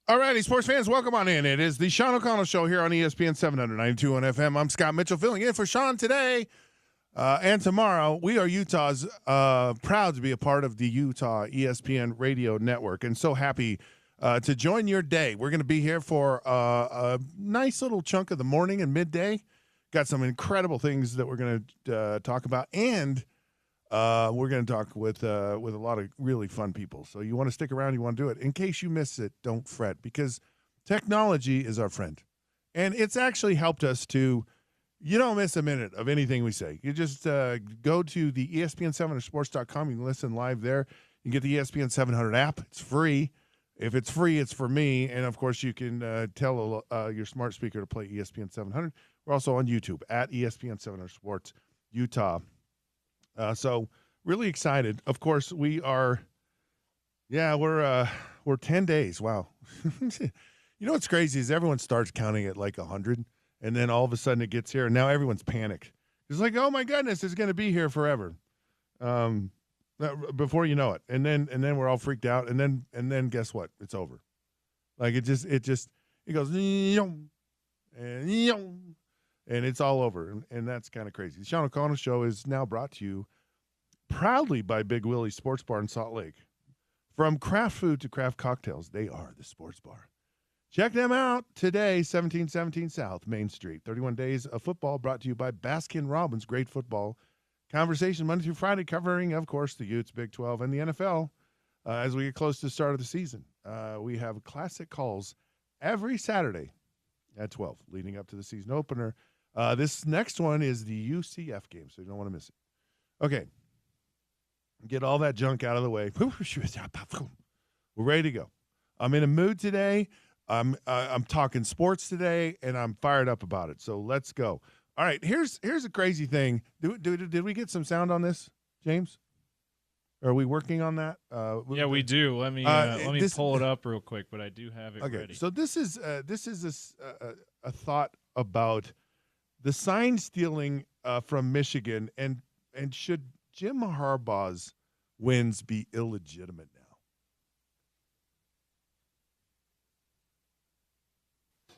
All righty, sports fans, welcome on in. It is the Sean O'Connell Show here on ESPN 792 on FM. I'm Scott Mitchell filling in for Sean today and tomorrow. We are Utah's proud to be a part of the Utah ESPN radio network and so happy to join your day. We're going to be here for a nice little chunk of the morning and midday. Got some incredible things that we're going to talk about, and we're going to talk with a lot of really fun people. So you want to stick around, you want to do it. In case you miss it, don't fret, because technology is our friend. And it's actually helped us to, you don't miss a minute of anything we say. You just go to the ESPN700sports.com. You can listen live there. You can get the ESPN 700 app. It's free. If it's free, it's for me. And, of course, you can tell your smart speaker to play ESPN 700. We're also on YouTube at ESPN 700 Sports Utah. So really excited. Of course, we are. Yeah, we're 10 days. Wow. You know what's crazy is everyone starts counting at like 100, and then all of a sudden it gets here, and now everyone's panicked. It's like, oh my goodness, it's going to be here forever. Before you know it, and then we're all freaked out, and then guess what? It's over. Like it goes and it's all over, and that's kind of crazy. The Sean O'Connell Show is now brought to you proudly by Big Willie's Sports Bar in Salt Lake. From craft food to craft cocktails, they are the sports bar. Check them out today, 1717 South Main Street. 31 days of football brought to you by Baskin-Robbins. Great football conversation Monday through Friday, covering, of course, the Utes, Big 12, and the NFL. As we get close to the start of the season, we have classic calls every Saturday at 12, leading up to the season opener. This next one is the UCF game, so you don't want to miss it. Okay. Get all that junk out of the way. We're ready to go. I'm in a mood today. I'm talking sports today, and I'm fired up about it. So let's go. All right, here's a crazy thing. Did we get some sound on this, James? Are we working on that? Yeah, we do. Let me pull it up real quick, but I do have it ready. So this is a thought about the sign stealing from Michigan, and should Jim Harbaugh's wins be illegitimate now?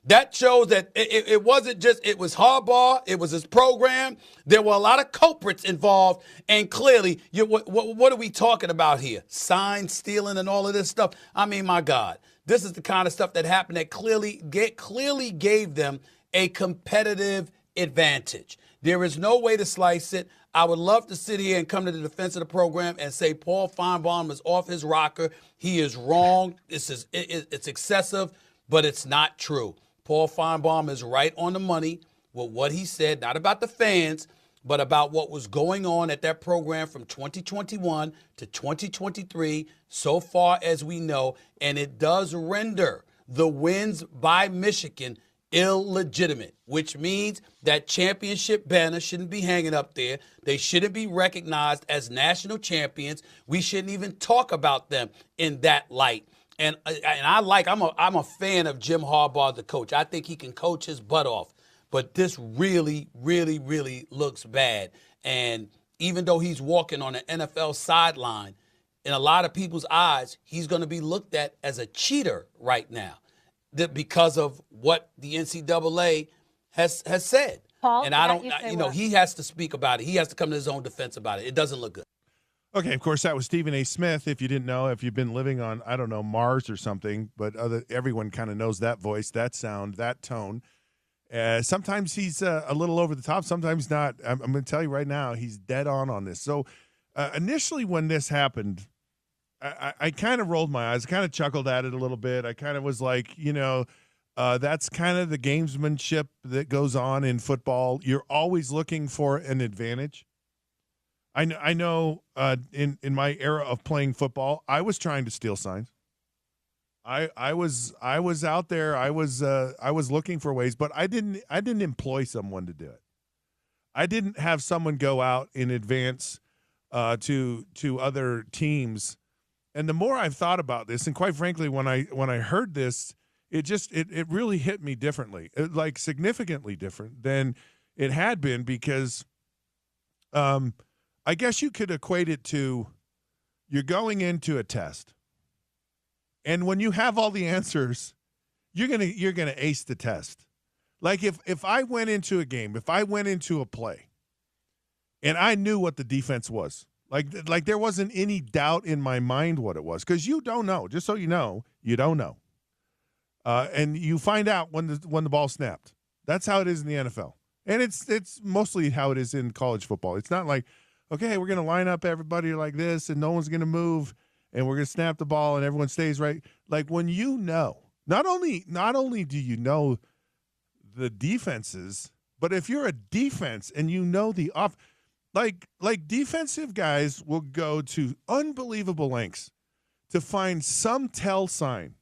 That shows that it wasn't just, it was Harbaugh, it was his program. There were a lot of culprits involved, and clearly, what are we talking about here? Sign stealing and all of this stuff? I mean, my God, this is the kind of stuff that happened that clearly gave them a competitive advantage. There is no way to slice it. I would love to sit here and come to the defense of the program and say Paul Feinbaum is off his rocker. He is wrong. It's excessive, but it's not true. Paul Feinbaum is right on the money with what he said, not about the fans, but about what was going on at that program from 2021 to 2023, so far as we know, and it does render the wins by Michigan illegitimate, which means that championship banner shouldn't be hanging up there. They shouldn't be recognized as national champions. We shouldn't even talk about them in that light. And I'm a fan of Jim Harbaugh, the coach. I think he can coach his butt off. But this really, really, really looks bad. And even though he's walking on an NFL sideline, in a lot of people's eyes, he's going to be looked at as a cheater right now because of what the NCAA has said. Paul, and he has to speak about it. He has to come to his own defense about it. It doesn't look good. Okay, of course, that was Stephen A. Smith. If you didn't know, if you've been living on, I don't know, Mars or something, but everyone kind of knows that voice, that sound, that tone. Sometimes he's a little over the top, sometimes not. I'm going to tell you right now, he's dead on this. So initially when this happened, I kind of rolled my eyes, kind of chuckled at it a little bit. I kind of was like, that's kind of the gamesmanship that goes on in football. You're always looking for an advantage. I know in my era of playing football, I was trying to steal signs. I was out there. I was looking for ways, but I didn't employ someone to do it. I didn't have someone go out in advance to other teams. And the more I've thought about this, and quite frankly, when I heard this, it really hit me differently, like significantly different than it had been, because I guess you could equate it to you're going into a test. And when you have all the answers, you're gonna ace the test. Like if I went into a game, if I went into a play, and I knew what the defense was, like there wasn't any doubt in my mind what it was, because you don't know. Just so you know, you don't know, and you find out when the ball snapped. That's how it is in the NFL, and it's mostly how it is in college football. It's not like, okay, we're gonna line up everybody like this, and no one's gonna move, and we're gonna snap the ball, and everyone stays right. Like when you know, not only do you know the defenses, but if you're a defense and you know the off, like defensive guys will go to unbelievable lengths to find some tell sign.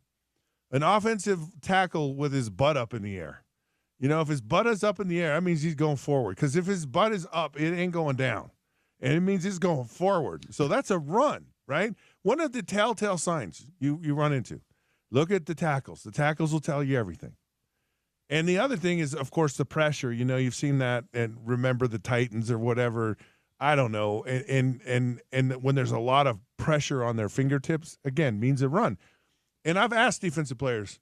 An offensive tackle with his butt up in the air. You know, if his butt is up in the air, that means he's going forward. Because if his butt is up, it ain't going down. And it means it's going forward. So that's a run, right? One of the telltale signs you run into. Look at the tackles. The tackles will tell you everything. And the other thing is, of course, the pressure. You know, you've seen that, and remember the Titans or whatever. I don't know. And when there's a lot of pressure on their fingertips, again, means a run. And I've asked defensive players,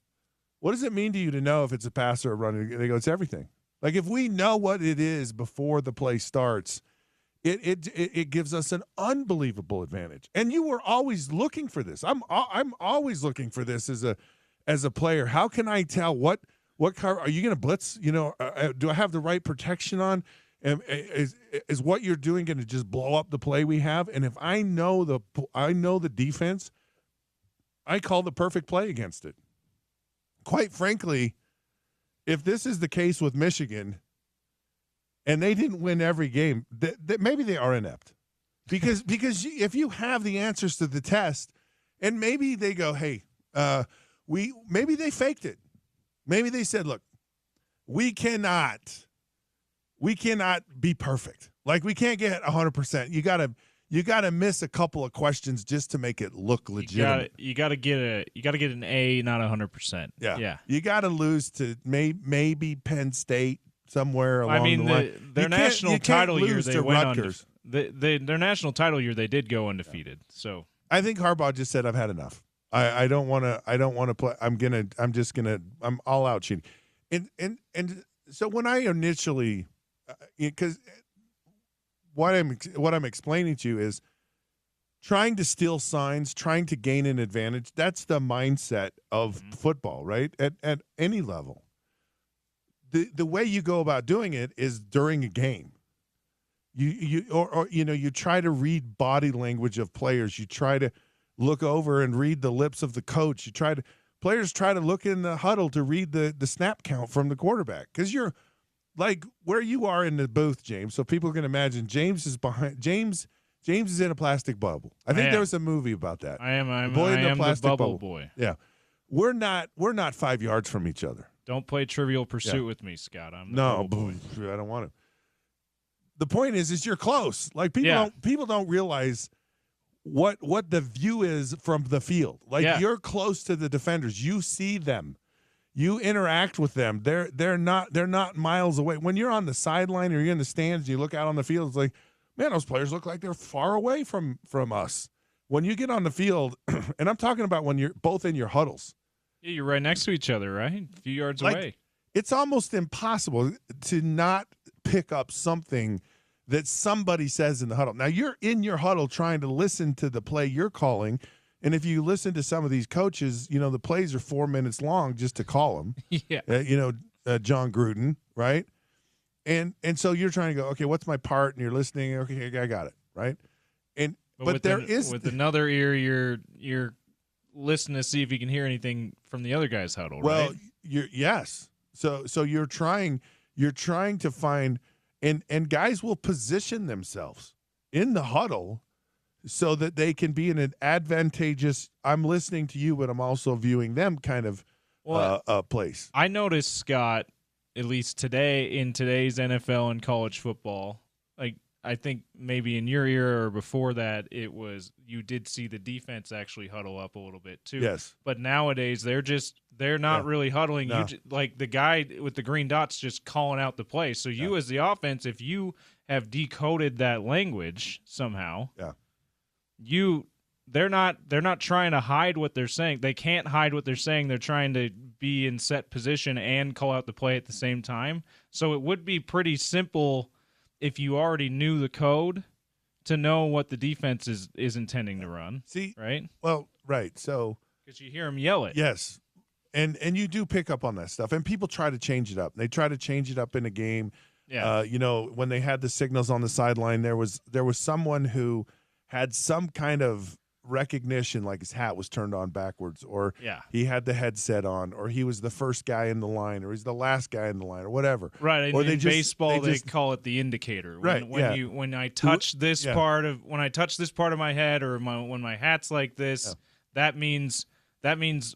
what does it mean to you to know if it's a pass or a run? And they go, it's everything. Like if we know what it is before the play starts, it gives us an unbelievable advantage. And you were always looking for this. I'm always looking for this as a player. How can I tell what car are you going to blitz? You know, do I have the right protection on? Is what you're doing going to just blow up the play we have? And if I know the defense, I call the perfect play against it. Quite frankly, if this is the case with Michigan, and they didn't win every game, that maybe they are inept, because if you have the answers to the test, and maybe they go, hey, maybe they faked it. Maybe they said, look, we cannot be perfect. Like we can't get 100%. You gotta miss a couple of questions just to make it look legitimate. You gotta get an A, not 100%. Yeah. You gotta lose to maybe Penn State somewhere along the line. Their national title year they went undefeated. Their national title year they did go undefeated. So I think Harbaugh just said, I've had enough. I don't want to play. I'm all out cheating. And so when I initially, because what I'm explaining to you is trying to steal signs, trying to gain an advantage. That's the mindset of football, right? At any level. The way you go about doing it is during a game. You try to read body language of players. You try to look over and read the lips of the coach. Players try to look in the huddle to read the snap count from the quarterback, because you're like where you are in the booth, James. So people can imagine James is behind. James is in a plastic bubble. I think there was a movie about that. I am the bubble boy. Yeah, we're not 5 yards from each other. Don't play Trivial Pursuit with me, Scott. I'm the bubble boy. I don't want to. The point is you're close. Like people don't realize what the view is from the field. Like you're close to the defenders. You see them. You interact with them. They're not miles away. When you're on the sideline or you're in the stands and you look out on the field, it's like, man, those players look like they're far away from us. When you get on the field, and I'm talking about when you're both in your huddles. Yeah, you're right next to each other, right? A few yards away. It's almost impossible to not pick up something that somebody says in the huddle. Now, you're in your huddle trying to listen to the play you're calling, and if you listen to some of these coaches, the plays are 4 minutes long just to call them. Yeah. John Gruden, right? And so you're trying to go, okay, what's my part? And you're listening. Okay, I got it, right? But there is with another ear, you're listening to see if you can hear anything from the other guy's huddle. Well, right? Yes. So you're trying to find, and guys will position themselves in the huddle so that they can be in an advantageous, I'm listening to you, but I'm also viewing them kind of place. I noticed, Scott, at least today in today's NFL and college football, like I think maybe in your era or before that, you did see the defense actually huddle up a little bit too. Yes. But nowadays they're not really huddling. No. Like the guy with the green dots just calling out the play. So you as the offense, if you have decoded that language somehow, you they're not trying to hide what they're saying. They can't hide what they're saying. They're trying to be in set position and call out the play at the same time. So it would be pretty simple if you already knew the code to know what the defense is intending to run. See, right? Well, right. So because you hear them yell it. Yes, and you do pick up on that stuff, and people try to change it up. They try to change it up in a game. Yeah. When they had the signals on the sideline, there was someone who had some kind of recognition, like his hat was turned on backwards, or he had the headset on, or he was the first guy in the line, or he's the last guy in the line, or whatever. Right. Or in baseball, they call it the indicator. When I touch this part of my head, or when my hat's like this, that means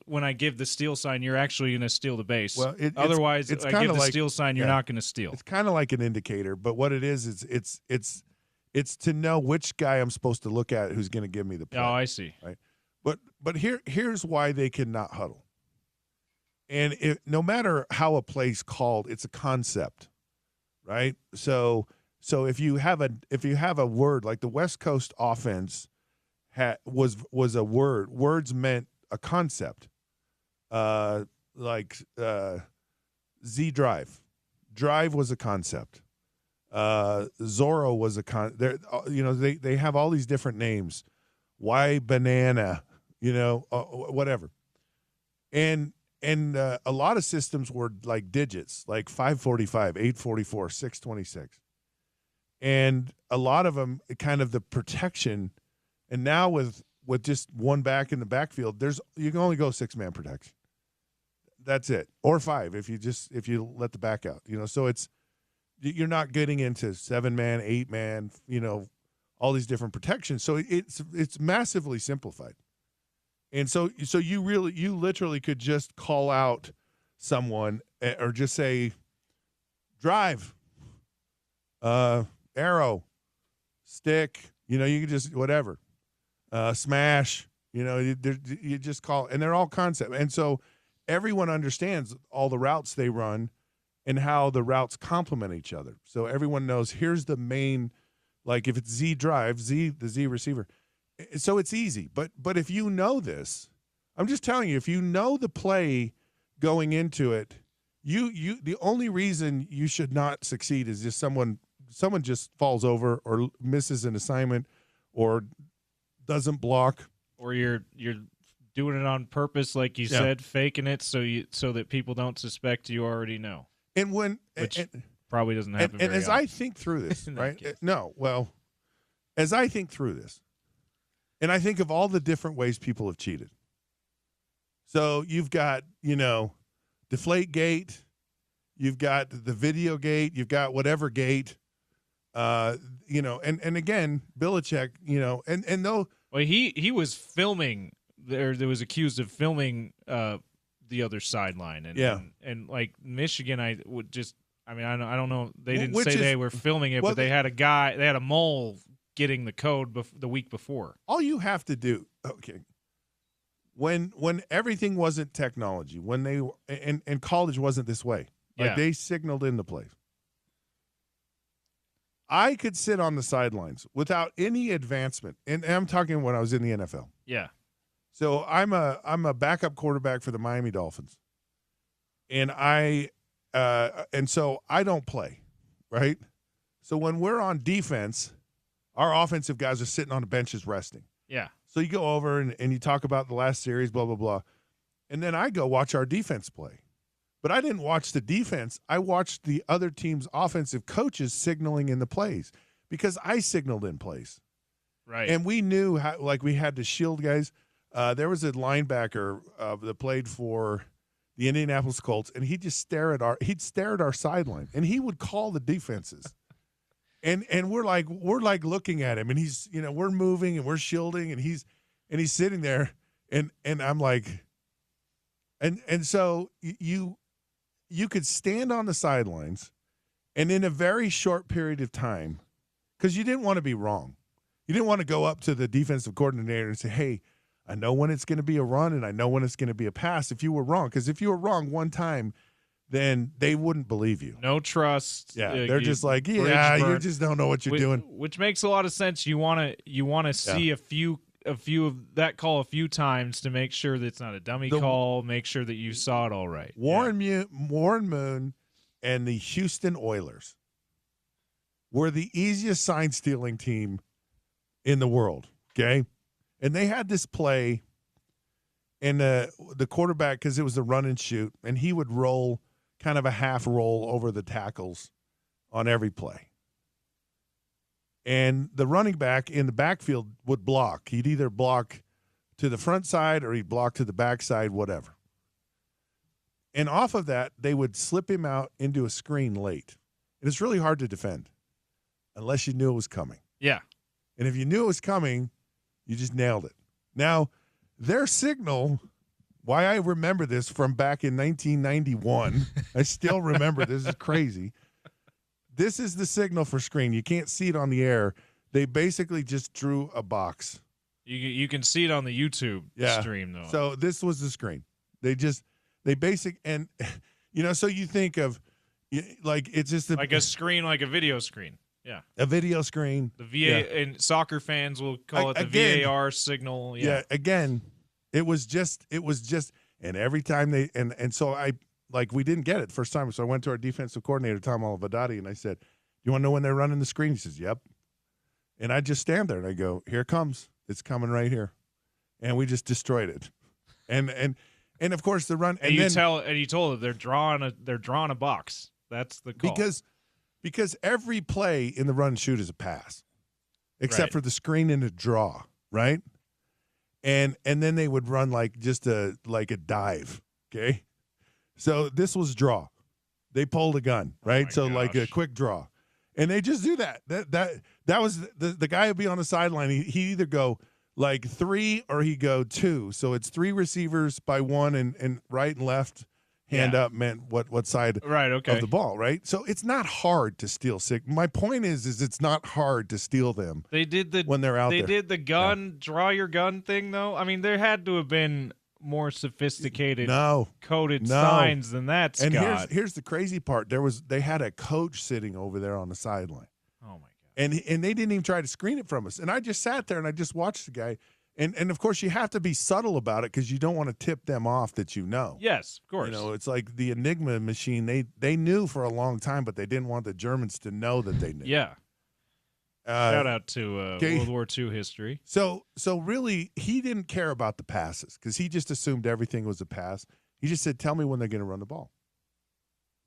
when I give the steal sign, you're actually going to steal the base. Well, otherwise, if I give the steal sign, you're not going to steal. It's kind of like an indicator, but what it is it's to know which guy I'm supposed to look at who's going to give me the play. Oh, I see. Right, but here's why they cannot huddle. And no matter how a play's called, it's a concept, right? So if you have a word like the West Coast offense was a word. Words meant a concept, like Z drive. Drive was a concept. Zorro was a they have all these different names. Why banana, whatever. And a lot of systems were like digits, like 545, 844, 626. And a lot of them kind of the protection. And now with just one back in the backfield, you can only go 6-man protection. That's it. Or 5 if you let the back out. So you're not getting into 7-man, 8-man, all these different protections. So it's massively simplified. And so you literally could just call out someone or just say drive, arrow, stick, you could just whatever. Smash, you just call, and they're all concept. And so everyone understands all the routes they run and how the routes complement each other. So everyone knows here's the main, like if it's Z drive, the Z receiver. So it's easy. But if you know this, I'm just telling you, if you know the play going into it, the only reason you should not succeed is just someone just falls over or misses an assignment or doesn't block, or you're doing it on purpose, like you said, faking it so that people don't suspect you already know. And which probably doesn't happen. And very as often. I think through this, right? As I think through this, and I think of all the different ways people have cheated. So you've got Deflate Gate, you've got the video gate, you've got whatever gate. And again, Belichick, and though. Well, he was filming. There was accused of filming the other sideline, and like Michigan, I don't know. They didn't say they were filming it, but they had a mole getting the code the week before. All you have to do, when everything wasn't technology, when they and college wasn't this way, like they signaled in the plays. I could sit on the sidelines without any advancement, and I'm talking when I was in the NFL. Yeah. So I'm a backup quarterback for the Miami Dolphins, and so I don't play, right? So when we're on defense, our offensive guys are sitting on the benches resting. Yeah. So you go over and you talk about the last series, blah blah blah, and then I go watch our defense play. But I didn't watch the defense. I watched the other team's offensive coaches signaling in the plays because I signaled in plays. Right. And we knew how, like, we had to shield guys. There was a linebacker that played for the Indianapolis Colts, and he'd just stare at our sideline, and he would call the defenses. And we're like looking at him, and he's, we're moving and we're shielding, and he's sitting there, and I'm like, and so you could stand on the sidelines, and in a very short period of time, because you didn't want to be wrong. You didn't want to go up to the defensive coordinator and say, hey, I know when it's going to be a run and I know when it's going to be a pass if you were wrong. Because if you were wrong one time, then they wouldn't believe you. No trust. Yeah, they're just like, you just don't know what you're doing. Which makes a lot of sense. You want to see a that call a few times to make sure that it's not a dummy call, make sure that you saw it all right. Warren Moon and the Houston Oilers were the easiest sign stealing team in the world, okay? And they had this play, and the quarterback, because it was a run and shoot, and he would roll kind of a half roll over the tackles on every play. And the running back in the backfield would block. He'd either block to the front side or he'd block to the back side, whatever. And off of that, they would slip him out into a screen late. And it's really hard to defend unless you knew it was coming. Yeah. And if you knew it was coming, you just nailed it. Now, their signal, why I remember this from back in 1991, I still remember, this is crazy. This is the signal for screen. You can't see it on the air. They basically just drew a box. You can see it on the YouTube stream, though. So this was the screen. And, so you think of, like, it's just like a screen, like a video screen. Yeah. A video screen. The VA and soccer fans will call it the VAR signal. Yeah. Again, it was just, and every time and so we didn't get it the first time. So I went to our defensive coordinator, Tom Olivedati, and I said, you want to know when they're running the screen? He says, yep. And I just stand there and I go, here it comes. It's coming right here. And we just destroyed it. And of course the run. And you told it they're drawing a box. That's the call. Because every play in the run and shoot is a pass, except for the screen and a draw, right? And then they would run like a dive, okay? So this was draw. They pulled a gun, right? Oh so gosh. like a quick draw. And they just do that. That was the guy would be on the sideline. He either go like 3 or he go 2. So it's 3 receivers by 1 and right and left hand up meant what side of the ball, right? So it's not hard to steal My point is it's not hard to steal them. They did when they're out there. They did the gun, draw your gun thing, though. I mean, there had to have been more sophisticated coded signs than that, Scott. And here's the crazy part. They had a coach sitting over there on the sideline. Oh, my God. And they didn't even try to screen it from us. And I just sat there and I just watched the guy. And of course, you have to be subtle about it because you don't want to tip them off that you know. Yes, of course. It's like the Enigma machine. They knew for a long time, but they didn't want the Germans to know that they knew. Yeah. Shout out to World War II history. So really, he didn't care about the passes because he just assumed everything was a pass. He just said, tell me when they're going to run the ball.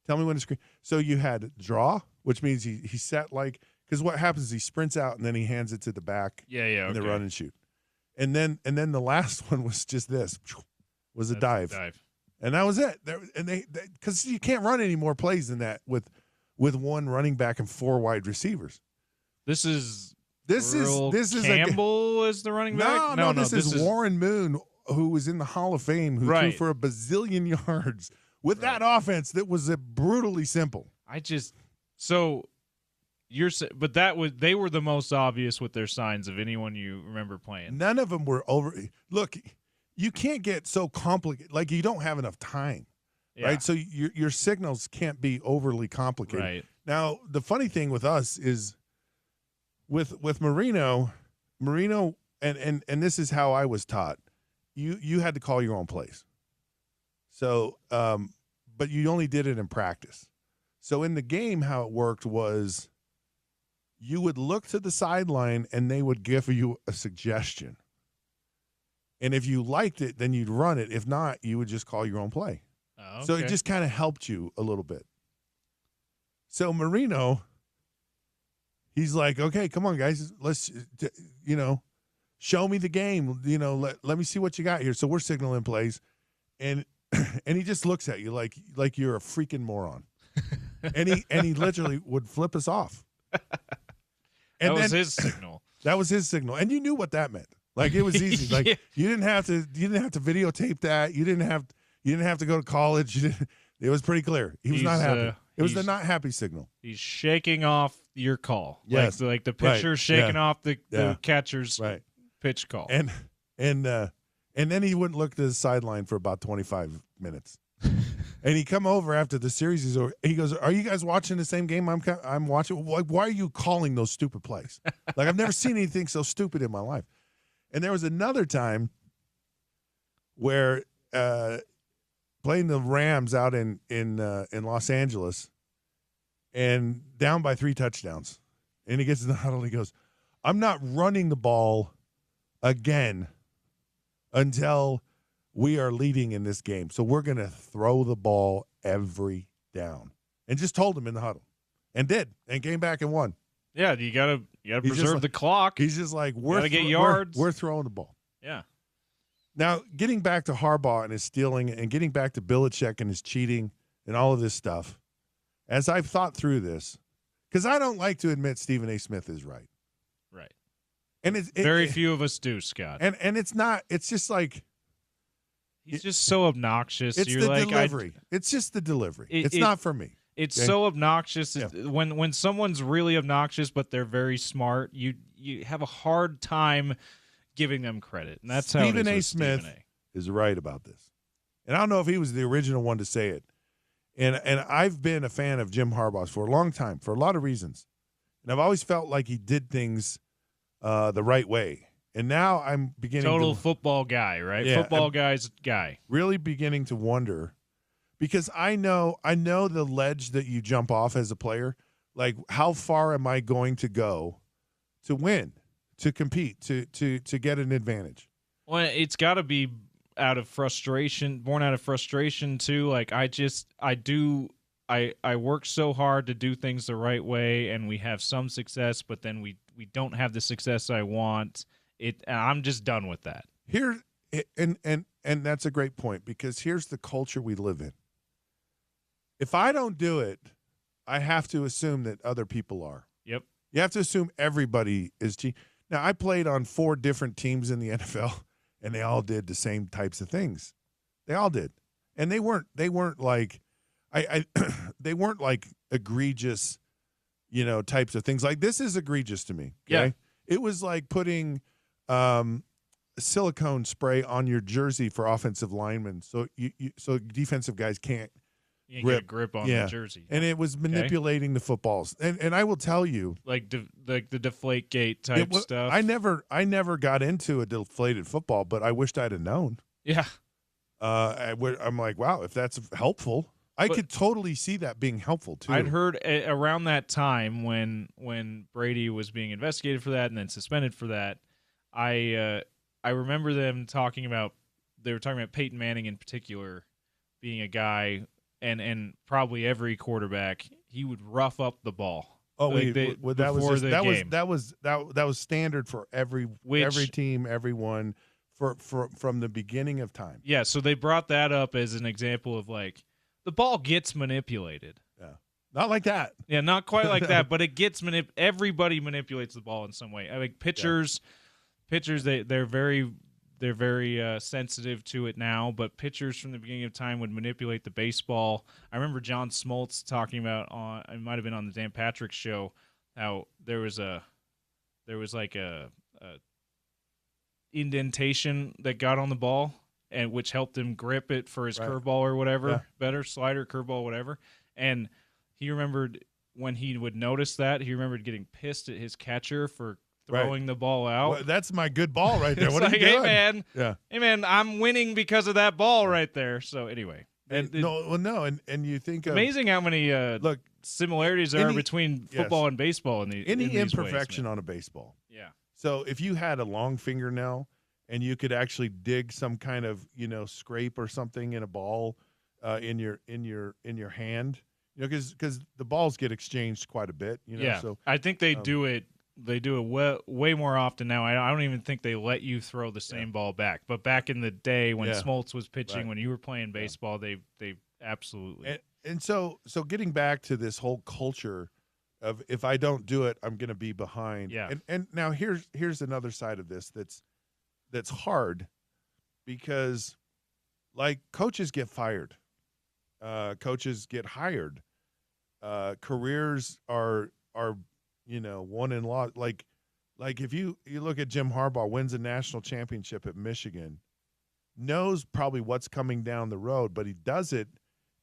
Tell me when to screen. So you had draw, which means he set because what happens is he sprints out and then he hands it to the back. And they run and shoot. And then the last one was just this, was a dive. And that was it. And they because you can't run any more plays than that with one running back and 4 wide receivers. This is Campbell as the running back. No, this is Warren Moon, who was in the Hall of Fame, who threw for a bazillion yards with that offense that was brutally simple. They were the most obvious with their signs of anyone you remember playing. None of them were over. Look, you can't get so complicated. Like you don't have enough time, right? So your signals can't be overly complicated. Right. Now, the funny thing with us is with Marino, and this is how I was taught. You had to call your own plays. So, but you only did it in practice. So in the game, how it worked was you would look to the sideline and they would give you a suggestion. And if you liked it, then you'd run it. If not, you would just call your own play. Oh, okay. So it just kind of helped you a little bit. So Marino, he's like, okay, come on, guys. Let's, show me the game. Let me see what you got here. So we're signaling plays. And he just looks at you like you're a freaking moron. and he literally would flip us off. And that was his signal. That was his signal. And you knew what that meant. Like it was easy. Like you didn't have to videotape that. You didn't have to go to college. It was pretty clear. He was not happy. It was the not happy signal. He's shaking off your call. Yes. Like the pitcher shaking off the catcher's pitch call. And then he wouldn't look to the sideline for about 25 minutes. And he come over after the series is over. He goes, "Are you guys watching the same game I'm watching? Why are you calling those stupid plays? Like I've never seen anything so stupid in my life." And there was another time where playing the Rams out in Los Angeles and down by 3 touchdowns. And he gets in the huddle and he goes, I'm not running the ball again until we are leading in this game. So we're going to throw the ball every down. And just told him in the huddle. And did. And came back and won. Yeah, you gotta preserve the clock. He's just like, gotta get yards. We're throwing the ball. Yeah. Now, getting back to Harbaugh and his stealing and getting back to Belichick and his cheating and all of this stuff, as I've thought through this, because I don't like to admit Stephen A. Smith is right. Right. And it's very few of us do, Scott. And it's not. It's just like he's just so obnoxious. It's You're the like, delivery. It's just the delivery. It's not for me. It's okay? so obnoxious. Yeah. When someone's really obnoxious, but they're very smart, you have a hard time giving them credit. And that's how Stephen A. Smith is right about this. And I don't know if he was the original one to say it. And I've been a fan of Jim Harbaugh for a long time for a lot of reasons. And I've always felt like he did things the right way. And now I'm beginning total football guy, right? Yeah, football guy's guy. Really beginning to wonder, because I know the ledge that you jump off as a player. Like, how far am I going to go to win, to compete, to get an advantage? Well, it's got to be born out of frustration too. Like, I work so hard to do things the right way, and we have some success, but then we don't have the success I want. I'm just done with that. And that's a great point, because here's the culture we live in. If I don't do it, I have to assume that other people are. Yep. You have to assume everybody is cheating. Now, I played on 4 different teams in the NFL, and they all did the same types of things. They all did, and they weren't like they weren't like egregious, types of things. Like, this is egregious to me. Okay? Yeah. It was like putting silicone spray on your jersey for offensive linemen, so so defensive guys can't get a grip on the jersey. And it was manipulating the footballs. And I will tell you, like the deflate gate type stuff. I never got into a deflated football, but I wished I'd have known. Yeah. I'm like, wow, if that's helpful, I could totally see that being helpful too. I'd heard around that time when Brady was being investigated for that and then suspended for that, I remember them talking about Peyton Manning in particular being a guy, and probably every quarterback, he would rough up the ball. Oh, that was standard for every team, everyone from the beginning of time. Yeah, so they brought that up as an example of, like, the ball gets manipulated. Yeah, not like that. Yeah, not quite like that, but it gets everybody manipulates the ball in some way. I think pitchers, they're very sensitive to it now, but pitchers from the beginning of time would manipulate the baseball. I remember John Smoltz talking about it might have been on the Dan Patrick show, how there was like a indentation that got on the ball, and which helped him grip it for his curveball or whatever, better slider, curveball, whatever. And he remembered when he would notice that, he remembered getting pissed at his catcher for throwing the ball out. Well, that's my good ball right there. What are you doing? Hey man, I'm winning because of that ball right there. So anyway, and you think amazing how many similarities there are between football and baseball in any imperfection on a baseball. Yeah. So if you had a long fingernail and you could actually dig some kind of scrape or something in a ball in your hand, because the balls get exchanged quite a bit. So I think they do it. They do it way more often now. I don't even think they let you throw the same ball back. But back in the day when Smoltz was pitching, when you were playing baseball, they absolutely. And so getting back to this whole culture of, if I don't do it, I'm going to be behind. Yeah. And now here's another side of this that's hard, because, like, coaches get fired, coaches get hired, careers are won and lost. Like if you look at Jim Harbaugh, wins a national championship at Michigan, knows probably what's coming down the road, but he does it,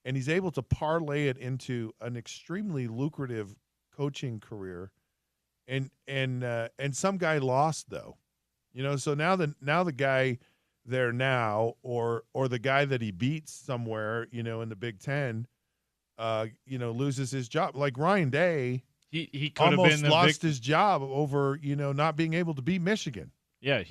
and he's able to parlay it into an extremely lucrative coaching career. And some guy lost, though. So now the guy there now, or the guy that he beats somewhere, in the Big Ten, loses his job. Like Ryan Day, he could have almost been lost his job over not being able to beat Michigan. Yeah,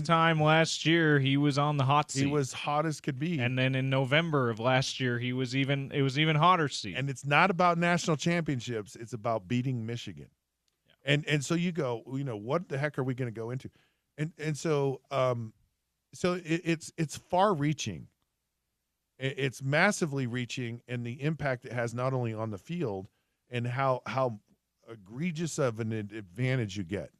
time last year he was on the hot seat. He was hot as could be. And then in November of last year it was even hotter seat. And it's not about national championships, it's about beating Michigan. Yeah. And so you go, what the heck are we going to go into? And so it's far reaching. It's massively reaching, and the impact it has not only on the field and how egregious of an advantage you get.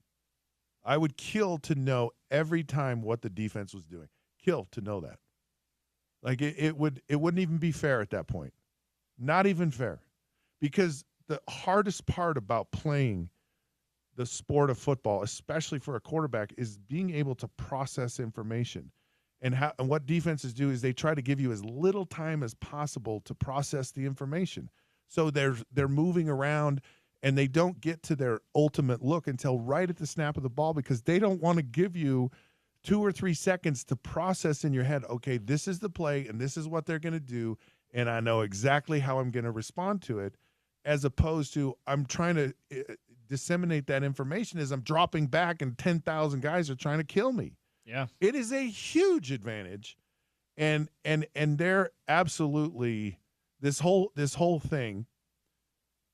I would kill to know every time what the defense was doing. Kill to know that. Like it wouldn't even be fair at that point. Not even fair. Because the hardest part about playing the sport of football, especially for a quarterback, is being able to process information. And what defenses do is they try to give you as little time as possible to process the information. So they're moving around, and they don't get to their ultimate look until right at the snap of the ball, because they don't want to give you 2 or 3 seconds to process in your head, okay, this is the play and this is what they're going to do, and I know exactly how I'm going to respond to it, as opposed to I'm trying to disseminate that information as I'm dropping back and 10,000 guys are trying to kill me. Yeah. It is a huge advantage. And they're absolutely this whole thing,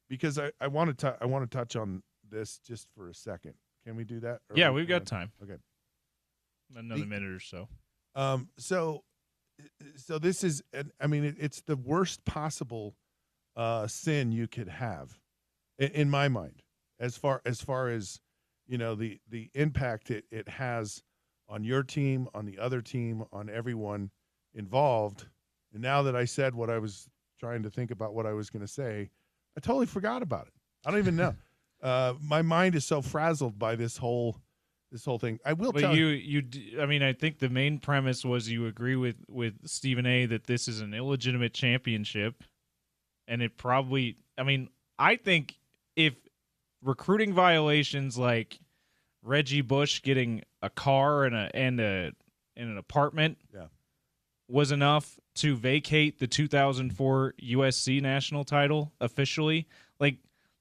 because I want to touch on this just for a second. Can we do that? Yeah, we've got time. Okay. Another minute or so. So this is, it's the worst possible sin you could have, in my mind, as far as the impact it has on your team, on the other team, on everyone involved. And now that I said what I was trying to think about what I was going to say, I totally forgot about it. I don't even know. My mind is so frazzled by this whole thing. I will tell you. I think the main premise was you agree with Stephen A. that this is an illegitimate championship, and it probably. I think if recruiting violations like Reggie Bush getting a car and an apartment was enough to vacate the 2004 USC national title officially, like,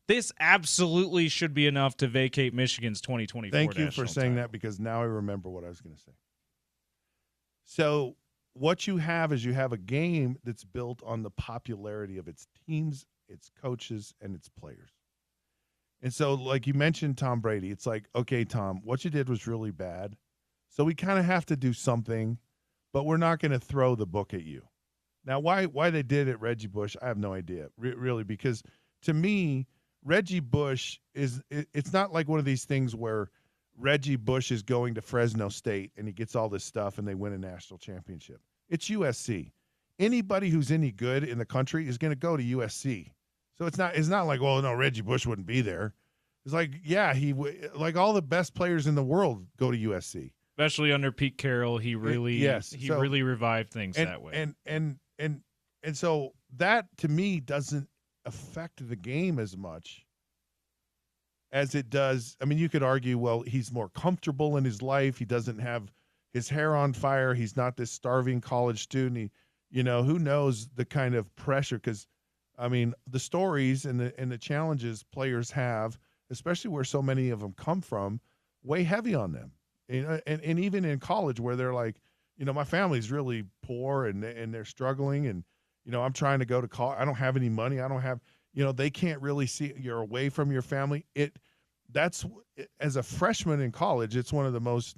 this absolutely should be enough to vacate Michigan's 2024 Thank you national for saying title. that, because now I remember what I was going to say. So what you have is you have a game that's built on the popularity of its teams, its coaches, and its players. And so, like you mentioned, Tom Brady, it's like, okay, Tom, what you did was really bad. So we kind of have to do something, but we're not going to throw the book at you. Now, why they did it, Reggie Bush, I have no idea, really, because to me, Reggie Bush it's not like one of these things where Reggie Bush is going to Fresno State and he gets all this stuff and they win a national championship. It's USC. Anybody who's any good in the country is going to go to USC. So it's not like, well, no, Reggie Bush wouldn't be there. It's like, yeah, like all the best players in the world go to USC. Especially under Pete Carroll, he really really revived things that way. And so that to me doesn't affect the game as much as it does. I mean, you could argue, well, he's more comfortable in his life. He doesn't have his hair on fire. He's not this starving college student. Who knows the kind of pressure, because the stories and the challenges players have, especially where so many of them come from, weigh heavy on them. And even in college where they're like, my family's really poor and they're struggling, and I'm trying to go to college. I don't have any money. I don't have, they can't really see you're away from your family. That's as a freshman in college, it's one of the most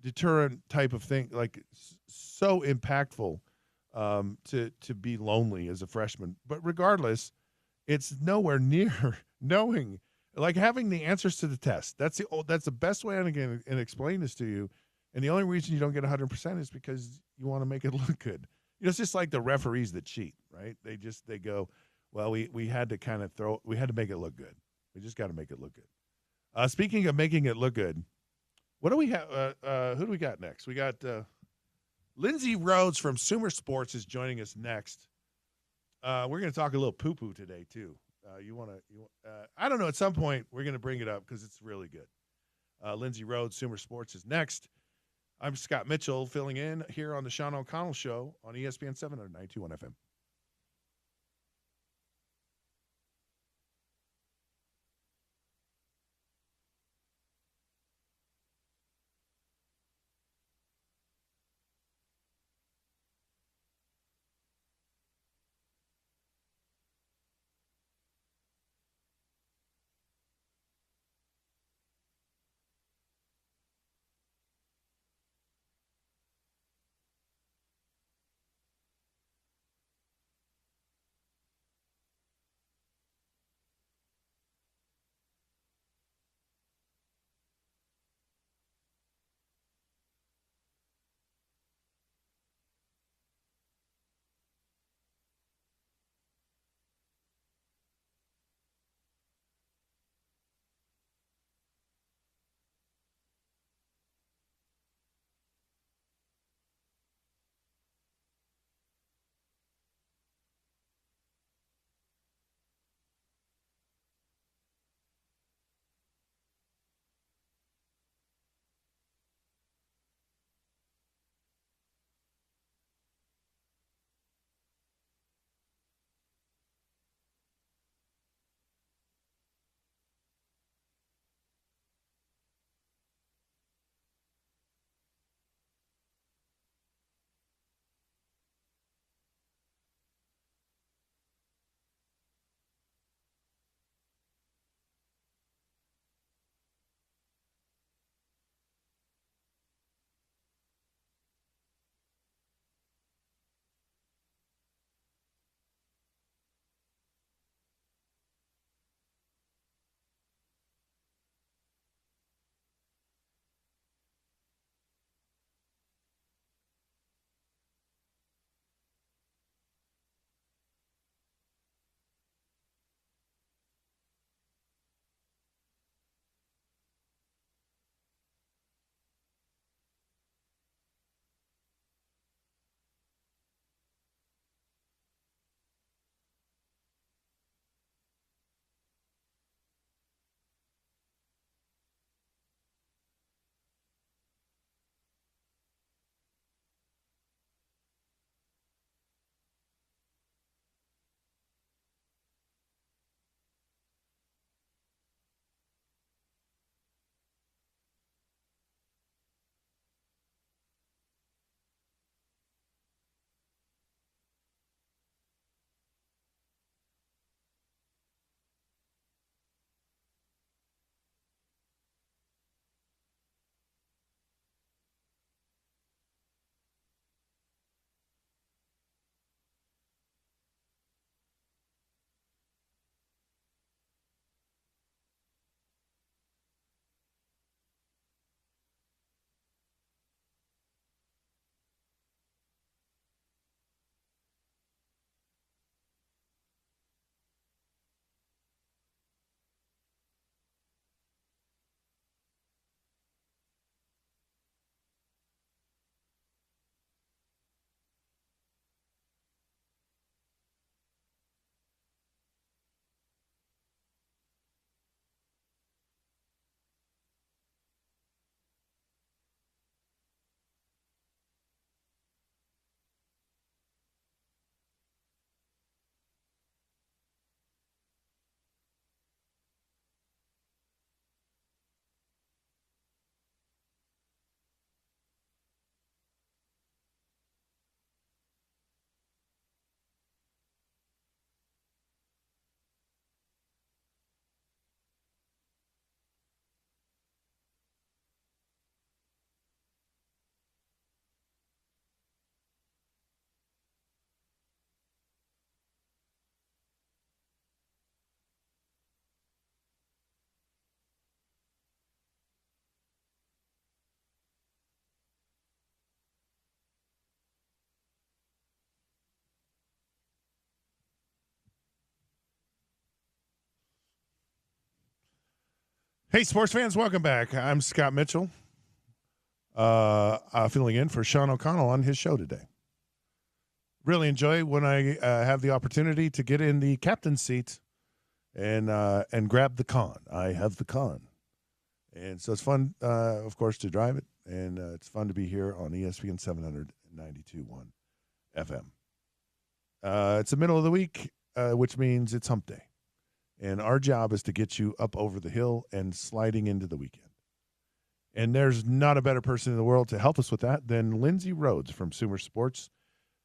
deterrent type of thing, like so impactful to be lonely as a freshman. But regardless, it's nowhere near knowing, like having the answers to the test. That's the best way I'm going to explain this to you. And the only reason you don't get 100% is because you want to make it look good. It's just like the referees that cheat, right? They go, well, we had to we had to make it look good. We just got to make it look good. Speaking of making it look good, what do we have? Who do we got next? We got Lindsay Rhodes from Sumer Sports is joining us next. We're going to talk a little poo-poo today too. I don't know. At some point, we're going to bring it up because it's really good. Lindsey Rhodes, Sumer Sports is next. I'm Scott Mitchell filling in here on the Sean O'Connell Show on ESPN 792 FM. Hey, sports fans, welcome back. I'm Scott Mitchell, filling in for Sean O'Connell on his show today. Really enjoy when I have the opportunity to get in the captain's seat and grab the con. I have the con. And so it's fun, of course, to drive it, and it's fun to be here on ESPN 792.1 FM. It's the middle of the week, which means it's hump day. And our job is to get you up over the hill and sliding into the weekend. And there's not a better person in the world to help us with that than Lindsay Rhodes from Sumer Sports.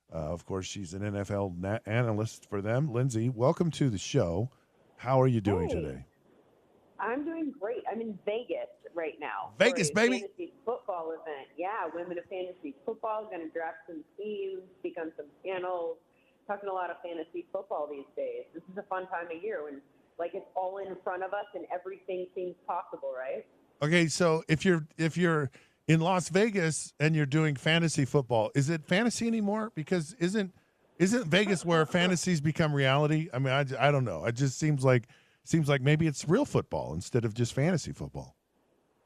Of course, she's an NFL analyst for them. Lindsay, welcome to the show. How are you doing today? I'm doing great. I'm in Vegas right now. Vegas, for a baby. Fantasy football event. Yeah, Women of Fantasy Football. Going to draft some teams, speak on some panels, talking a lot of fantasy football these days. This is a fun time of year when, like, it's all in front of us and everything seems possible, right? Okay, so if you're in Las Vegas and you're doing fantasy football, is it fantasy anymore? Because isn't Vegas where fantasies become reality? I mean, I don't know. It just seems like maybe it's real football instead of just fantasy football.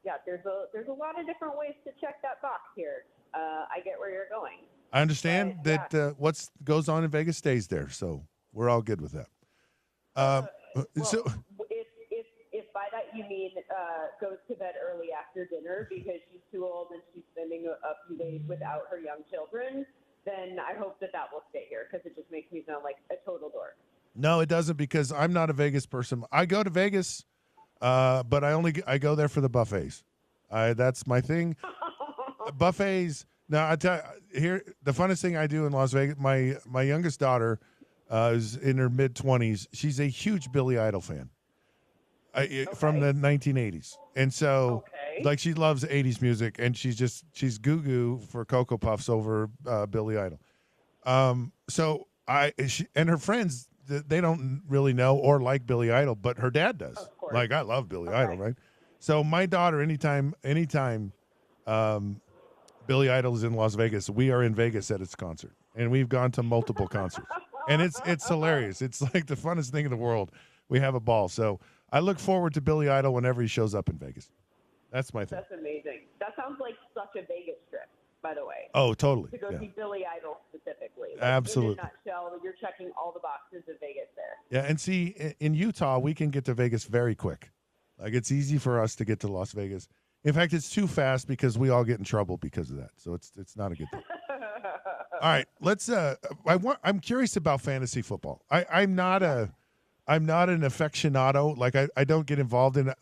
Yeah, there's a lot of different ways to check that box here. I get where you're going. I understand that what goes on in Vegas stays there, so we're all good with that. So if by that you mean goes to bed early after dinner because she's too old and she's spending a few days without her young children, then I hope that will stay here because it just makes me sound like a total dork. No, it doesn't, because I'm not a Vegas person. I go to Vegas, but I go there for the buffets. That's my thing. Buffets. Now I tell you, here the funnest thing I do in Las Vegas. My youngest daughter is in her mid-20s. She's a huge Billy Idol fan. From the 1980s, and so like she loves 80s music, and she's goo for Cocoa Puffs over Billy Idol. So she and her friends, they don't really know or like Billy Idol, but her dad does. Like, I love Billy Idol, right? So my daughter, anytime Billy Idol is in Las Vegas, we are in Vegas at its concert, and we've gone to multiple concerts, and it's hilarious. It's like the funnest thing in the world. We have a ball. So I look forward to Billy Idol whenever he shows up in Vegas. That's my thing. That's amazing. That sounds like such a Vegas trip, by the way. Oh, totally. To go see Billy Idol specifically. Like, absolutely. In a nutshell, you're checking all the boxes of Vegas there. Yeah, and see, in Utah, we can get to Vegas very quick. Like, it's easy for us to get to Las Vegas. In fact, it's too fast because we all get in trouble because of that. So it's not a good thing. All right, let's. I'm curious about fantasy football. I'm not an aficionado. Like, I don't get involved in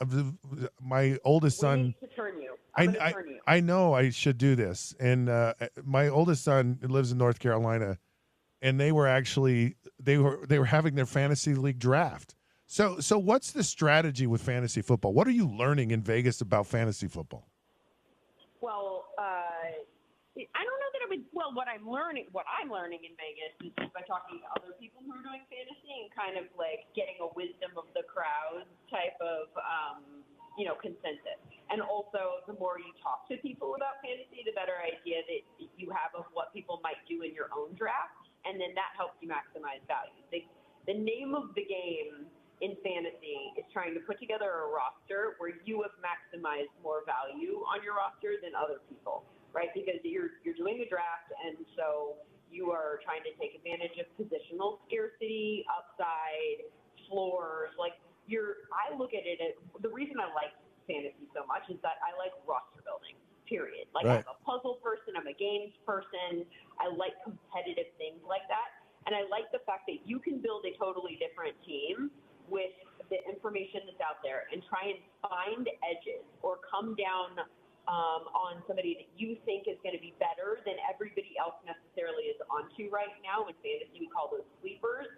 my oldest son. We need to turn you. I know I should do this. And my oldest son lives in North Carolina, and they were having their fantasy league draft. So what's the strategy with fantasy football? What are you learning in Vegas about fantasy football? Well, I don't know that what I'm learning in Vegas is just by talking to other people who are doing fantasy and kind of like getting a wisdom of the crowd type of, consensus. And also, the more you talk to people about fantasy, the better idea that you have of what people might do in your own draft, and then that helps you maximize value. The name of the game in fantasy is trying to put together a roster where you have maximized more value on your roster than other people, right? Because you're doing a draft, and so you are trying to take advantage of positional scarcity, upside, floors. Like, I look at it as the reason I like fantasy so much is that I like roster building, period. Like, right. I'm a puzzle person. I'm a games person. I like competitive things like that. And I like the fact that you can build a totally different team with the information that's out there and try and find edges or come down on somebody that you think is going to be better than everybody else necessarily is onto right now. In fantasy, we call those sleepers,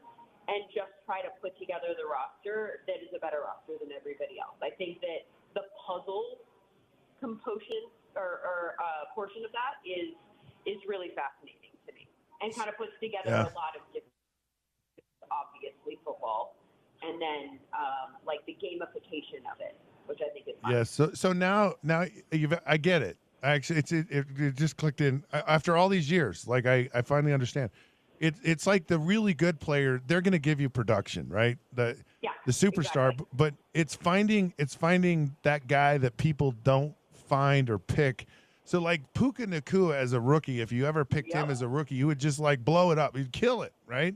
and just try to put together the roster that is a better roster than everybody else. I think that the puzzle composition or portion of that is really fascinating to me, and kind of puts together a lot of different, obviously football, and then like the gamification of it, which I think is fun. Yeah. So now I get it. Actually, it just clicked in after all these years. Like, I finally understand. It's like the really good player, they're going to give you production, right? The superstar, exactly. But it's finding that guy that people don't find or pick. So, like, Puka Nacua as a rookie, if you ever picked him as a rookie, you would just like blow it up. You'd kill it, right?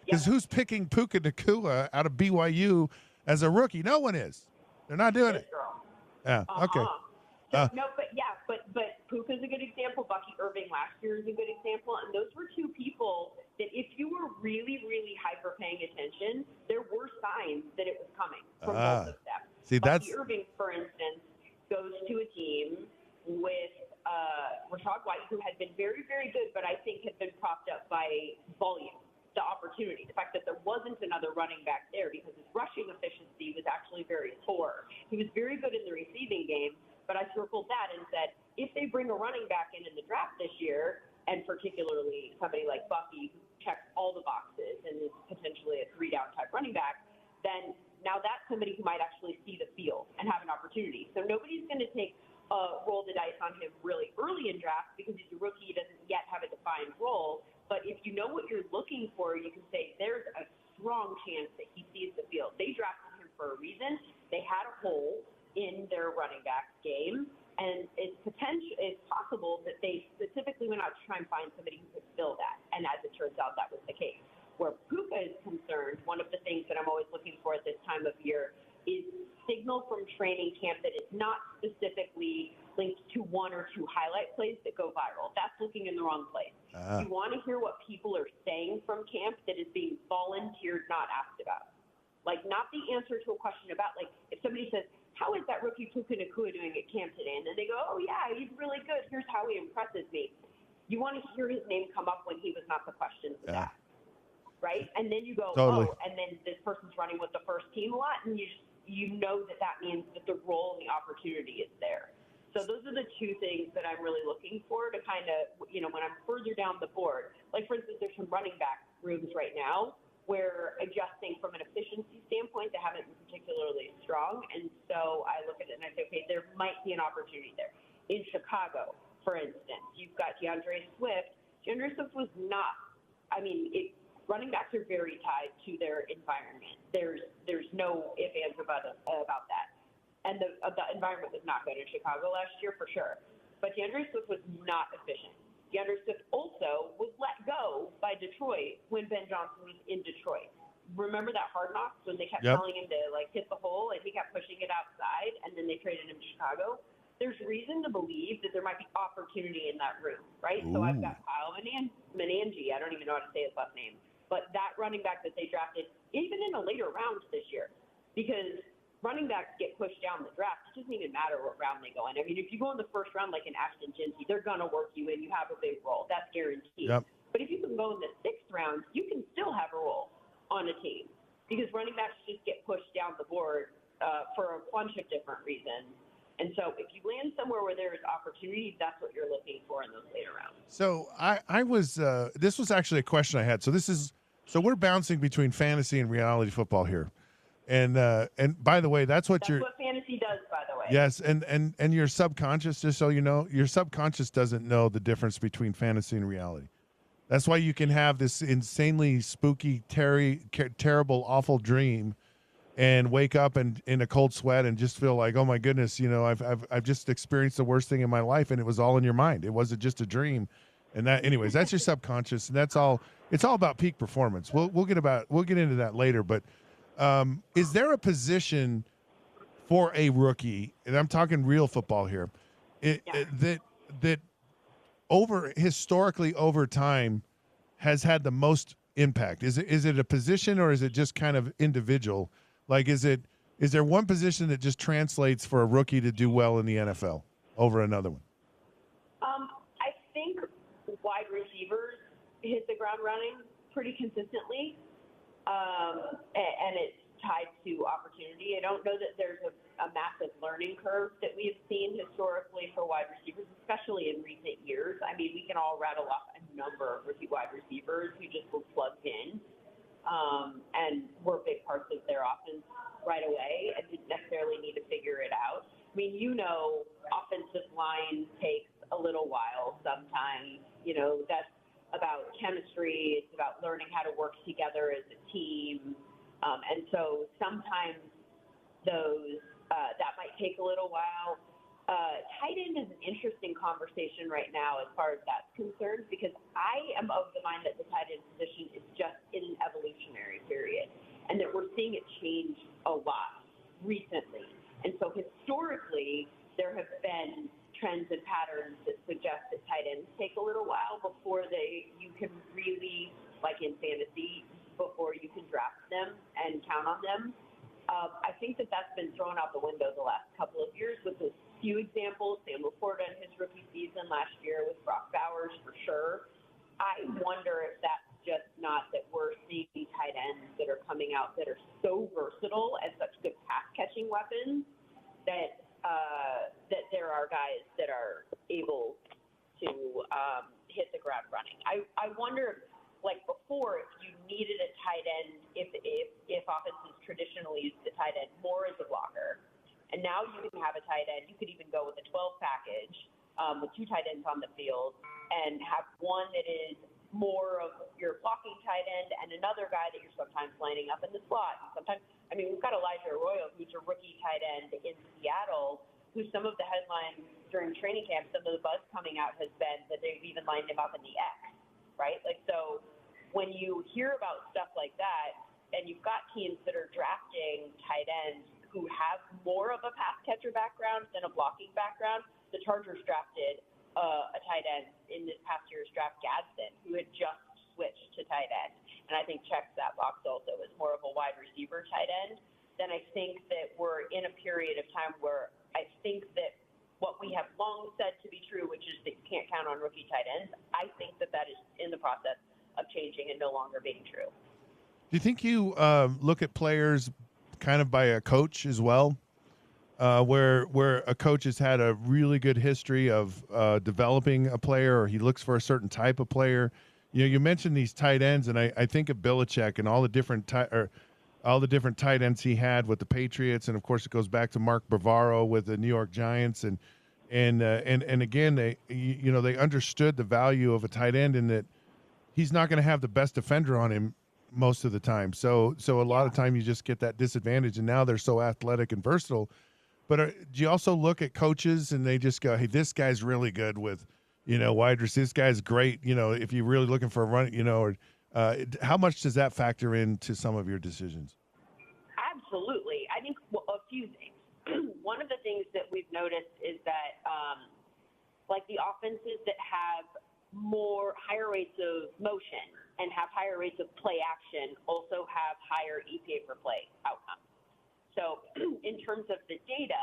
Because who's picking Puka Nacua out of BYU as a rookie? No one is. They're not doing it. Yeah. Okay. So, but Puka's a good example. Bucky Irving last year is a good example. And those were two people that if you were really, really hyper paying attention, there were signs that it was coming from both of them. See, Bucky Irving, for instance, goes to a team with Rashad White, who had been very, very good, but I think had been propped up by volume, the opportunity, the fact that there wasn't another running back there because his rushing efficiency was actually very poor. He was very good in the receiving game, but I circled that and said, if they bring a running back in the draft this year, and particularly somebody like Bucky, who checks all the boxes and is potentially a 3-down type running back, then now that's somebody who might actually see the field and have an opportunity. So nobody's going to roll the dice on him really early in draft because he's a rookie. He doesn't yet have a defined role. But if you know what you're looking for, you can say there's a strong chance that he sees the field. They drafted him for a reason. They had a hole in their running back game, and it's possible that they specifically went out to try and find somebody who could fill that. And as it turns out, that was the case. Where Puka is concerned, one of the things that I'm always looking for at this time of year is signal from training camp that is not specifically linked to one or two highlight plays that go viral. That's looking in the wrong place. You want to hear what people are saying from camp that is being volunteered, not asked about. Like, not the answer to a question about, like, if somebody says, how is that rookie Puka Nacua doing at camp today? And then they go, oh, yeah, he's really good. Here's how he impresses me. You want to hear his name come up when he was not the question was asked, right? And then you go, and then this person's running with the first team a lot, and you know that means that the role and the opportunity is there. So those are the two things that I'm really looking for to kind of, when I'm further down the board. Like, for instance, there's some running back rooms right now where adjusting from an efficiency standpoint, they haven't been particularly strong. And so I look at it and I say, okay, there might be an opportunity there. In Chicago, for instance, you've got DeAndre Swift. DeAndre Swift was not, running backs are very tied to their environment. There's no ifs, ands, or buts about that. And the environment was not good in Chicago last year for sure. But DeAndre Swift was not efficient. DeAndre Swift also was let go by Detroit when Ben Johnson was in Detroit. Remember that Hard Knocks when they kept telling him to hit the hole and he kept pushing it outside and then they traded him to Chicago? There's reason to believe that there might be opportunity in that room, right? Ooh. So I've got Kyle Manangi. I don't even know how to say his last name. But that running back that they drafted, even in a later round this year, because running backs get pushed down the draft. It doesn't even matter what round they go in. I mean, if you go in the first round like an Ashton Jinsey, they're going to work you in. You have a big role. That's guaranteed. Yep. But if you can go in the 6th round, you can still have a role on a team because running backs just get pushed down the board for a bunch of different reasons. And so if you land somewhere where there is opportunity, that's what you're looking for in those later rounds. So I was this was actually a question I had. So we're bouncing between fantasy and reality football here. And by the way, that's what fantasy does, by the way. Yes, and your subconscious, just so you know, your subconscious doesn't know the difference between fantasy and reality. That's why you can have this insanely spooky, terrible, awful dream, and wake up in a cold sweat and just feel like, oh my goodness, I've just experienced the worst thing in my life, and it was all in your mind. It wasn't just a dream. And that, anyways, that's your subconscious, and that's all. It's all about peak performance. We'll get into that later, but. Is there a position for a rookie, and I'm talking real football here, that historically over time has had the most impact? Is it a position or is it just kind of individual? Like, is there one position that just translates for a rookie to do well in the NFL over another one? I think wide receivers hit the ground running pretty consistently. And it's tied to opportunity. I don't know that there's a massive learning curve that we've seen historically for wide receivers, especially in recent years. I mean, we can all rattle off a number of rookie wide receivers who just were plugged in and were big parts of their offense right away and didn't necessarily need to figure it out. I mean, offensive line takes a little while sometimes. That's about chemistry. It's about learning how to work together as a team. And so sometimes that might take a little while. Tight end is an interesting conversation right now as far as that's concerned because I am of the mind that the tight end position is just in an evolutionary period and that we're seeing it change a lot recently. And so historically, trends and patterns that suggest that tight ends take a little while before you can really, like in fantasy, before you can draft them and count on them. I think that's been thrown out the window the last couple of years with a few examples. Sam Laporta in his rookie season last year with Brock Bowers for sure. I wonder if that's just not that we're seeing tight ends that are coming out that are so versatile and such good pass-catching weapons that there are guys that are able to hit the ground running. I wonder, like before, if you needed a tight end, if offenses traditionally used the tight end more as a blocker, and now you can have a tight end. You could even go with a 12 package with two tight ends on the field and have one that is more of your blocking tight end and another guy that you're sometimes lining up in the slot. And sometimes, I mean, we've got Elijah Arroyo, who's a rookie tight end in Seattle, who some of the headlines during training camp, some of the buzz coming out has been that they've even lined him up in the X, right? Like, so when you hear about stuff like that, and you've got teams that are drafting tight ends who have more of a pass catcher background than a blocking background, the Chargers drafted a tight end in this past year's draft, Gadsden, who had just switched to tight end. And I think checks that box also as more of a wide receiver tight end. Then I think that we're in a period of time where I think that what we have long said to be true, which is that you can't count on rookie tight ends, I think that is in the process of changing and no longer being true. Do you think you look at players kind of by a coach as well, where a coach has had a really good history of developing a player, or he looks for a certain type of player? You know, you mentioned these tight ends, and I think of Belichick and all the different tight ends he had with the Patriots, and of course it goes back to Mark Bavaro with the New York Giants, and again they understood the value of a tight end in that he's not going to have the best defender on him most of the time. So a lot of time you just get that disadvantage, and now they're so athletic and versatile. But do you also look at coaches and they just go, hey, this guy's really good with, wide receivers. This guy's great, if you're really looking for a run, or how much does that factor into some of your decisions? Absolutely. I think a few things. One of the things that we've noticed is that, like the offenses that have higher rates of motion and have higher rates of play action also have higher EPA per play outcomes. So in terms of the data,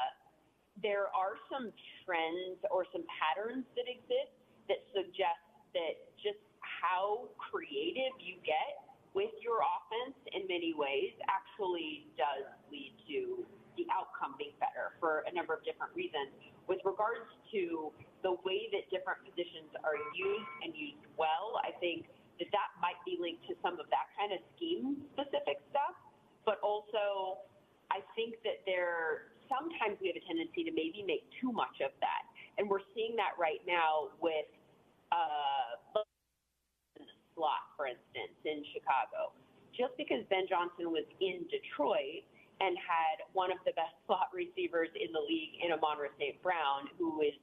there are some trends or some patterns that exist that suggest that just how creative you get with your offense in many ways actually does lead to the outcome being better for a number of different reasons. With regards to the way that different positions are used and used well, I think that might be linked to some of that kind of scheme-specific stuff, but also I think that sometimes we have a tendency to maybe make too much of that. And we're seeing that right now with the slot, for instance, in Chicago. Just because Ben Johnson was in Detroit and had one of the best slot receivers in the league in Amon-Ra St. Brown, who is,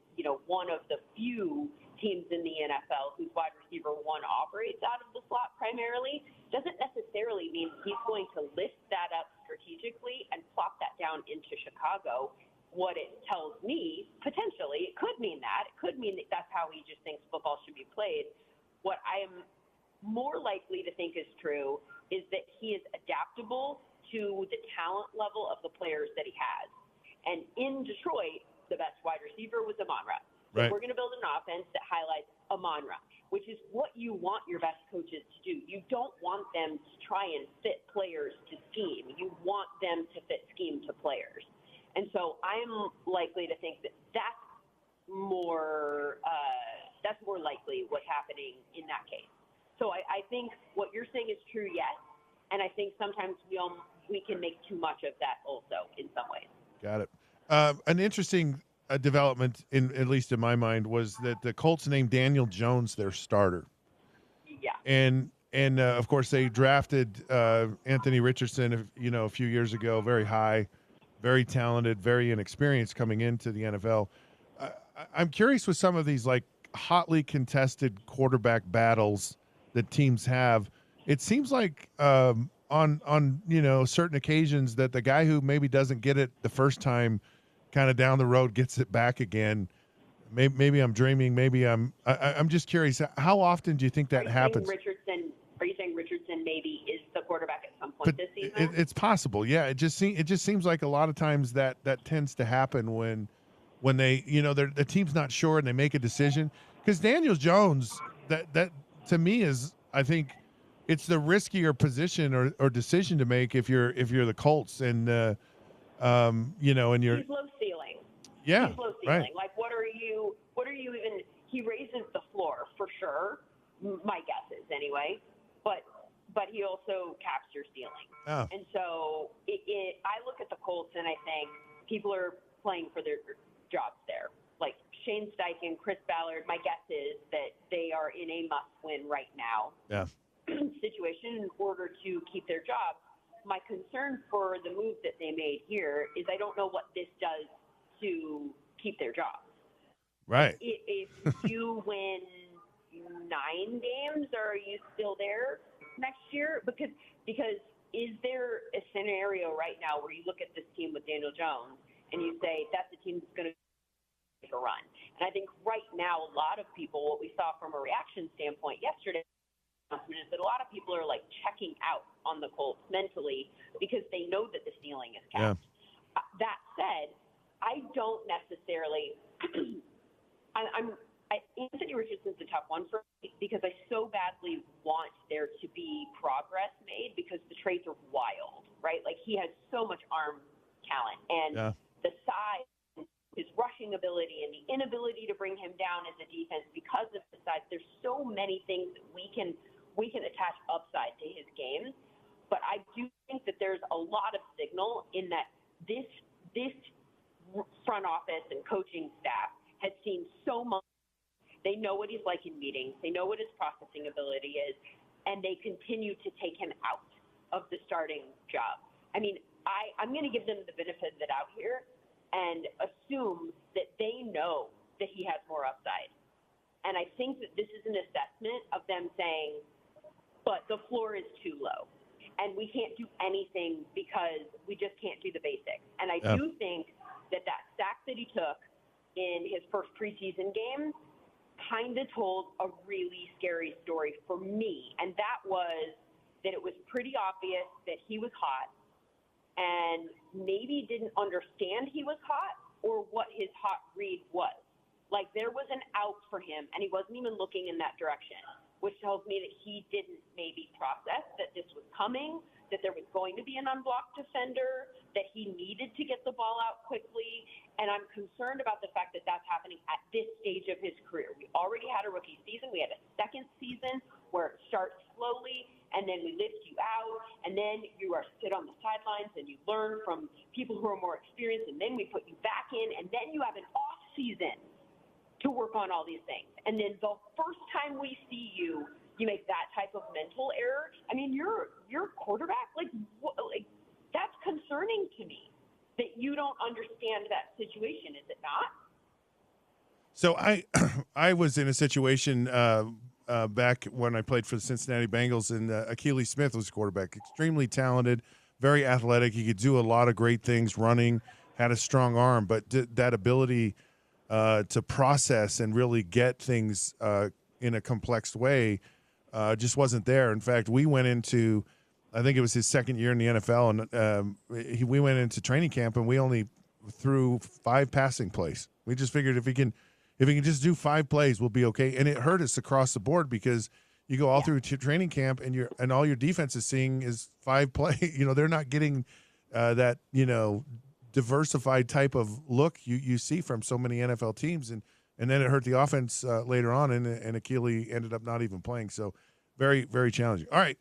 one of the few teams in the NFL whose wide receiver one operates out of the slot primarily, doesn't necessarily mean he's going to lift that up strategically and plop that down into Chicago. What it tells me, potentially, it could mean that. It could mean that that's how he just thinks football should be played. What I am more likely to think is true is that he is adaptable to the talent level of the players that he has. And in Detroit, the best wide receiver was Amon-Ra. So right. We're going to build an offense that highlights Amon-Ra, which is what you want your best coaches to do. You don't want them to try and fit players to scheme. You want them to fit scheme to players. And so I'm likely to think that that's more likely what's happening in that case. So I think what you're saying is true, yes. And I think sometimes we can make too much of that also in some ways. Got it. An interesting development, at least in my mind, was that the Colts named Daniel Jones their starter. Yeah. And of course they drafted Anthony Richardson, a few years ago, very high, very talented, very inexperienced coming into the NFL. I'm curious with some of these like hotly contested quarterback battles that teams have. It seems like on certain occasions that the guy who maybe doesn't get it the first time kind of down the road gets it back again. Maybe I'm dreaming. Maybe I'm just curious. How often do you think that happens? Are you saying Richardson maybe is the quarterback at some point this season? It's possible. Yeah. It just seems like a lot of times that tends to happen when they, the team's not sure and they make a decision. Because Daniel Jones, that to me is, I think, it's the riskier position or decision to make if you're the Colts and and you're he's low ceiling. Yeah, he's low ceiling. right. Like what are you even? He raises the floor for sure. My guess is anyway, but he also caps your ceiling. Oh. And so I look at the Colts and I think people are playing for their jobs there. Like Shane Steichen, Chris Ballard. My guess is that they are in a must-win right now. Yeah. Situation in order to keep their jobs. My concern for the move that they made here is I don't know what this does to keep their jobs. Right. If you win 9 games, are you still there next year? Because is there a scenario right now where you look at this team with Daniel Jones and you say that's a team that's going to make a run? And I think right now a lot of people, what we saw from a reaction standpoint yesterday, is that a lot of people are like checking out on the Colts mentally because they know that the ceiling is capped. Yeah. That said, I don't necessarily. Anthony Richardson's a tough one for me because I so badly want there to be progress made because the traits are wild, right? Like he has so much arm talent and the size, his rushing ability, and the inability to bring him down as a defense because of the size. There's so many things that we can attach upside to his game, but I do think that there's a lot of signal in that this front office and coaching staff has seen so much. They know what he's like in meetings. They know what his processing ability is, and they continue to take him out of the starting job. I mean, I'm going to give them the benefit of the doubt here and assume that they know that he has more upside. And I think that this is an assessment of them saying, but the floor is too low, and we can't do anything because we just can't do the basics. And I do think that sack that he took in his first preseason game kind of told a really scary story for me, and that was that it was pretty obvious that he was hot and maybe didn't understand he was hot or what his hot read was. Like there was an out for him, and he wasn't even looking in that direction, which tells me that he didn't maybe process that this was coming, that there was going to be an unblocked defender, that he needed to get the ball out quickly. And I'm concerned about the fact that that's happening at this stage of his career. We already had a rookie season. We had a second season where it starts slowly, and then we lift you out, and then you are sit on the sidelines and you learn from people who are more experienced, and then we put you back in, and then you have an off season to work on all these things. And then the first time we see you make that type of mental error. I mean, you're quarterback. Like that's concerning to me that you don't understand that situation. Is it not? So I was in a situation back when I played for the Cincinnati Bengals, and Achilles Smith was quarterback. Extremely talented, very athletic. He could do a lot of great things running, had a strong arm, but that ability to process and really get things in a complex way just wasn't there. In fact, we went into, I think it was his second year in the NFL, and we went into training camp, and we only threw 5 passing plays. We just figured if he can just do 5 plays, we'll be okay. And it hurt us across the board because you go all through training camp, and all your defense is seeing is 5 play. They're not getting that diversified type of look you see from so many NFL teams, and then it hurt the offense later on, and Achilles ended up not even playing. So very, very challenging. All right,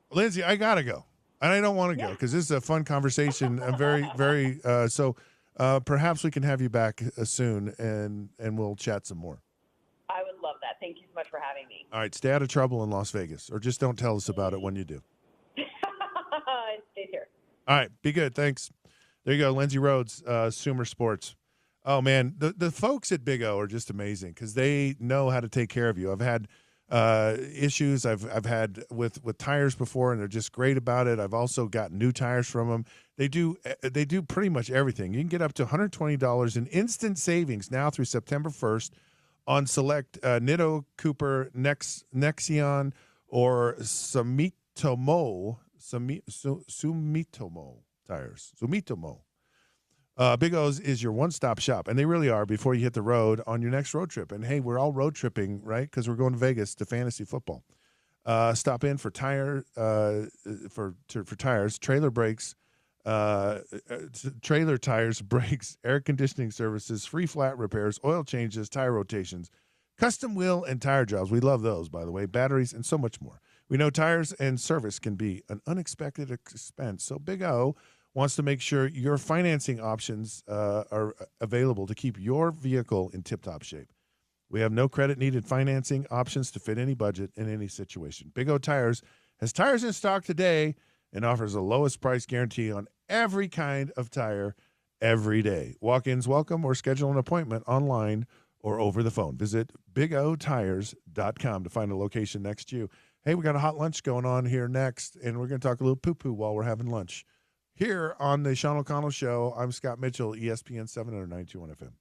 Lindsay, I gotta go, and I don't want to go because this is a fun conversation. I'm very, very so. Perhaps we can have you back soon, and we'll chat some more. I would love that. Thank you so much for having me. All right, stay out of trouble in Las Vegas, or just don't tell us about it when you do. Stay here. All right, be good. Thanks. There you go, Lindsay Rhodes, Sumer Sports. Oh, man, the folks at Big O are just amazing because they know how to take care of you. I've had issues I've had with tires before, and they're just great about it. I've also got new tires from them. They do pretty much everything. You can get up to $120 in instant savings now through September 1st on select Nitto, Cooper, Nexion, or Sumitomo tires. Sumitomo. Big O's is your one-stop shop, and they really are before you hit the road on your next road trip. And, hey, we're all road tripping, right, because we're going to Vegas to fantasy football. Stop in for tires, trailer brakes, trailer tires, brakes, air conditioning services, free flat repairs, oil changes, tire rotations, custom wheel and tire jobs. We love those, by the way, batteries, and so much more. We know tires and service can be an unexpected expense, so Big O wants to make sure your financing options are available to keep your vehicle in tip-top shape. We have no credit-needed financing options to fit any budget in any situation. Big O Tires has tires in stock today and offers the lowest price guarantee on every kind of tire every day. Walk-ins welcome, or schedule an appointment online or over the phone. Visit bigotires.com to find a location next to you. Hey, we got a hot lunch going on here next, and we're going to talk a little poo-poo while we're having lunch. Here on the Sean O'Connell Show, I'm Scott Mitchell, ESPN 792 FM.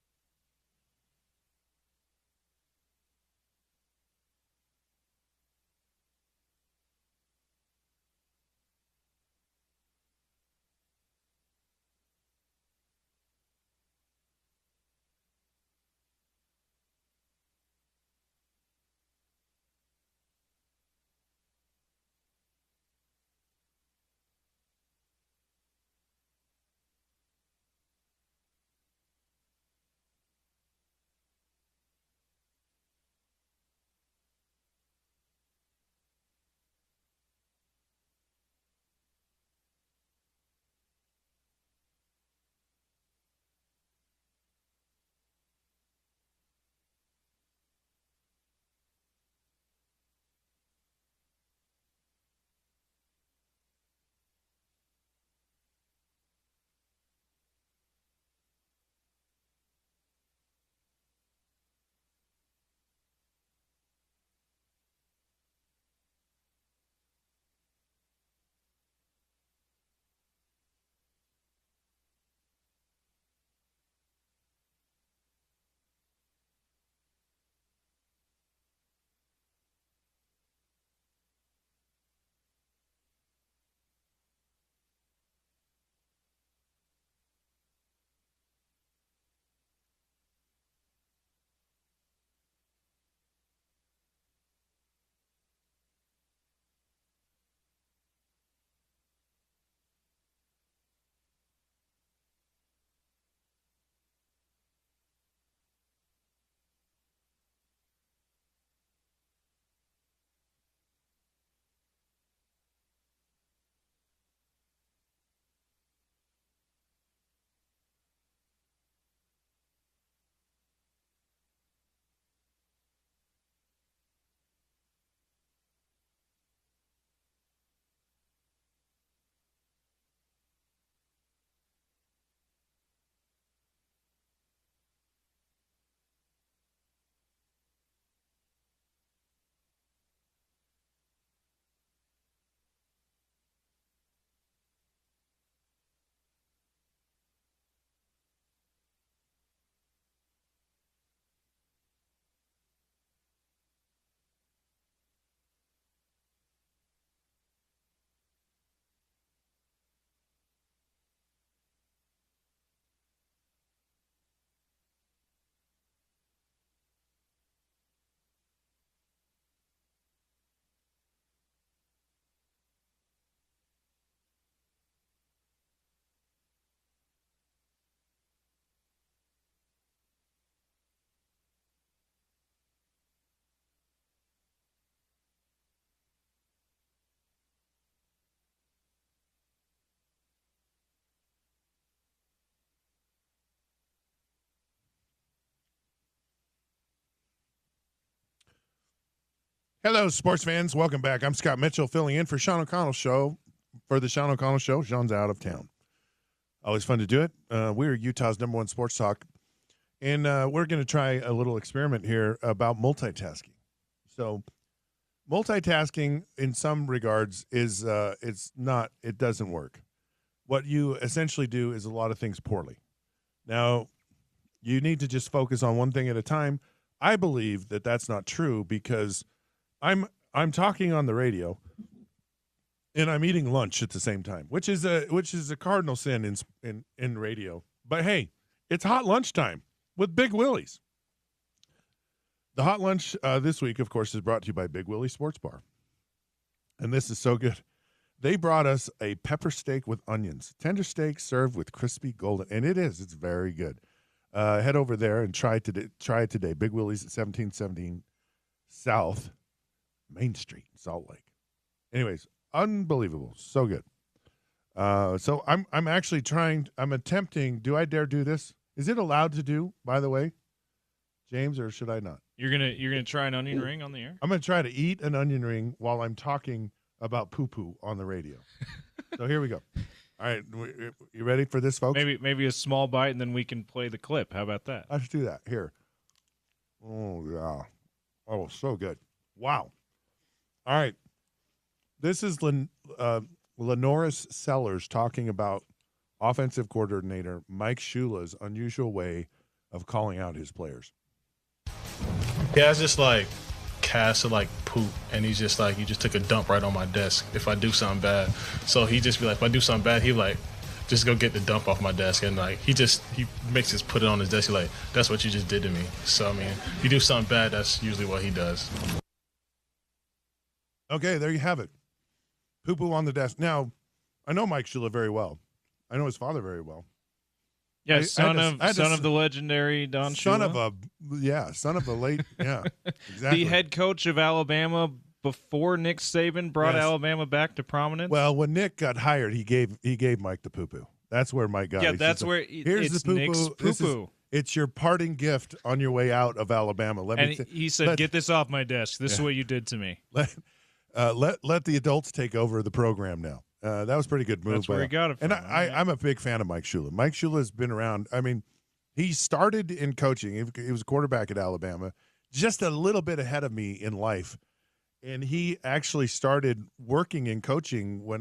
Hello, sports fans. Welcome back. I'm Scott Mitchell, filling in for Sean O'Connell Show. For the Sean O'Connell Show, Sean's out of town. Always fun to do it. We're Utah's #1 sports talk, and we're going to try a little experiment here about multitasking. So multitasking in some regards is it doesn't work. What you essentially do is a lot of things poorly. Now, you need to just focus on one thing at a time. I believe that that's not true because I'm talking on the radio and I'm eating lunch at the same time, which is a cardinal sin in radio. But hey, it's hot lunchtime with Big Willie's. The hot lunch this week, of course, is brought to you by Big Willie Sports Bar. And this is so good. They brought us a pepper steak with onions. Tender steak served with crispy golden. And it's very good. Head over there and try it today. Big Willie's at 1717 South Main Street, Salt Lake. Anyways, unbelievable. So good. So I'm actually I'm attempting, do I dare do this? Is it allowed to do, by the way, James, or should I not? You're gonna try an onion ring on the air? I'm gonna try to eat an onion ring while I'm talking about poo-poo on the radio. So here we go. All right, you ready for this, folks? Maybe a small bite, and then we can play the clip. How about that? Let's do that. Here. Oh, yeah. Oh, so good. Wow. All right. This is Lenoris Sellers talking about offensive coordinator Mike Shula's unusual way of calling out his players. Yeah, it's just like Cass to like poop, and he's just like, you just took a dump right on my desk if I do something bad. So he just be like, if I do something bad, he like, just go get the dump off my desk, and like he makes us put it on his desk. He's like, that's what you just did to me. So I mean, if you do something bad, that's usually what he does. Okay, there you have it. Poo-poo on the desk. Now, I know Mike Shula very well. I know his father very well. Yeah, son of the legendary Don Shula. Son of a late, yeah, exactly. The head coach of Alabama before Nick Saban brought Alabama back to prominence. Well, when Nick got hired, he gave Mike the poo-poo. That's where Mike got it. Yeah, that's where here's the poo-poo. Nick's poo-poo. It's your parting gift on your way out of Alabama. He said, "Get this off my desk. This is what you did to me." Let the adults take over the program now. That was a pretty good move. That's where he got it from. And I'm a big fan of Mike Shula. Mike Shula has been around. I mean, he started in coaching. He was a quarterback at Alabama, just a little bit ahead of me in life. And he actually started working in coaching when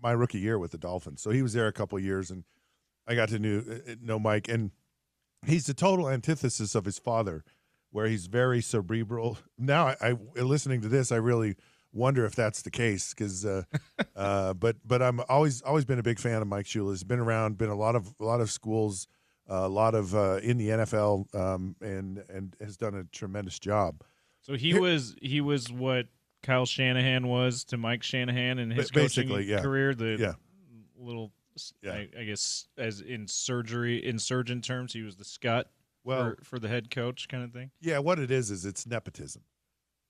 my rookie year with the Dolphins. So he was there a couple of years, and I got to know Mike. And he's the total antithesis of his father, where he's very cerebral. Now, I listening to this, I really wonder if that's the case, because but I'm always been a big fan of Mike Shula. He's been around, been a lot of schools, a lot of in the NFL, and has done a tremendous job. So he was what Kyle Shanahan was to Mike Shanahan in his coaching career. Little, I guess, as in surgeon terms, he was the Scott for the head coach kind of thing. Yeah, what it is it's nepotism.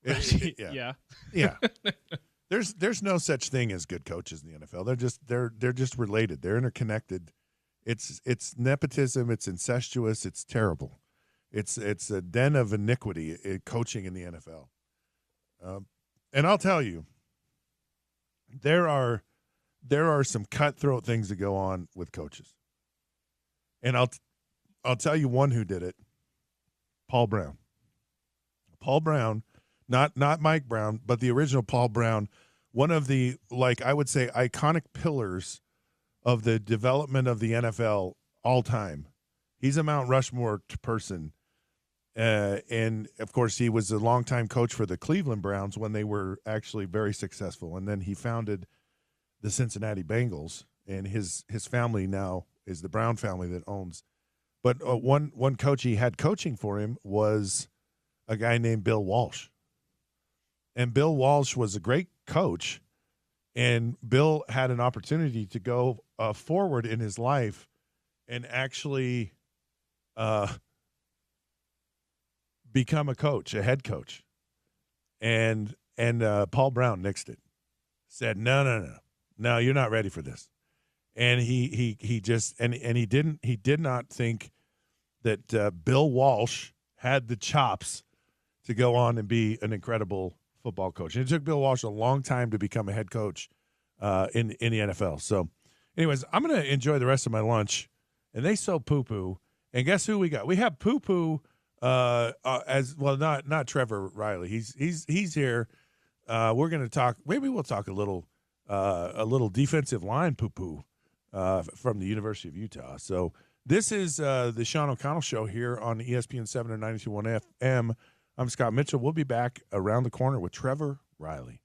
Yeah. There's no such thing as good coaches in the NFL. They're just related. They're interconnected. It's nepotism. It's incestuous. It's terrible. It's a den of iniquity coaching in the NFL. And I'll tell you, there are some cutthroat things that go on with coaches. And I'll tell you one who did it. Paul Brown. Paul Brown. Not Mike Brown, but the original Paul Brown, one of the, I would say, iconic pillars of the development of the NFL all time. He's a Mount Rushmore person. And, of course, he was a longtime coach for the Cleveland Browns when they were actually very successful. And then he founded the Cincinnati Bengals, and his family now is the Brown family that owns. But one coach he had coaching for him was a guy named Bill Walsh. And Bill Walsh was a great coach, and Bill had an opportunity to go forward in his life and actually become a coach, a head coach. And Paul Brown nixed it, said, no, you're not ready for this. And he did not think that Bill Walsh had the chops to go on and be an incredible football coach. And it took Bill Walsh a long time to become a head coach in the NFL. So, anyways, I'm going to enjoy the rest of my lunch. And they sell poo-poo. And guess who we got? We have poo-poo as well. Not Trevor Riley. He's here. We're going to talk. Maybe we'll talk a little defensive line poo-poo from the University of Utah. So this is the Sean O'Connell Show here on ESPN 792.1 FM. I'm Scott Mitchell. We'll be back around the corner with Trevor Riley.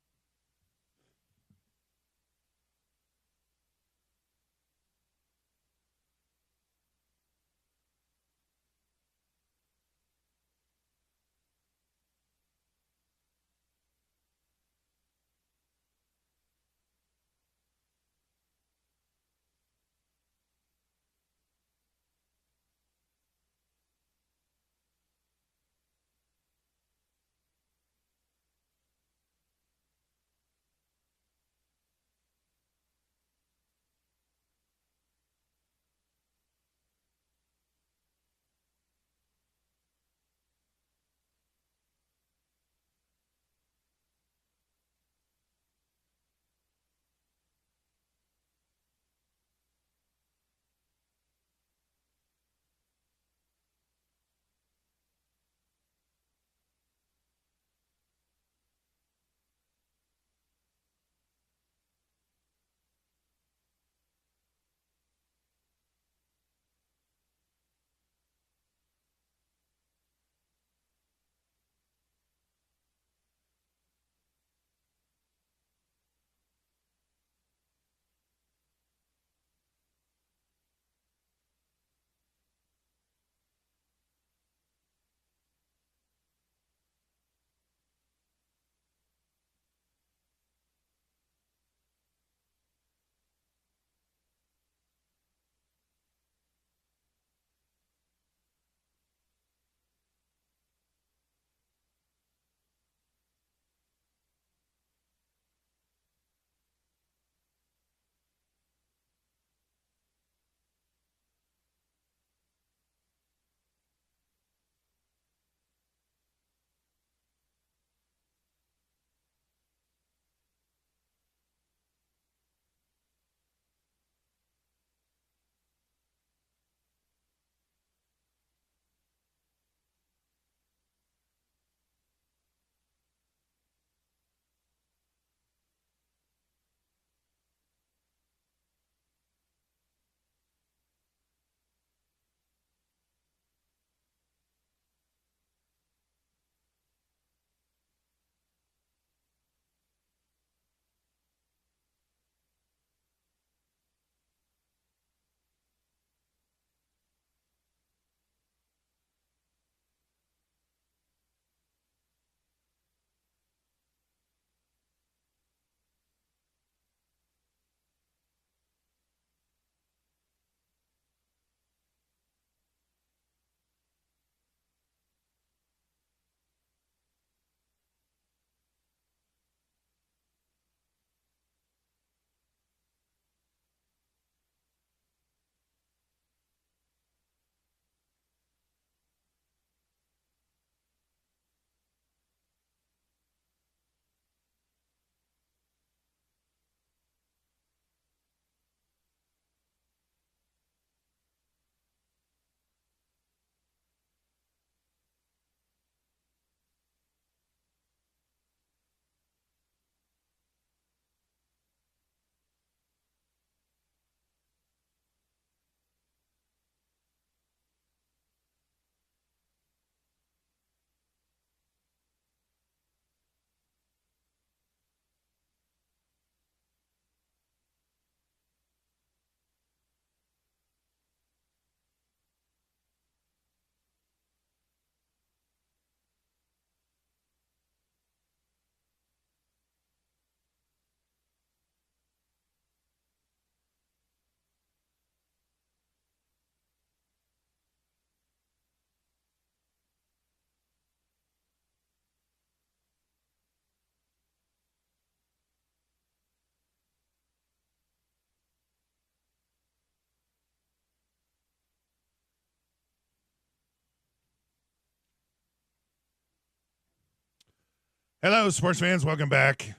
Hello, sports fans. Welcome back.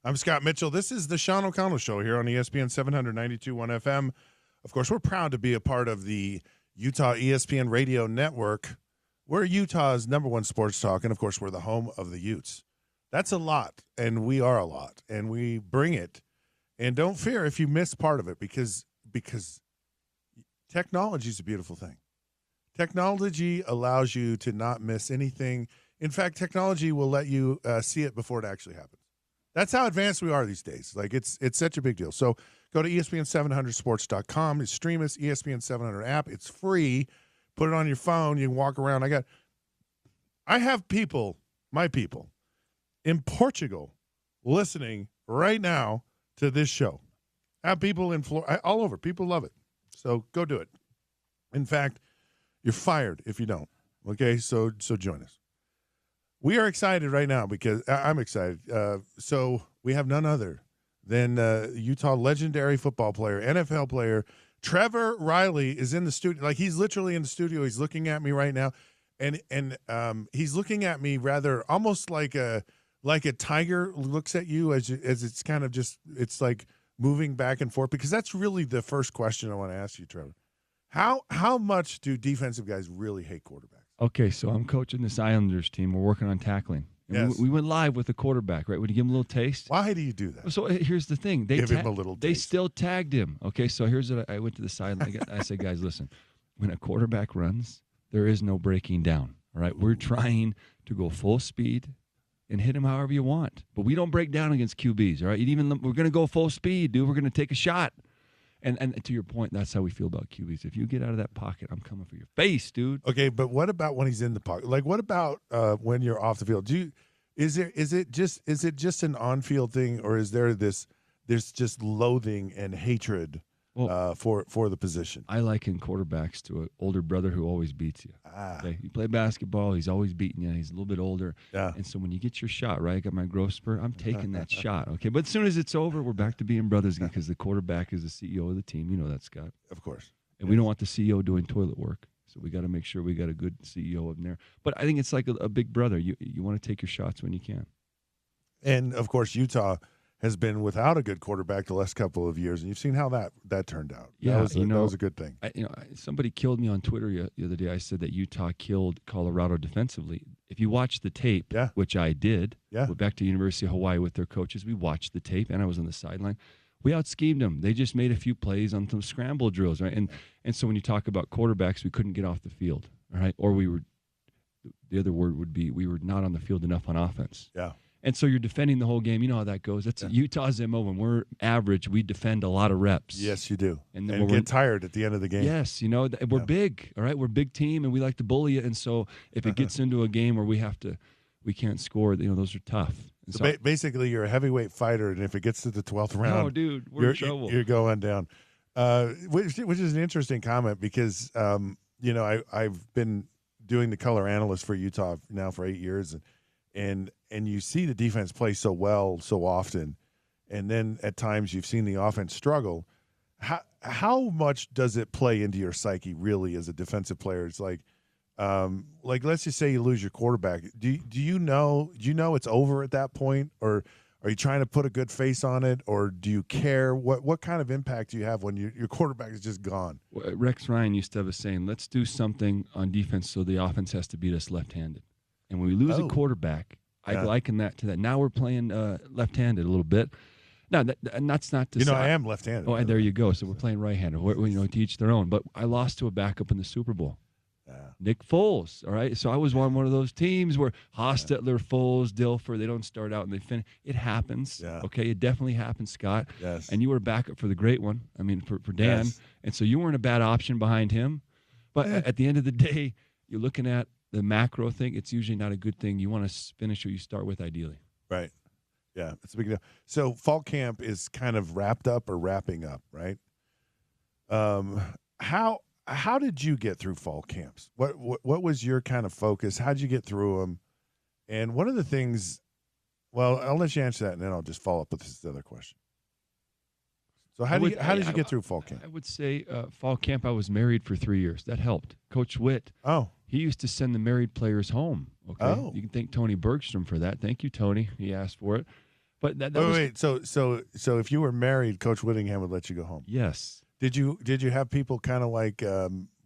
I'm Scott Mitchell. This is the Sean O'Connell Show here on ESPN 792.1 FM. Of course, we're proud to be a part of the Utah ESPN Radio Network. We're Utah's #1 sports talk, and of course, we're the home of the Utes. That's a lot, and we are a lot, and we bring it. And don't fear if you miss part of it, because technology is a beautiful thing. Technology allows you to not miss anything. In fact, technology will let you see it before it actually happens. That's how advanced we are these days. Like, it's such a big deal. So go to ESPN700sports.com. Stream us, ESPN 700 app. It's free. Put it on your phone. You can walk around. I have people, my people, in Portugal listening right now to this show. I have people in Florida, all over. People love it. So go do it. In fact, you're fired if you don't. Okay, so join us. We are excited right now because I'm excited. So we have none other than Utah legendary football player, NFL player, Trevor Riley is in the studio. Like, he's literally in the studio. He's looking at me right now, and he's looking at me rather almost like a tiger looks at you as it's kind of just, it's like moving back and forth, because that's really the first question I want to ask you, Trevor. How much do defensive guys really hate quarterbacks? Okay, so I'm coaching this Islanders team. We're working on tackling. And Yes. we went live with the quarterback, right? Would you give him a little taste? Why do you do that? So here's the thing. Give him a little They taste. still tagged him. Okay, so here's what I went to the sideline. I said, guys, listen, when a quarterback runs, there is no breaking down. All right, we're trying to go full speed and hit him however you want. But we don't break down against QBs, all right? We're going to go full speed, dude. We're going to take a shot. And to your point, that's how we feel about QBs. If you get out of that pocket, I'm coming for your face, dude. Okay, but what about when he's in the pocket? Like, what about when you're off the field? Is it just an on-field thing, or is there's just loathing and hatred for the position? I liken quarterbacks to an older brother who always beats you. Okay? You play basketball, he's always beating you. He's a little bit older. Yeah. And so when you get your shot, right, I got my growth spurt, I'm taking that shot. Okay, but as soon as it's over, we're back to being brothers again, because the quarterback is the CEO of the team. You know that, Scott. Of course. And we don't want the CEO doing toilet work. So we got to make sure we got a good CEO in there. But I think it's like a big brother. You want to take your shots when you can. And, of course, Utah has been without a good quarterback the last couple of years, and you've seen how that turned out. Yeah, that was a good thing. Somebody killed me on Twitter the other day. I said that Utah killed Colorado defensively. If you watch the tape, which I did, went back to University of Hawaii with their coaches, we watched the tape, and I was on the sideline. We out-schemed them. They just made a few plays on some scramble drills, right? And so when you talk about quarterbacks, we couldn't get off the field, all right? Or the other word would be we were not on the field enough on offense. Yeah. And so you're defending the whole game. You know how that goes. That's Utah's MO. When we're average, we defend a lot of reps. Yes, you do. And then get tired at the end of the game. Yes, we're big, all right? We're a big team, and we like to bully it. And so if it gets into a game where we can't score, those are tough. So basically, you're a heavyweight fighter, and if it gets to the 12th round, oh, dude, we're in trouble. You're going down. Which is an interesting comment, because I've been doing the color analyst for Utah now for 8 years, and you see the defense play so well so often, and then at times you've seen the offense struggle. How much does it play into your psyche really as a defensive player? It's like let's just say you lose your quarterback. Do you know it's over at that point, or are you trying to put a good face on it, or do you care? What kind of impact do you have when your quarterback is just gone? Rex Ryan used to have a saying, let's do something on defense so the offense has to beat us left-handed. And when we lose a quarterback, I liken that to that. Now we're playing left-handed a little bit. Now, that's not to say. I am left-handed. Oh, and there you go. So we're playing right-handed. To each their own. But I lost to a backup in the Super Bowl. Nick Foles, all right? So I was on one of those teams where Hostetler, Foles, Dilfer, they don't start out and they finish. It happens, okay? It definitely happens, Scott. Yes. And you were a backup for the great one, for Dan. Yes. And so you weren't a bad option behind him. But at the end of the day, you're looking at the macro thing. It's usually not a good thing. You want to finish who you start with, ideally. Right. Yeah, it's a big deal. So fall camp is kind of wrapped up or wrapping up, right? How did you get through fall camps? What was your kind of focus? How did you get through them? And one of the things, well, I'll let you answer that, and then I'll just follow up with this other question. So how did you get through fall camp? I would say fall camp, I was married for 3 years. That helped. Coach Witt, he used to send the married players home. Okay, you can thank Tony Bergstrom for that. Thank you, Tony. He asked for it. But wait. So if you were married, Coach Whittingham would let you go home. Yes. Did you have people kind of like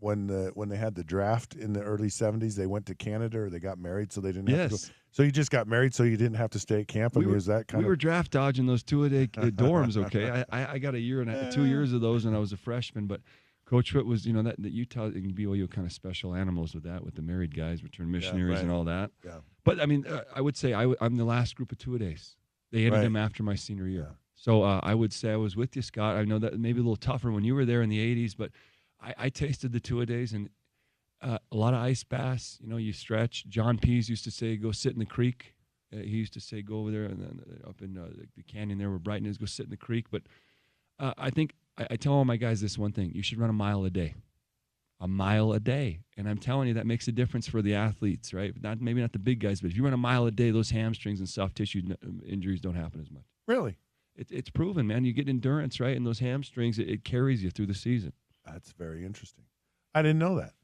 when they had the draft in the early 70s, they went to Canada or they got married, so they didn't have to go. So you just got married, so you didn't have to stay at camp. We were draft dodging those 2-a-day dorms. Okay, I got 2 years of those when I was a freshman, but Coach Witt was, that Utah and BYU kind of special animals with that, with the married guys, return missionaries, and all that. Yeah. But I mean, I would say I'm the last group of 2-a-days. They ended them after my senior year. Yeah. So I would say I was with you, Scott. I know that maybe a little tougher when you were there in the 80s, but I tasted the 2-a-days and a lot of ice baths. You stretch. John Pease used to say, go sit in the creek. He used to say, go over there and then up in the canyon there where Brighton is, go sit in the creek. But I think I tell all my guys this one thing: you should run a mile a day. A mile a day. And I'm telling you, that makes a difference for the athletes, right? Maybe not the big guys, but if you run a mile a day, those hamstrings and soft tissue injuries don't happen as much. Really? It's proven, man. You get endurance, right? And those hamstrings, it carries you through the season. That's very interesting. I didn't know that.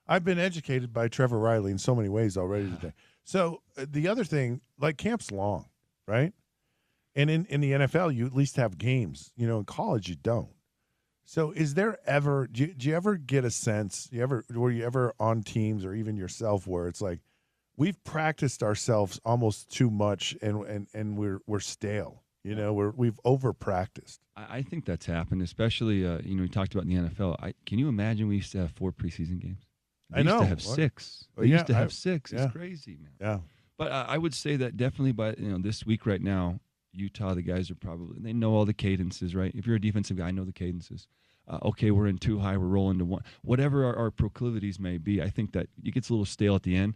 I've been educated by Trevor Riley in so many ways already today. So the other thing, like camp's long, right? And in the NFL, you at least have games. In college, you don't. So is there ever, do you ever get a sense, were you ever on teams or even yourself where it's like, we've practiced ourselves almost too much and we're stale? We've over practiced. I think that's happened, especially, we talked about in the NFL. Can you imagine we used to have 4 preseason games? We used to have 6. We used to have 6. It's crazy, man. Yeah. But I would say that definitely by, this week right now, Utah, the guys are they know all the cadences, right? If you're a defensive guy, I know the cadences. Okay, we're in 2 high, we're rolling to 1. Whatever our proclivities may be, I think that it gets a little stale at the end.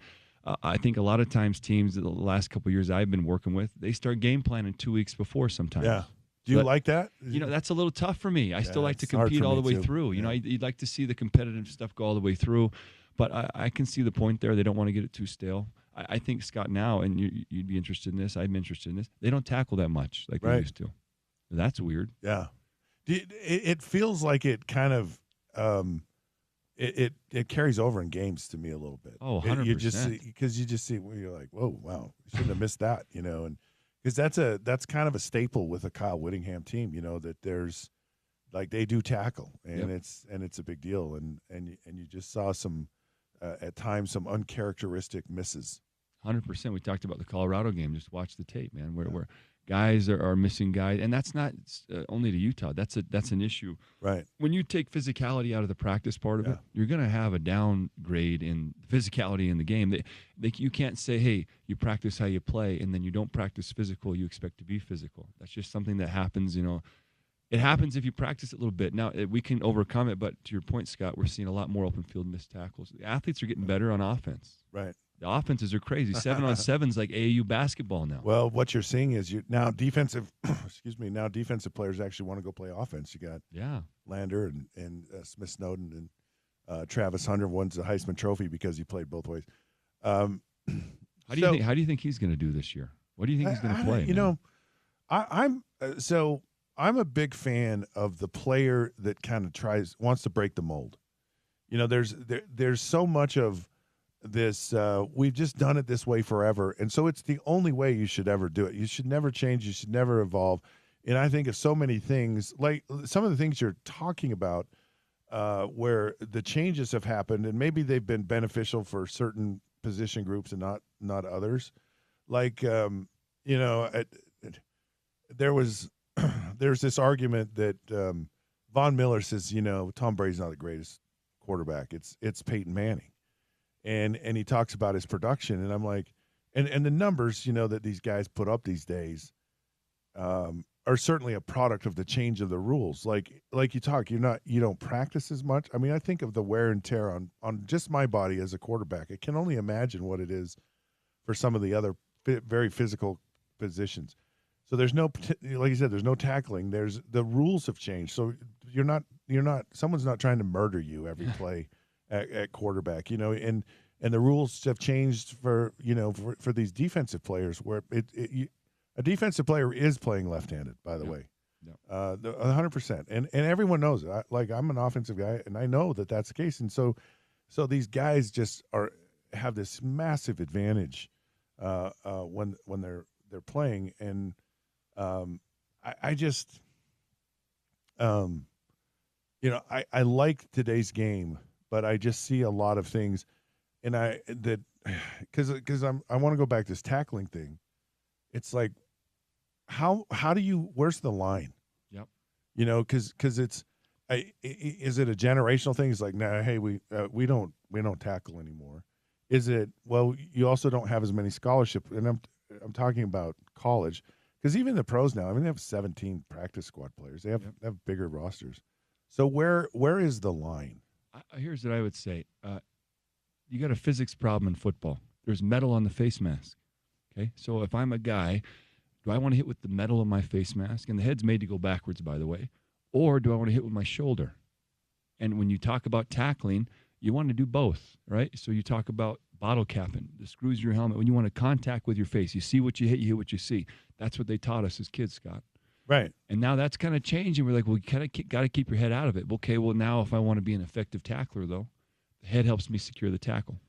I think a lot of times teams, the last couple of years I've been working with, they start game planning 2 weeks before sometimes. Yeah. Do you like that? That's a little tough for me. I still like to compete all the way through. You'd like to see the competitive stuff go all the way through. But I can see the point there. They don't want to get it too stale. I think, Scott, now, and you'd be interested in this, I'm interested in this, they don't tackle that much like they used to. That's weird. Yeah. It feels like it kind of it carries over in games to me a little bit. Oh, 100%. You just see where you're like, whoa, wow, you shouldn't have missed that, and because that's kind of a staple with a Kyle Whittingham team, that there's like they do tackle and it's a big deal, and you just saw some at times some uncharacteristic misses. 100%. We talked about the Colorado game. Just watch the tape, man. Where guys are missing guys, and that's not only to Utah. That's an issue. Right. When you take physicality out of the practice part of it, you're going to have a downgrade in physicality in the game. You can't say, hey, you practice how you play, and then you don't practice physical. You expect to be physical. That's just something that happens. It happens if you practice it a little bit. Now, we can overcome it, but to your point, Scott, we're seeing a lot more open field missed tackles. The athletes are getting better on offense. Right. The offenses are crazy. 7-on-7's like AAU basketball now. Well, what you're seeing is defensive players actually want to go play offense. You got Lander and Smith Snowden and Travis Hunter. One's the Heisman Trophy because he played both ways. How do you think he's going to do this year? What do you think he's going to play? I'm a big fan of the player that kind of wants to break the mold. There's so much of this. We've just done it this way forever, and so it's the only way you should ever do it. You should never change. You should never evolve. And I think of so many things, like some of the things you're talking about, where the changes have happened, and maybe they've been beneficial for certain position groups and not others. Like there's this argument that Von Miller says, Tom Brady's not the greatest quarterback. It's Peyton Manning. And he talks about his production, and I'm like, and the numbers, that these guys put up these days are certainly a product of the change of the rules. Like you don't practice as much. I mean, I think of the wear and tear on just my body as a quarterback. I can only imagine what it is for some of the other very physical positions. So there's no, like you said, there's no tackling. The rules have changed. So someone's not trying to murder you every play at quarterback, and the rules have changed for these defensive players where a defensive player is playing left-handed, by the way. 100%. And everyone knows it. I'm an offensive guy, and I know that that's the case. And so these guys just have this massive advantage when they're playing. And I like today's game, but I just see a lot of things, and I want to go back to this tackling thing. It's like, how do you? Where's the line? Yep. You know, because it's, is it a generational thing? It's like, nah, hey, we don't tackle anymore. Is it, well, you also don't have as many scholarship, and I'm talking about college, because even the pros now, I mean, they have 17 practice squad players. They have bigger rosters. So where is the line? Here's what I would say. You got a physics problem in football. There's metal on the face mask. Okay, so if I'm a guy, do I want to hit with the metal on my face mask? And the head's made to go backwards, by the way. Or do I want to hit with my shoulder? And when you talk about tackling, you want to do both, right? So you talk about bottle capping, the screws in your helmet. When you want to contact with your face, you see what you hit what you see. That's what they taught us as kids, Scott. Right. And now that's kind of changing. We're like, well, you kind of got to keep your head out of it. Okay, well, now if I want to be an effective tackler, though, the head helps me secure the tackle.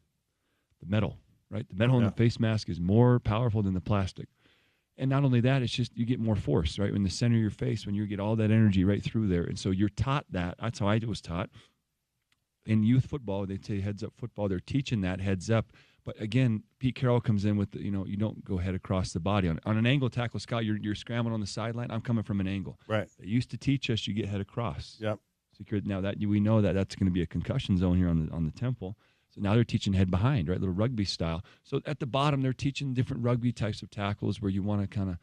The metal, right? The metal in the face mask is more powerful than the plastic. And not only that, it's just you get more force, right? In the center of your face, when you get all that energy right through there. And so you're taught that. That's how I was taught. In youth football, they say heads up football. They're teaching that heads up. But again, Pete Carroll comes in with the, you don't go head across the body. On an angle tackle, Scott, you're scrambling on the sideline. I'm coming from an angle. Right. They used to teach us you get head across. Yep. Secure. Now that we know that's going to be a concussion zone here on the temple. So now they're teaching head behind, right? Little rugby style. So at the bottom, they're teaching different rugby types of tackles where you want to kind of,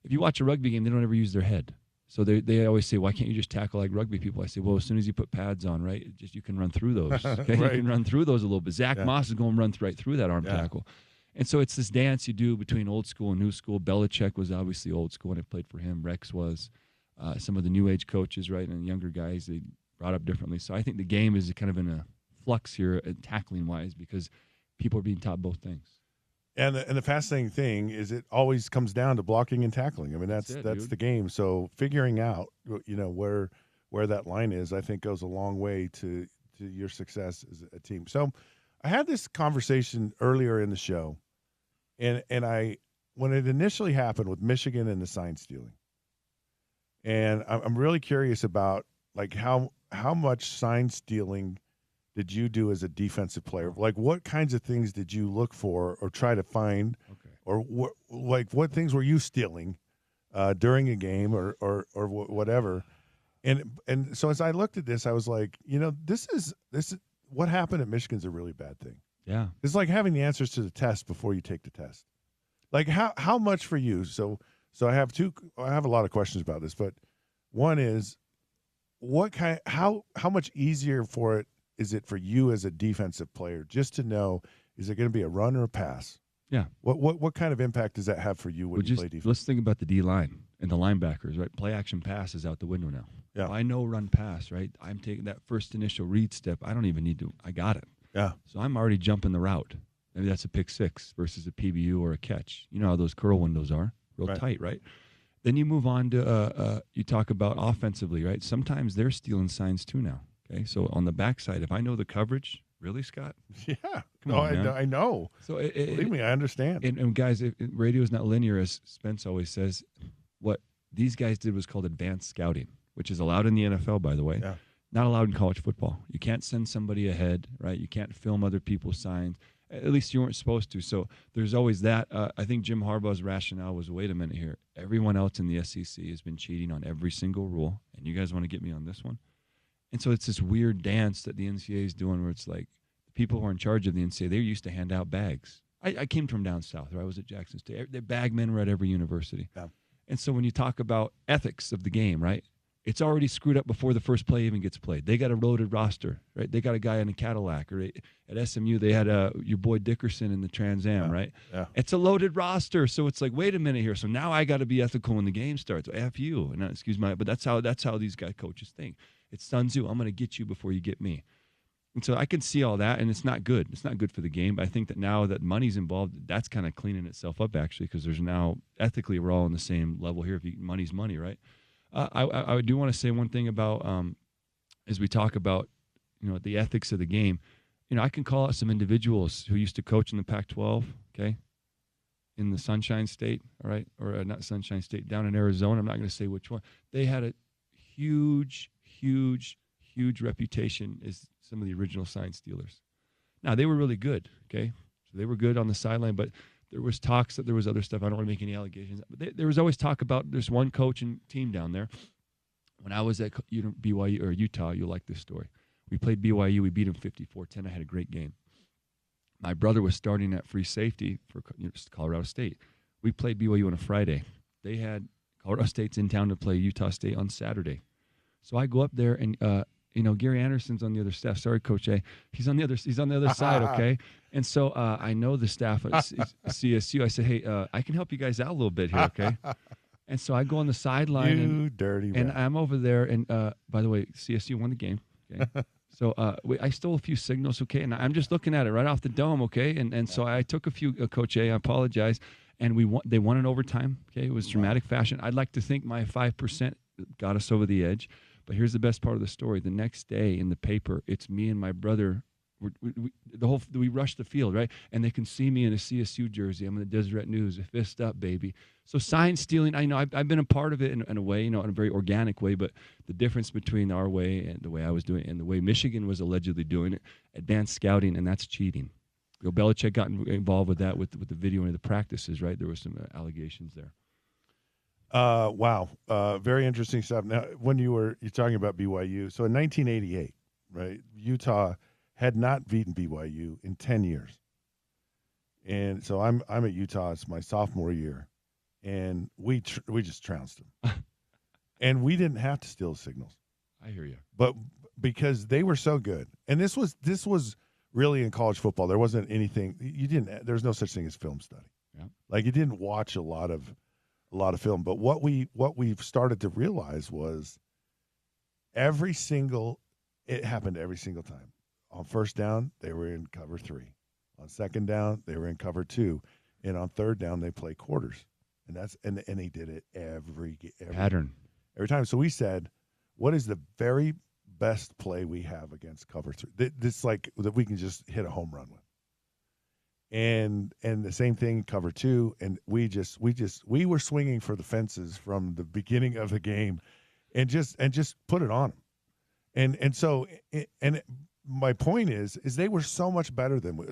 if you watch a rugby game, they don't ever use their head. So they always say, why can't you just tackle like rugby people? I say, well, as soon as you put pads on, right, you can run through those. Okay? Right. You can run through those a little bit. Zach Moss is going to run right through that arm tackle. And so it's this dance you do between old school and new school. Belichick was obviously old school, and I played for him. Rex was. Some of the new age coaches, right, and younger guys, they brought up differently. So I think the game is kind of in a flux here, tackling-wise, because people are being taught both things. And the fascinating thing is it always comes down to blocking and tackling. I mean, that's the game. So figuring out, where that line is, I think goes a long way to your success as a team. So I had this conversation earlier in the show, and when it initially happened with Michigan and the sign stealing, and I'm really curious about like how much sign stealing did you do as a defensive player? Like, what kinds of things did you look for or try to find? Okay. Or what things were you stealing during a game or whatever? And so as I looked at this, I was like, this is what happened at Michigan's a really bad thing. Yeah. It's like having the answers to the test before you take the test. Like how much for you? So I have a lot of questions about this, but one is how much easier is it for you as a defensive player just to know, is it going to be a run or a pass? Yeah. What kind of impact does that have for you when you play defense? Let's think about the D-line and the linebackers, right? Play action pass is out the window now. Yeah. If I know run pass, right? I'm taking that first initial read step. I don't even need to. I got it. Yeah. So I'm already jumping the route. Maybe that's a pick six versus a PBU or a catch. You know how those curl windows are, real tight, right? Then you move on to you talk about offensively, right? Sometimes they're stealing signs too now. Okay, so on the backside, if I know the coverage, really, Scott? Yeah. Come on, man. I know. So believe me, I understand. And guys, radio is not linear, as Spence always says. What these guys did was called advanced scouting, which is allowed in the NFL, by the way. Yeah. Not allowed in college football. You can't send somebody ahead, right? You can't film other people's signs. At least you weren't supposed to. So there's always that. I think Jim Harbaugh's rationale was, wait a minute here. Everyone else in the SEC has been cheating on every single rule, and you guys want to get me on this one? And so it's this weird dance that the NCAA is doing where it's like the people who are in charge of the NCAA, they used to hand out bags. I came from down south, where I was at Jackson State. The bagmen were at every university. Yeah. And so when you talk about ethics of the game, right, it's already screwed up before the first play even gets played. They got a loaded roster, right? They got a guy in a Cadillac. Or at SMU, they had your boy Dickerson in the Trans Am, right? Yeah. It's a loaded roster. So it's like, wait a minute here. So now I got to be ethical when the game starts. F you. And excuse my, but that's how these guy coaches think. It's Sun Tzu. I'm going to get you before you get me. And so I can see all that, and it's not good. It's not good for the game. But I think that now that money's involved, that's kind of cleaning itself up, actually, because there's now, ethically, we're all on the same level here. Money's money, right? I do want to say one thing about, as we talk about, the ethics of the game. I can call out some individuals who used to coach in the Pac-12, okay, in the Sunshine State, all right, or not Sunshine State, down in Arizona. I'm not going to say which one. They had a huge reputation as some of the original sign stealers. Now, they were really good, okay? So they were good on the sideline, but there was talks that there was other stuff. I don't want to make any allegations. But there was always talk about there's one coach and team down there. When I was at BYU or Utah, you'll like this story. We played BYU. We beat them 54-10. I had a great game. My brother was starting at free safety for Colorado State. We played BYU on a Friday. They had Colorado State's in town to play Utah State on Saturday. So I go up there and Gary Anderson's on the other staff. Sorry, Coach A. He's on the other side, okay? And so I know the staff at CSU. I said, hey, I can help you guys out a little bit here, okay? And so I go on the sideline. You dirty and rat. I'm over there. And, by the way, CSU won the game, okay? So I stole a few signals, okay? And I'm just looking at it right off the dome, okay? And so I took a few, Coach A. I apologize. And they won in overtime, okay? It was dramatic fashion. I'd like to think my 5% got us over the edge. But here's the best part of the story. The next day in the paper, it's me and my brother. We rushed the field, right? And they can see me in a CSU jersey. I'm in the Deseret News, fist up, baby. So sign stealing, I know I've been a part of it in a way, in a very organic way. But the difference between our way and the way I was doing it and the way Michigan was allegedly doing it, advanced scouting, and that's cheating. Bill Belichick got involved with that with the video and the practices, right? There were some allegations there. Wow. Very interesting stuff. Now, when you're talking about BYU, so in 1988, right, Utah had not beaten BYU in 10 years. And so I'm at Utah. It's my sophomore year, and we just trounced them. And we didn't have to steal signals. I hear you. But because they were so good. And this was really in college football. There wasn't anything there's no such thing as film study. Yeah. Like you didn't watch a lot of film, but what we've started to realize was it happened every single time. On first down, they were in cover 3. On second down, they were in cover 2, and on third down, they play quarters, and they did it every pattern every time. So we said, what is the very best play we have against cover 3? This like that we can just hit a home run with. And the same thing, cover 2, and we were swinging for the fences from the beginning of the game, and just put it on them, and so my point is they were so much better than we,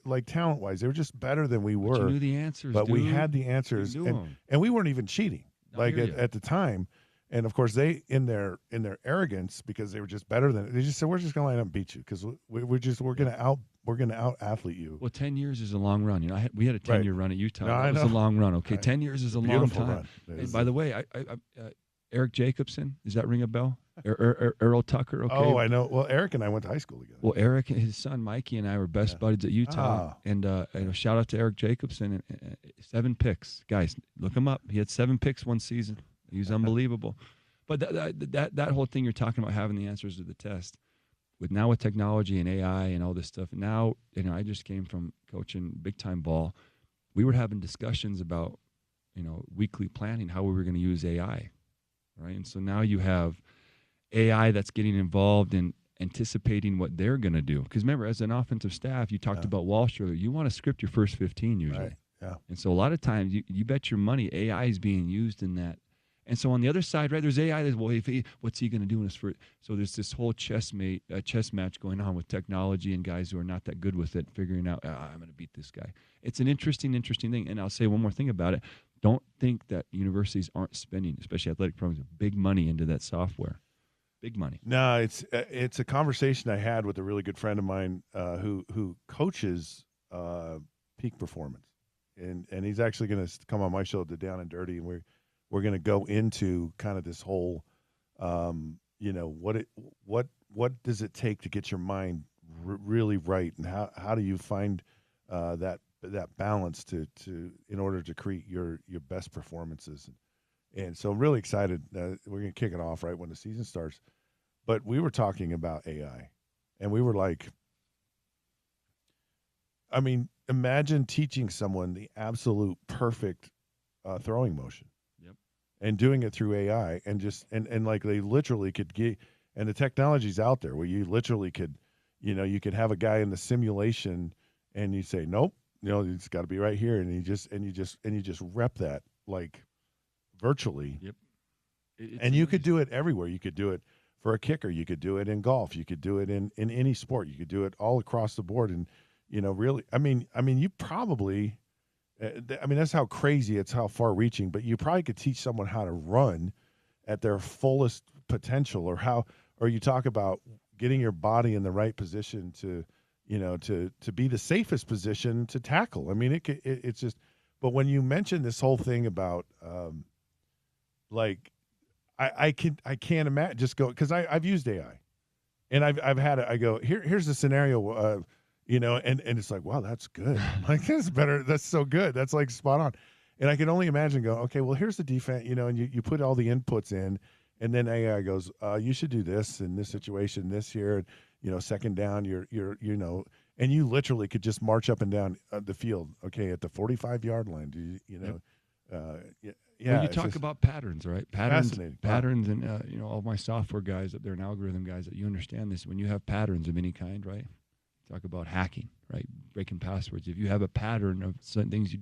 like talent wise, they were just better than we were. But you knew the answers, but dude. we had the answers, and we weren't even cheating, at the time. And of course, they in their arrogance, because they were just better than, they just said, we're just going to line up and beat you because we're going to out athlete you. Well, 10 years is a long run. We had a 10-year run at Utah. No, that was a long run. Okay, 10 years is a long time. And by the way, Eric Jacobson, does that ring a bell? Earl Tucker. Okay. Oh, I know. Well, Eric and I went to high school together. Well, Eric and his son Mikey and I were best buddies at Utah. And shout out to Eric Jacobson. 7 picks, guys. Look him up. He had 7 picks one season. He was unbelievable. But that whole thing you're talking about, having the answers to the test, with technology and AI and all this stuff. Now, I just came from coaching big time ball. We were having discussions about, weekly planning, how we were going to use AI, right? And so now you have AI that's getting involved in anticipating what they're going to do. Because remember, as an offensive staff, you talked about Walsh earlier. You want to script your first 15 usually. Right. Yeah. And so a lot of times, you bet your money AI is being used in that. And so on the other side, right, there's AI. There's, what's he going to do in his first? So there's this whole chess match going on with technology and guys who are not that good with it, figuring out, I'm going to beat this guy. It's an interesting thing. And I'll say one more thing about it. Don't think that universities aren't spending, especially athletic programs, big money into that software. Big money. No, it's a conversation I had with a really good friend of mine who coaches peak performance, and he's actually going to come on my show, the Down and Dirty, and we're going to go into kind of this whole, what does it take to get your mind really right, and how do you find that balance to in order to create your best performances. And so I'm really excited. We're going to kick it off right when the season starts. But we were talking about AI, and we were like, imagine teaching someone the absolute perfect throwing motion. Yep. And doing it through AI, and just and like they literally could get, and the technology's out there where you literally could, you could have a guy in the simulation, and you say, nope, it's got to be right here, and you just rep that like virtually. Yep. And you could do it everywhere. You could do it for a kicker. You could do it in golf. You could do it in any sport. You could do it all across the board. And, really, I mean, you probably, that's how crazy it's, how far reaching, but you probably could teach someone how to run at their fullest potential, or you talk about getting your body in the right position to be the safest position to tackle. I mean, it's just, but when you mention this whole thing about, I can't imagine, just go, because I've used AI, and I've had it. I go, here's the scenario, and it's like, wow, that's good. Like, that's better. That's so good. That's like spot on. And I can only imagine go, okay, well, here's the defense, and you put all the inputs in, and then AI goes, you should do this in this situation, this here, second down, you're and you literally could just march up and down the field. Okay, at the 45-yard line, Yeah, well, you talk about patterns, right? Patterns, and all my software guys up there and algorithm guys, that you understand this. When you have patterns of any kind, right? Talk about hacking, right? Breaking passwords. If you have a pattern of certain things,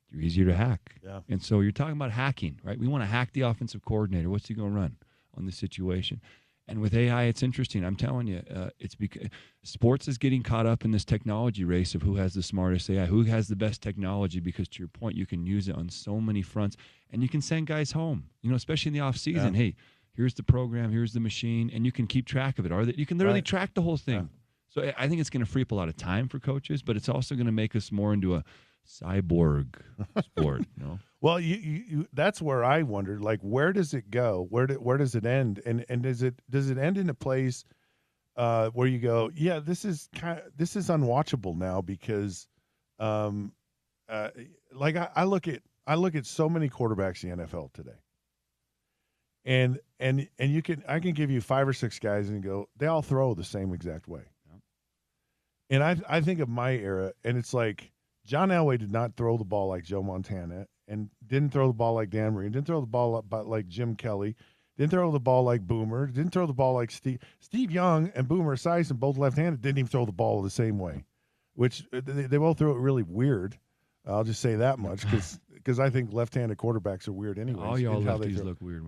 you're easier to hack. Yeah. And so you're talking about hacking, right? We want to hack the offensive coordinator. What's he going to run on the situation? And with AI, it's interesting. I'm telling you, it's because sports is getting caught up in this technology race of who has the smartest AI, who has the best technology, because to your point, you can use it on so many fronts, and you can send guys home, especially in the off season. Yeah. Hey, here's the program, here's the machine, and you can keep track of it. You can literally track the whole thing. Yeah. So I think it's going to free up a lot of time for coaches, but it's also going to make us more into a cyborg sport. Well, you that's where I wondered, like, where does it go? Where does it end? And does it end in a place where you go, yeah, this is unwatchable now, because like I look at so many quarterbacks in the NFL today. And I can give you 5 or 6 guys and go, they all throw the same exact way. Yeah. And I think of my era, and it's like, John Elway did not throw the ball like Joe Montana, and didn't throw the ball like Dan Marino, didn't throw the ball like Jim Kelly, didn't throw the ball like Boomer, didn't throw the ball like Steve Young and Boomer Esiason, both left-handed, didn't even throw the ball the same way, which they both threw it really weird. I'll just say that much, because I think left-handed quarterbacks are weird anyway. All y'all lefties look weird.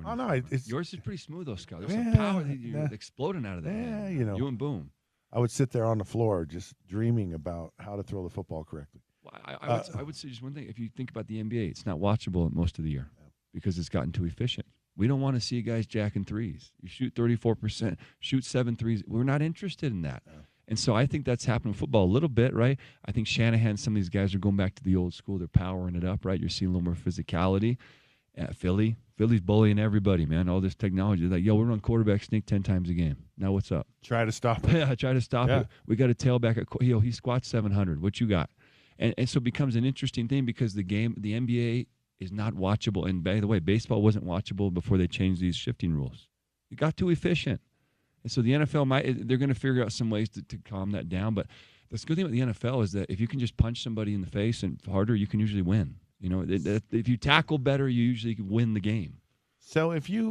Yours is pretty smooth, though, Scott. There's some power. You're exploding out of that. Yeah, you and boom. I would sit there on the floor just dreaming about how to throw the football correctly. Well, I would say just one thing. If you think about the NBA, it's not watchable most of the year because it's gotten too efficient. We don't want to see guys jacking threes. You shoot 34%, shoot 7 threes. We're not interested in that. Yeah. And so I think that's happening in football a little bit, right? I think Shanahan, some of these guys are going back to the old school. They're powering it up, right? You're seeing a little more physicality. Philly's bullying everybody, man. All this technology. They're like, yo, we're on quarterback sneak 10 times a game. Now what's up? Try to stop it. Yeah, try to stop it. We got a tailback at he squats 700. What you got? And so it becomes an interesting thing, because the NBA is not watchable. And by the way, baseball wasn't watchable before they changed these shifting rules. It got too efficient. And so the NFL they're going to figure out some ways to calm that down. But the good thing with the NFL is that if you can just punch somebody in the face and harder, you can usually win. If you tackle better, you usually win the game. So so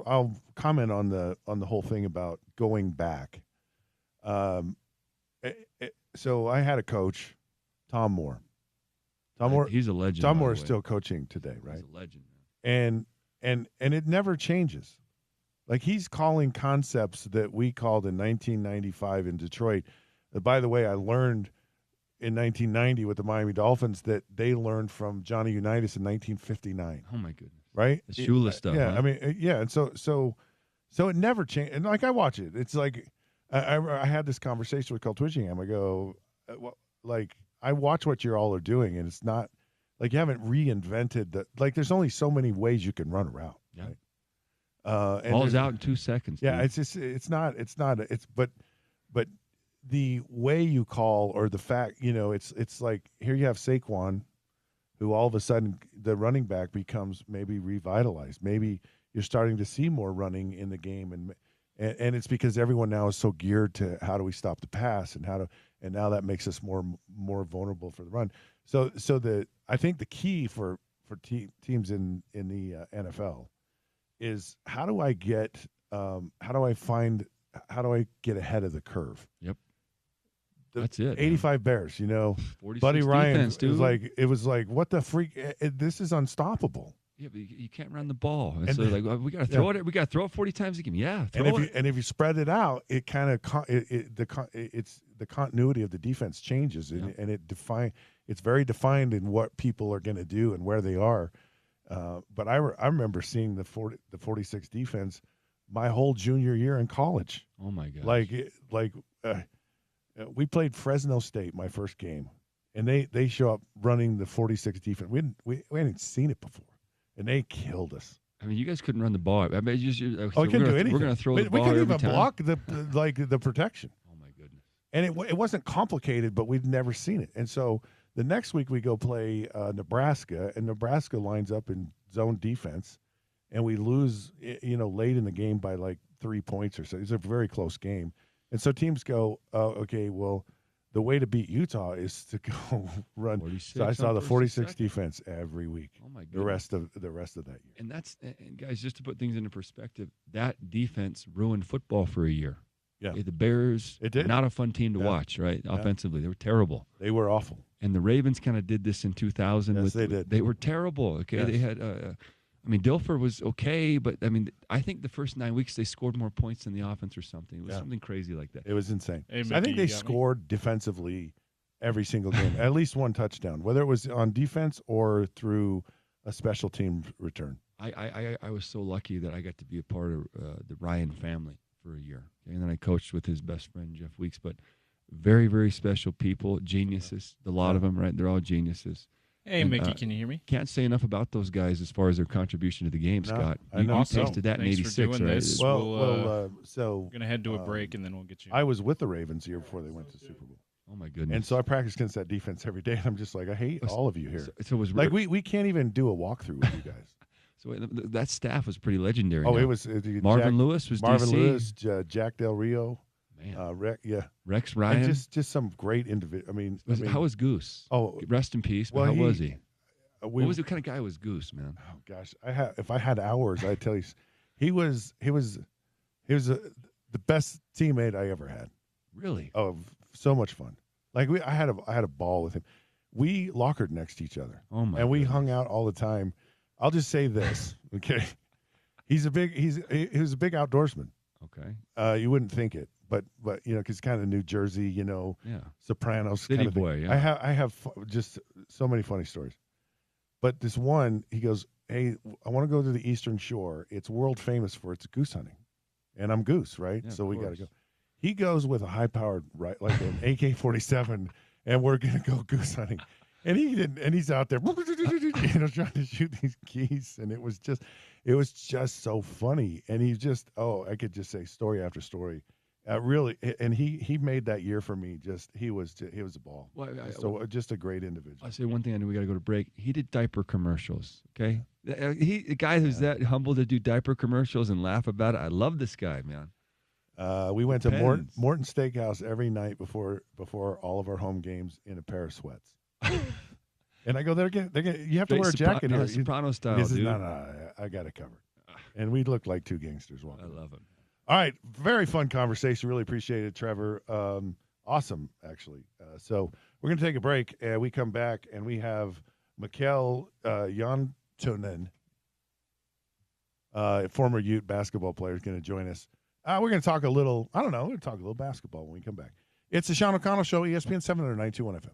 I'll comment on the whole thing about going back. So I had a coach, Tom Moore. He's a legend. Tom Moore is still coaching today, right? He's a legend, man. And it never changes. Like, he's calling concepts that we called in 1995 in Detroit. By the way, I learned in 1990 with the Miami Dolphins that they learned from Johnny Unitas in 1959. Oh my goodness! Right? The Shula stuff. Yeah, huh? I mean, yeah, and so it never changed. And like, I watch it. It's like I had this conversation with Cole Twitchingham. I go, I watch what you all are doing, and it's not like you haven't reinvented the. Like, there's only so many ways you can run a route. Yeah. Right? Ball's out in 2 seconds. Yeah, dude. But the way you call, or the fact, it's like, here you have Saquon, who all of a sudden the running back becomes maybe revitalized. Maybe you're starting to see more running in the game, and it's because everyone now is so geared to how do we stop the pass, and now that makes us more vulnerable for the run. So I think the key for teams in the NFL is how do I get ahead of the curve? Yep. That's it. 85 man. Bears, Buddy Ryan defense, was like, what the freak? This is unstoppable. Yeah, but you can't run the ball. And so like we got to throw it. We got to throw it 40 times a game. Yeah, and if you spread it out, it kind of it's the continuity of the defense changes, and it's very defined in what people are going to do and where they are. But I remember seeing the 46 defense my whole junior year in college. Oh my gosh! We played Fresno State my first game, and they show up running the 46 defense. We hadn't seen it before. And they killed us. I mean, you guys couldn't run the ball. I mean, we couldn't do anything. We're going to throw the ball We couldn't every even time. block the protection. Oh my goodness! And it wasn't complicated, but we'd never seen it. And so the next week we go play Nebraska, and Nebraska lines up in zone defense, and we lose, late in the game by like 3 points or so. It's a very close game, and so teams go, okay, well, the way to beat Utah is to go run. So I saw the 46 defense every week. Oh my goodness. The rest of that year. And guys, just to put things into perspective, that defense ruined football for a year. Yeah. The Bears, it did. Not a fun team to watch, right? Yeah. Offensively, they were terrible. They were awful. And the Ravens kind of did this in 2000. Yes, they did. They were terrible. Okay, yes. They had. Dilfer was okay, but I think the first 9 weeks they scored more points than the offense or something. It was something crazy like that. It was insane. Hey, Mickey, I think they scored defensively every single game, at least one touchdown, whether it was on defense or through a special team return. I was so lucky that I got to be a part of the Ryan family for a year, and then I coached with his best friend Jeff Weeks. But very, very special people, geniuses. A lot of them, right? They're all geniuses. Hey, Mickey, can you hear me? Can't say enough about those guys as far as their contribution to the game, Scott. You tasted that in '86, right? This. So we're going to head to a break, and then we'll get you. I was with the Ravens here before they went to Super Bowl. Oh, my goodness. And so I practiced against that defense every day, and I'm just like, I hate all of you here. So it was like we can't even do a walkthrough with you guys. So that staff was pretty legendary. Oh, it was Marvin Lewis was Marvin DC. Lewis, Jack Del Rio. Man. Rex Ryan. And just some great individual. How was Goose? Oh, rest in peace. But how was he? What kind of guy was Goose, man? Oh gosh, if I had hours, I'd tell you, he was the best teammate I ever had. Really? Oh, so much fun. Like I had a ball with him. We lockered next to each other. Oh my! And we hung out all the time. I'll just say this, okay? He was a big outdoorsman. Okay. You wouldn't think it, but because kind of New Jersey, Sopranos city kind of boy. Yeah. I have just so many funny stories. But this one, he goes, hey, I want to go to the Eastern Shore. It's world famous for its goose hunting. And I'm goose, right? Yeah, so we got to go. He goes with a high-powered, like an AK-47, and we're going to go goose hunting. And he didn't, and he's out there, trying to shoot these geese. And it was just so funny. And he just, I could just say story after story. Really, and he made that year for me. He was a ball. Well, just a great individual. I'll say one thing. I know we got to go to break. He did diaper commercials. Okay, the guy who's that humble to do diaper commercials and laugh about it. I love this guy, man. We went to Morton Steakhouse every night before all of our home games in a pair of sweats. And I go, they're getting, you have to wear a jacket here. Soprano style, he says, dude. No, I got it covered. And we looked like two gangsters. I love him. All right, very fun conversation. Really appreciate it, Trevor. Awesome, actually. So we're going to take a break, and we come back, and we have Mikkel Jantonen, former Ute basketball player, is going to join us. We're going to talk a little, we're going to talk a little basketball when we come back. It's the Sean O'Connell Show, ESPN 792 FM.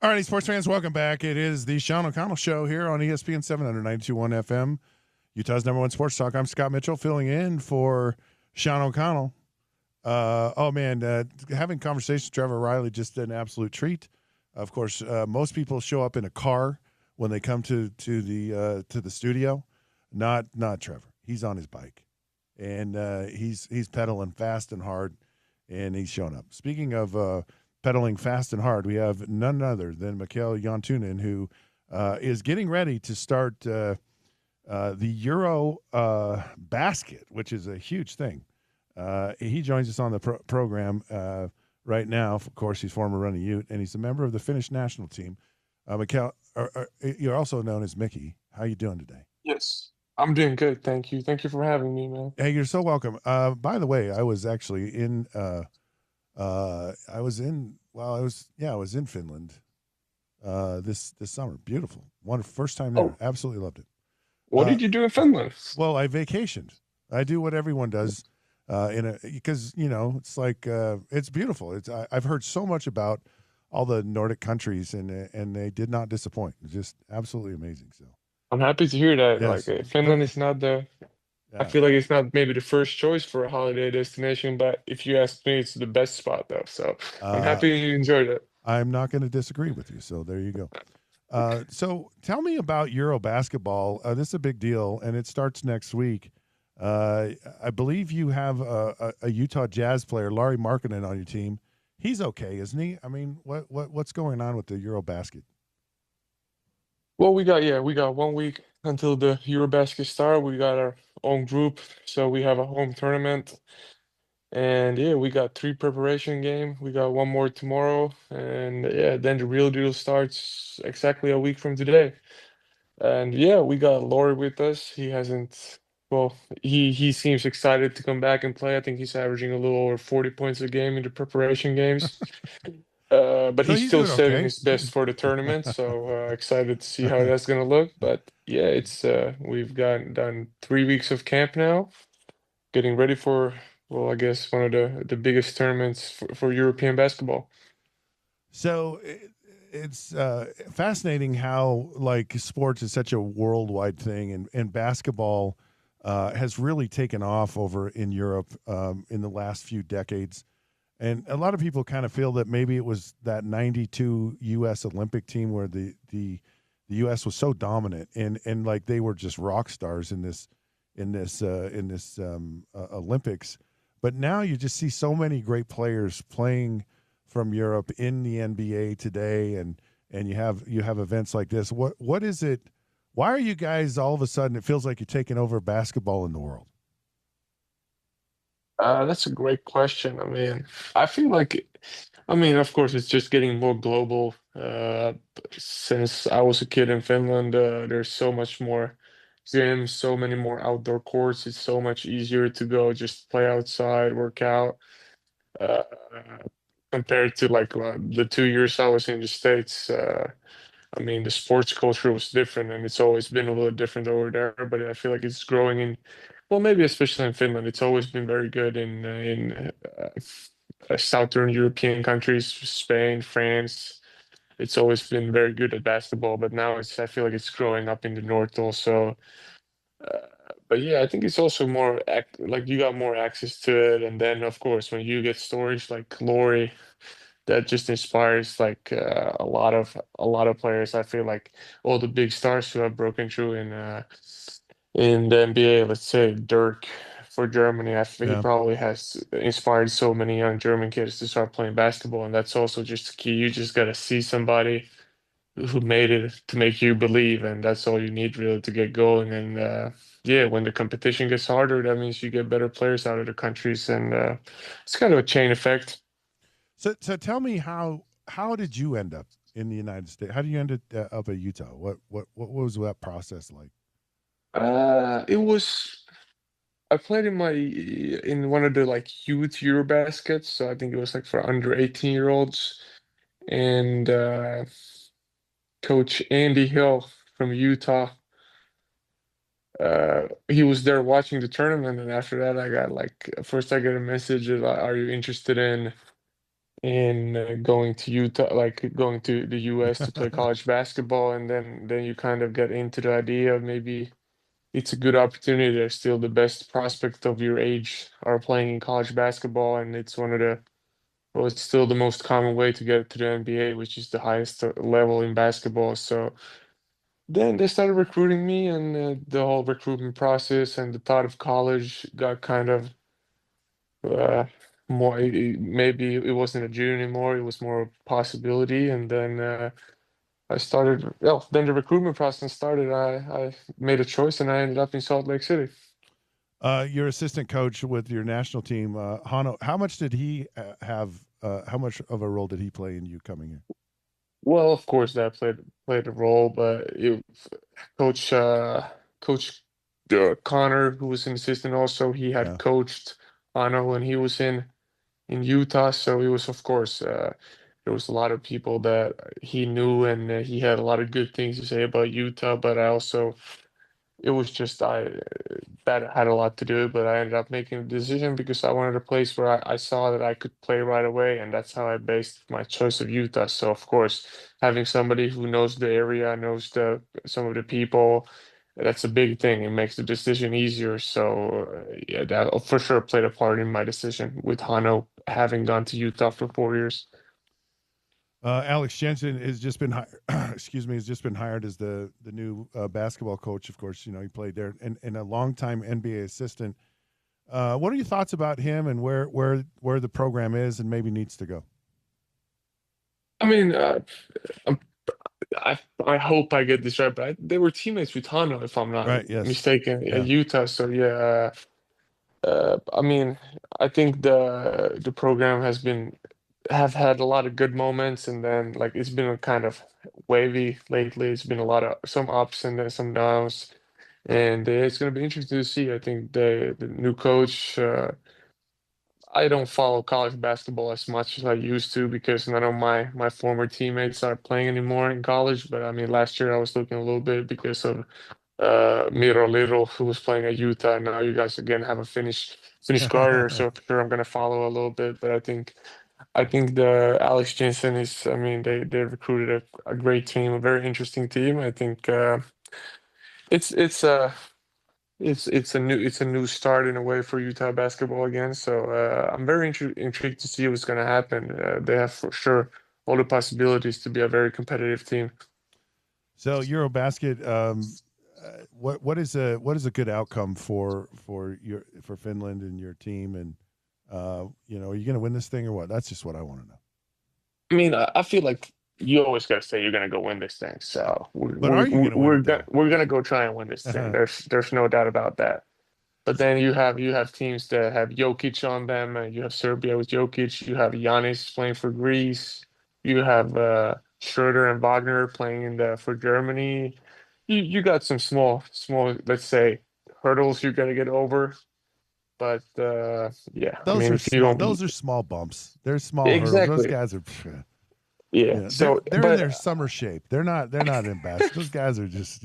All righty, sports fans, welcome back. It is the Sean O'Connell Show here on ESPN 792.1 FM, Utah's #1 sports talk. I'm Scott Mitchell, filling in for Sean O'Connell. Having conversations with Trevor Riley, just an absolute treat. Of course, most people show up in a car when they come to the studio. Not Trevor. He's on his bike, and he's pedaling fast and hard, and he's showing up. Speaking of pedaling fast and hard, we have none other than Mikael Jontunen, who is getting ready to start the Euro basket, which is a huge thing. He joins us on the program right now. Of course, he's former running Ute, and he's a member of the Finnish national team. Mikael, you're also known as Mickey. How you doing today? Yes, I'm doing good. Thank you. Thank you for having me, man. Hey, you're so welcome. By the way, I was actually in Finland this summer. Beautiful. First time there. Absolutely loved it. What did you do in Finland? Well, I vacationed. I do what everyone does because it's like it's beautiful. I've heard so much about all the Nordic countries and they did not disappoint. It's just absolutely amazing. So I'm happy to hear that. Yes. Like Finland is not I feel like it's not maybe the first choice for a holiday destination, but if you ask me, it's the best spot though. So I'm happy you enjoyed it. I'm not going to disagree with you. So there you go. So tell me about Euro basketball. This is a big deal, and it starts next week. I believe you have a Utah Jazz player, Lauri Markkanen, on your team. He's okay, isn't he? I mean, what's going on with the Euro basket? Well, we got 1 week until the Eurobasket start. We got our own group, so we have a home tournament. And yeah, we got 3 preparation game. We got 1 more tomorrow, and yeah, then the real deal starts exactly a week from today. And yeah, we got Laurie with us. He hasn't. Well, he seems excited to come back and play. I think he's averaging a little over 40 points a game in the preparation games. But So he's he's still doing saving okay. his best for the tournament. So excited to see how that's gonna look. But yeah, it's we've done 3 weeks of camp now, getting ready for, well, I guess one of the biggest tournaments for European basketball. So it's fascinating how like sports is such a worldwide thing, and basketball has really taken off over in Europe in the last few decades. And a lot of people kind of feel that maybe it was that '92 U.S. Olympic team where the U.S. was so dominant and like they were just rock stars in this Olympics. But now you just see so many great players playing from Europe in the NBA today, and you have events like this. What is it? Why are you guys all of a sudden? It feels like you're taking over basketball in the world. That's a great question. I feel like, of course, it's just getting more global. Since I was a kid in Finland, there's so much more gyms, so many more outdoor courts. It's so much easier to go just play outside, work out, uh, compared to like the 2 years I was in the States. The sports culture was different, and it's always been a little different over there. But I feel like it's growing well, maybe especially in Finland. It's always been very good in Southern European countries, Spain, France. It's always been very good at basketball, but now I feel like it's growing up in the north also. Uh, but yeah, I think it's also more like you got more access to it, and then of course when you get stories like Lori, that just inspires like a lot of players. I feel like all the big stars who have broken through in the NBA, let's say Dirk for Germany, I think he Yeah. probably has inspired so many young German kids to start playing basketball, and that's also just the key. You just got to see somebody who made it to make you believe, and that's all you need really to get going. And yeah, when the competition gets harder, that means you get better players out of the countries, and it's kind of a chain effect. So tell me how did you end up in the United States? How did you end up at Utah? What was that process like? It was I played in one of the like youth Eurobaskets, so I think it was like for under 18-year-olds, and Coach Andy Hill from Utah. He was there watching the tournament, and after that, I got like first I get a message of, "Are you interested in going to Utah, like going to the US to play college basketball, and then you kind of get into the idea of maybe it's a good opportunity. There's still the best prospect of your age are playing in college basketball, and it's one of the well, it's still the most common way to get to the NBA, which is the highest level in basketball. So then they started recruiting me, and the whole recruitment process and the thought of college got kind of uh, more. Maybe it wasn't a dream anymore; it was more a possibility. And then I started. Well, then the recruitment process started. I made a choice, and I ended up in Salt Lake City. Your assistant coach with your national team, Hano, how much did he have? How much of a role did he play in you coming in? Well, of course, that played a role, but Coach Coach Connor, who was an assistant, also he had coached Ano when he was in Utah, so it was of course there was a lot of people that he knew, and he had a lot of good things to say about Utah. But I also it was just I that had a lot to do, but I ended up making a decision because I wanted a place where I saw that I could play right away, and that's how I based my choice of Utah. So of course, having somebody who knows the area, knows some of the people, that's a big thing. It makes the decision easier. So yeah, that for sure played a part in my decision with Hano having gone to Utah for 4 years. Alex Jensen has just been hired. Excuse me, has just been hired as the new basketball coach. Of course, you know he played there and a longtime NBA assistant. What are your thoughts about him and where the program is and maybe needs to go? I mean, I hope I get this right, but they were teammates with Hano, if I'm not mistaken, at Utah. So yeah, I mean, I think the program have had a lot of good moments, and then like it's been kind of wavy lately. It's been a lot of some ups and then some downs, and it's going to be interesting to see. I think the new coach. I don't follow college basketball as much as I used to because none of my former teammates are playing anymore in college. But I mean, last year I was looking a little bit because of Miro Little, who was playing at Utah. Now you guys again have a Finnish Carter, so for sure I'm gonna follow a little bit. But I think the Alex Jensen is. I mean, they recruited a great team, a very interesting team. I think it's it's uh it's a new start in a way for Utah basketball again. So I'm very intrigued to see what's going to happen. They have for sure all the possibilities to be a very competitive team. So Eurobasket, what is a good outcome for Finland and your team, and are you going to win this thing or what? That's just what I want to know. I mean, I feel like you always got to say you're going to go win this thing. So are you we're gonna go try and win this thing. There's no doubt about that. But then you have teams that have Jokic on them. You have Serbia with Jokic. You have Giannis playing for Greece. You have Schroeder and Wagner playing for Germany. You got some small, let's say, hurdles you got to get over. But yeah, those are small. Those are small bumps. They're small hurdles. Those guys are. Yeah, so they're in their summer shape. They're not in basketball. Those guys are just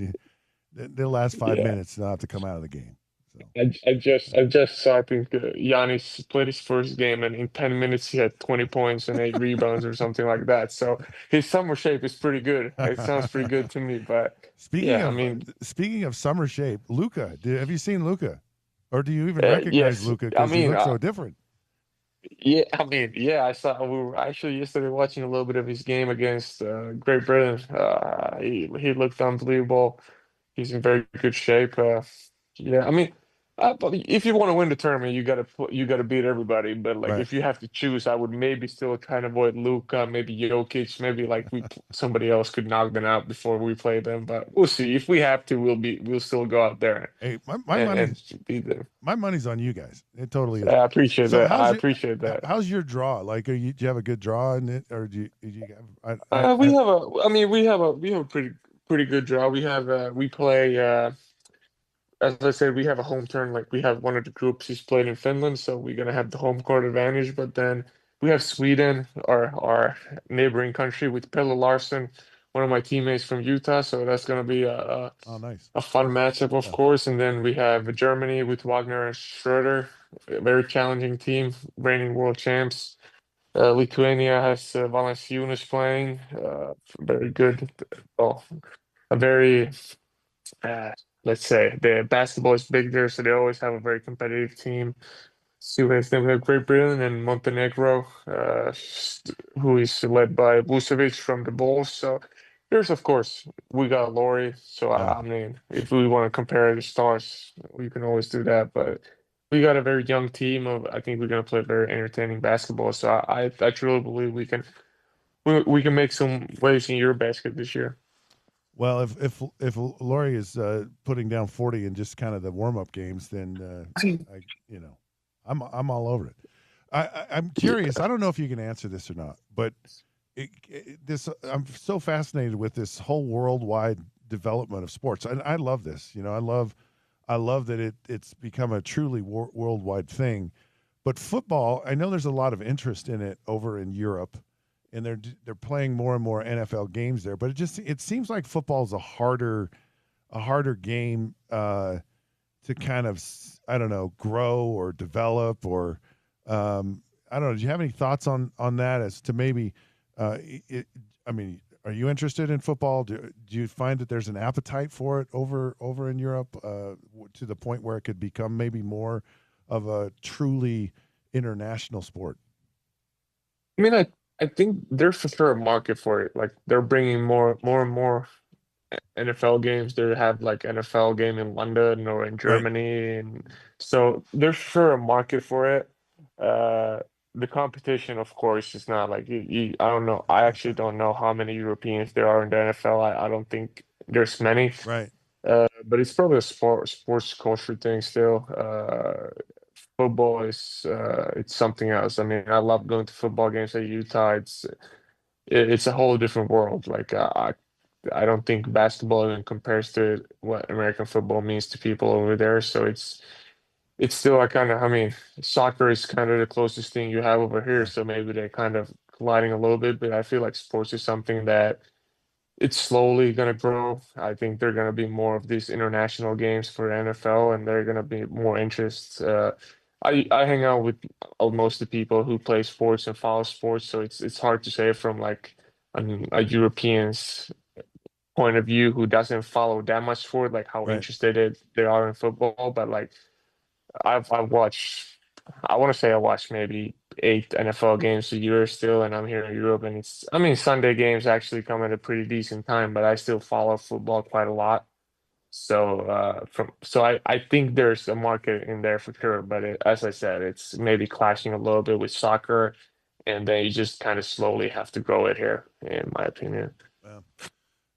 they'll last 5 minutes and they'll have to come out of the game. So. I just saw I think Giannis played his first game and in 10 minutes he had 20 points and 8 rebounds or something like that. So his summer shape is pretty good. It sounds pretty good to me. But speaking of summer shape, Luka, have you seen Luka, or do you even recognize Luka because he looks so different? Yeah, I mean, yeah, I saw. We were actually yesterday watching a little bit of his game against Great Britain. He looked unbelievable. He's in very good shape. Yeah, I mean, but if you want to win the tournament, you gotta beat everybody. But like, if you have to choose, I would maybe still try and avoid Luka, maybe Jokic, maybe like somebody else could knock them out before we play them. But we'll see. If we have to, we'll still go out there. Hey, my money's on you guys. It totally is. I appreciate that. I appreciate that. How's your draw? Like, do you have a good draw in it, or do you have? We have a pretty good draw. We play. As I said, we have a home turn. Like we have one of the groups is played in Finland, so we're gonna have the home court advantage. But then we have Sweden, our neighboring country, with Pelle Larsson, one of my teammates from Utah. So that's gonna be a fun matchup, of course. And then we have Germany with Wagner and Schroeder, a very challenging team, reigning world champs. Lithuania has Valanciunas playing. Very good. Well, a very uh, let's say the basketball is big there, so they always have a very competitive team. See what them. We have Great Britain and Montenegro, who is led by Vucevic from the Bulls. So there's, of course, we got Laurie. So Yeah. I mean, if we want to compare the stars, we can always do that. But we got a very young team. I think we're gonna play very entertaining basketball. So I truly believe we can make some waves in Eurobasket this year. Well, if Laurie is putting down 40 in just kind of the warm up games, then I'm all over it. I'm curious. I don't know if you can answer this or not, but I'm so fascinated with this whole worldwide development of sports. I love this. I love that it's become a truly worldwide thing. But football, I know there's a lot of interest in it over in Europe, and they're playing more and more NFL games there. But it seems like football is a harder game to kind of, I don't know, grow or develop or I don't know. Do you have any thoughts on that as to maybe? I mean, are you interested in football? Do you find that there's an appetite for it over in Europe to the point where it could become maybe more of a truly international sport? I mean, I think there's for sure a market for it. Like they're bringing more and more NFL games. They have like NFL game in London or in Right. Germany, and so there's sure a market for it. Uh, the competition, of course, is not like I don't know. I actually don't know how many Europeans there are in the NFL. I don't think there's many. Right. But it's probably a sports culture thing still. Football is it's something else. I mean, I love going to football games at Utah. It's a whole different world. Like I don't think basketball even compares to what American football means to people over there. So it's still I mean, soccer is kind of the closest thing you have over here. Yeah. So maybe they're kind of colliding a little bit, but I feel like sports is something that it's slowly going to grow. I think they're going to be more of these international games for NFL, and they're going to be more interest. I hang out with most of the people who play sports and follow sports, so it's hard to say from like a European's point of view who doesn't follow that much sport, like how Right. interested they are in football. But like I've watched, I want to say I watched maybe 8 NFL games a year still, and I'm here in Europe, and I mean, Sunday games actually come at a pretty decent time, but I still follow football quite a lot. So, I think there's a market in there for sure, but as I said, it's maybe clashing a little bit with soccer, and then you just kind of slowly have to grow it here, in my opinion. Well,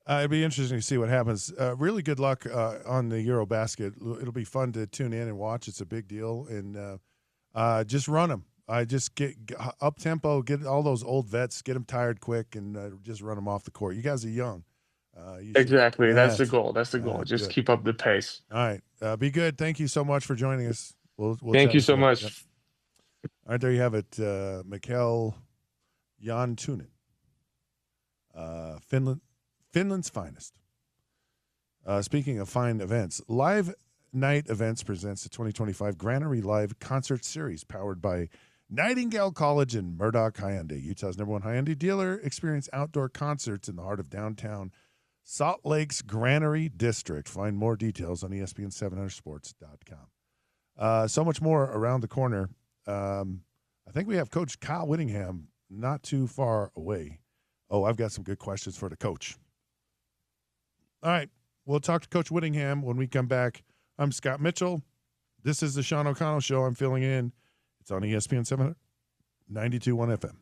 it'd be interesting to see what happens. Really good luck on the Eurobasket. It'll be fun to tune in and watch. It's a big deal, and just run them. I just get up tempo, get all those old vets, get them tired quick, and just run them off the court. You guys are young. Exactly, that's the Yes. goal. That's the goal. Just Good. keep up the pace. All right. Be good. Thank you so much for joining us. We'll Thank chat you with so you later. Yep. much. All right, there you have it. Mikkel Jan Tunen, Finland's finest. Speaking of fine events, Live Night Events presents the 2025 Granary Live Concert Series powered by Nightingale College and Murdoch Hyundai, Utah's #1 Hyundai dealer. Experience outdoor concerts in the heart of downtown Salt Lake's Granary District. Find more details on ESPN700sports.com. So much more around the corner. I think we have Coach Kyle Whittingham not too far away. Oh, I've got some good questions for the coach. All right. We'll talk to Coach Whittingham when we come back. I'm Scott Mitchell. This is the Sean O'Connell Show. I'm filling in. It's on ESPN 700, 92.1 FM.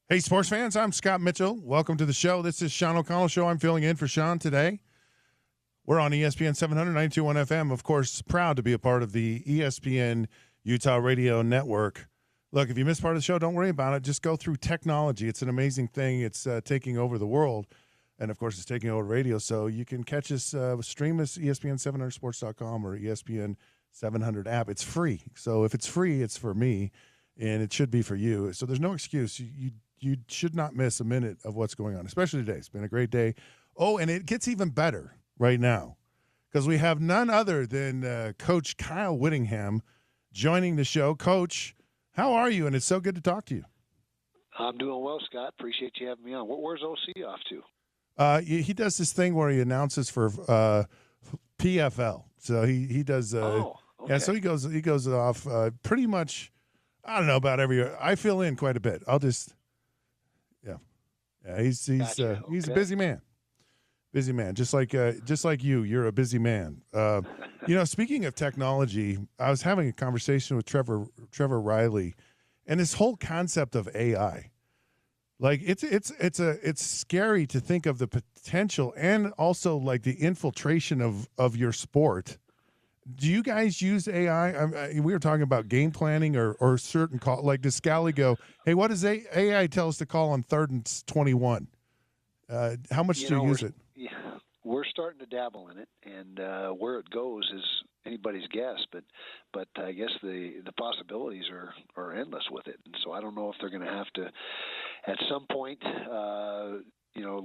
Hey, sports fans, I'm Scott Mitchell. Welcome to the show. This is Sean O'Connell Show. I'm filling in for Sean today. We're on ESPN 700, 92.1 FM. Of course, proud to be a part of the ESPN Utah Radio Network. Look, if you missed part of the show, don't worry about it. Just go through technology. It's an amazing thing. It's taking over the world. And, of course, it's taking over radio. So you can catch us, stream us, ESPN700sports.com or ESPN 700 app. It's free. So if it's free, it's for me, and it should be for you. So there's no excuse. You should not miss a minute of what's going on, especially today. It's been a great day. Oh, and it gets even better right now because we have none other than Coach Kyle Whittingham joining the show. Coach, how are you? And it's so good to talk to you. I'm doing well, Scott. Appreciate you having me on. Where's OC off to? He does this thing where he announces for PFL. So he does. Okay. Yeah, so he goes off pretty much. I don't know about every year. I fill in quite a bit. I'll just. Yeah, he's Gotcha. He's a busy man. Busy man, just like you. You're a busy man. Speaking of technology, I was having a conversation with Trevor Riley, and this whole concept of AI, like it's scary to think of the potential and also like the infiltration of your sport. Do you guys use AI? We were talking about game planning or certain call. Like, does Scally go, hey, what does AI tell us to call on 3rd and 21? How much do you use it? Yeah, we're starting to dabble in it, and where it goes is anybody's guess. But I guess the possibilities are endless with it. And so I don't know if they're going to have to, at some point,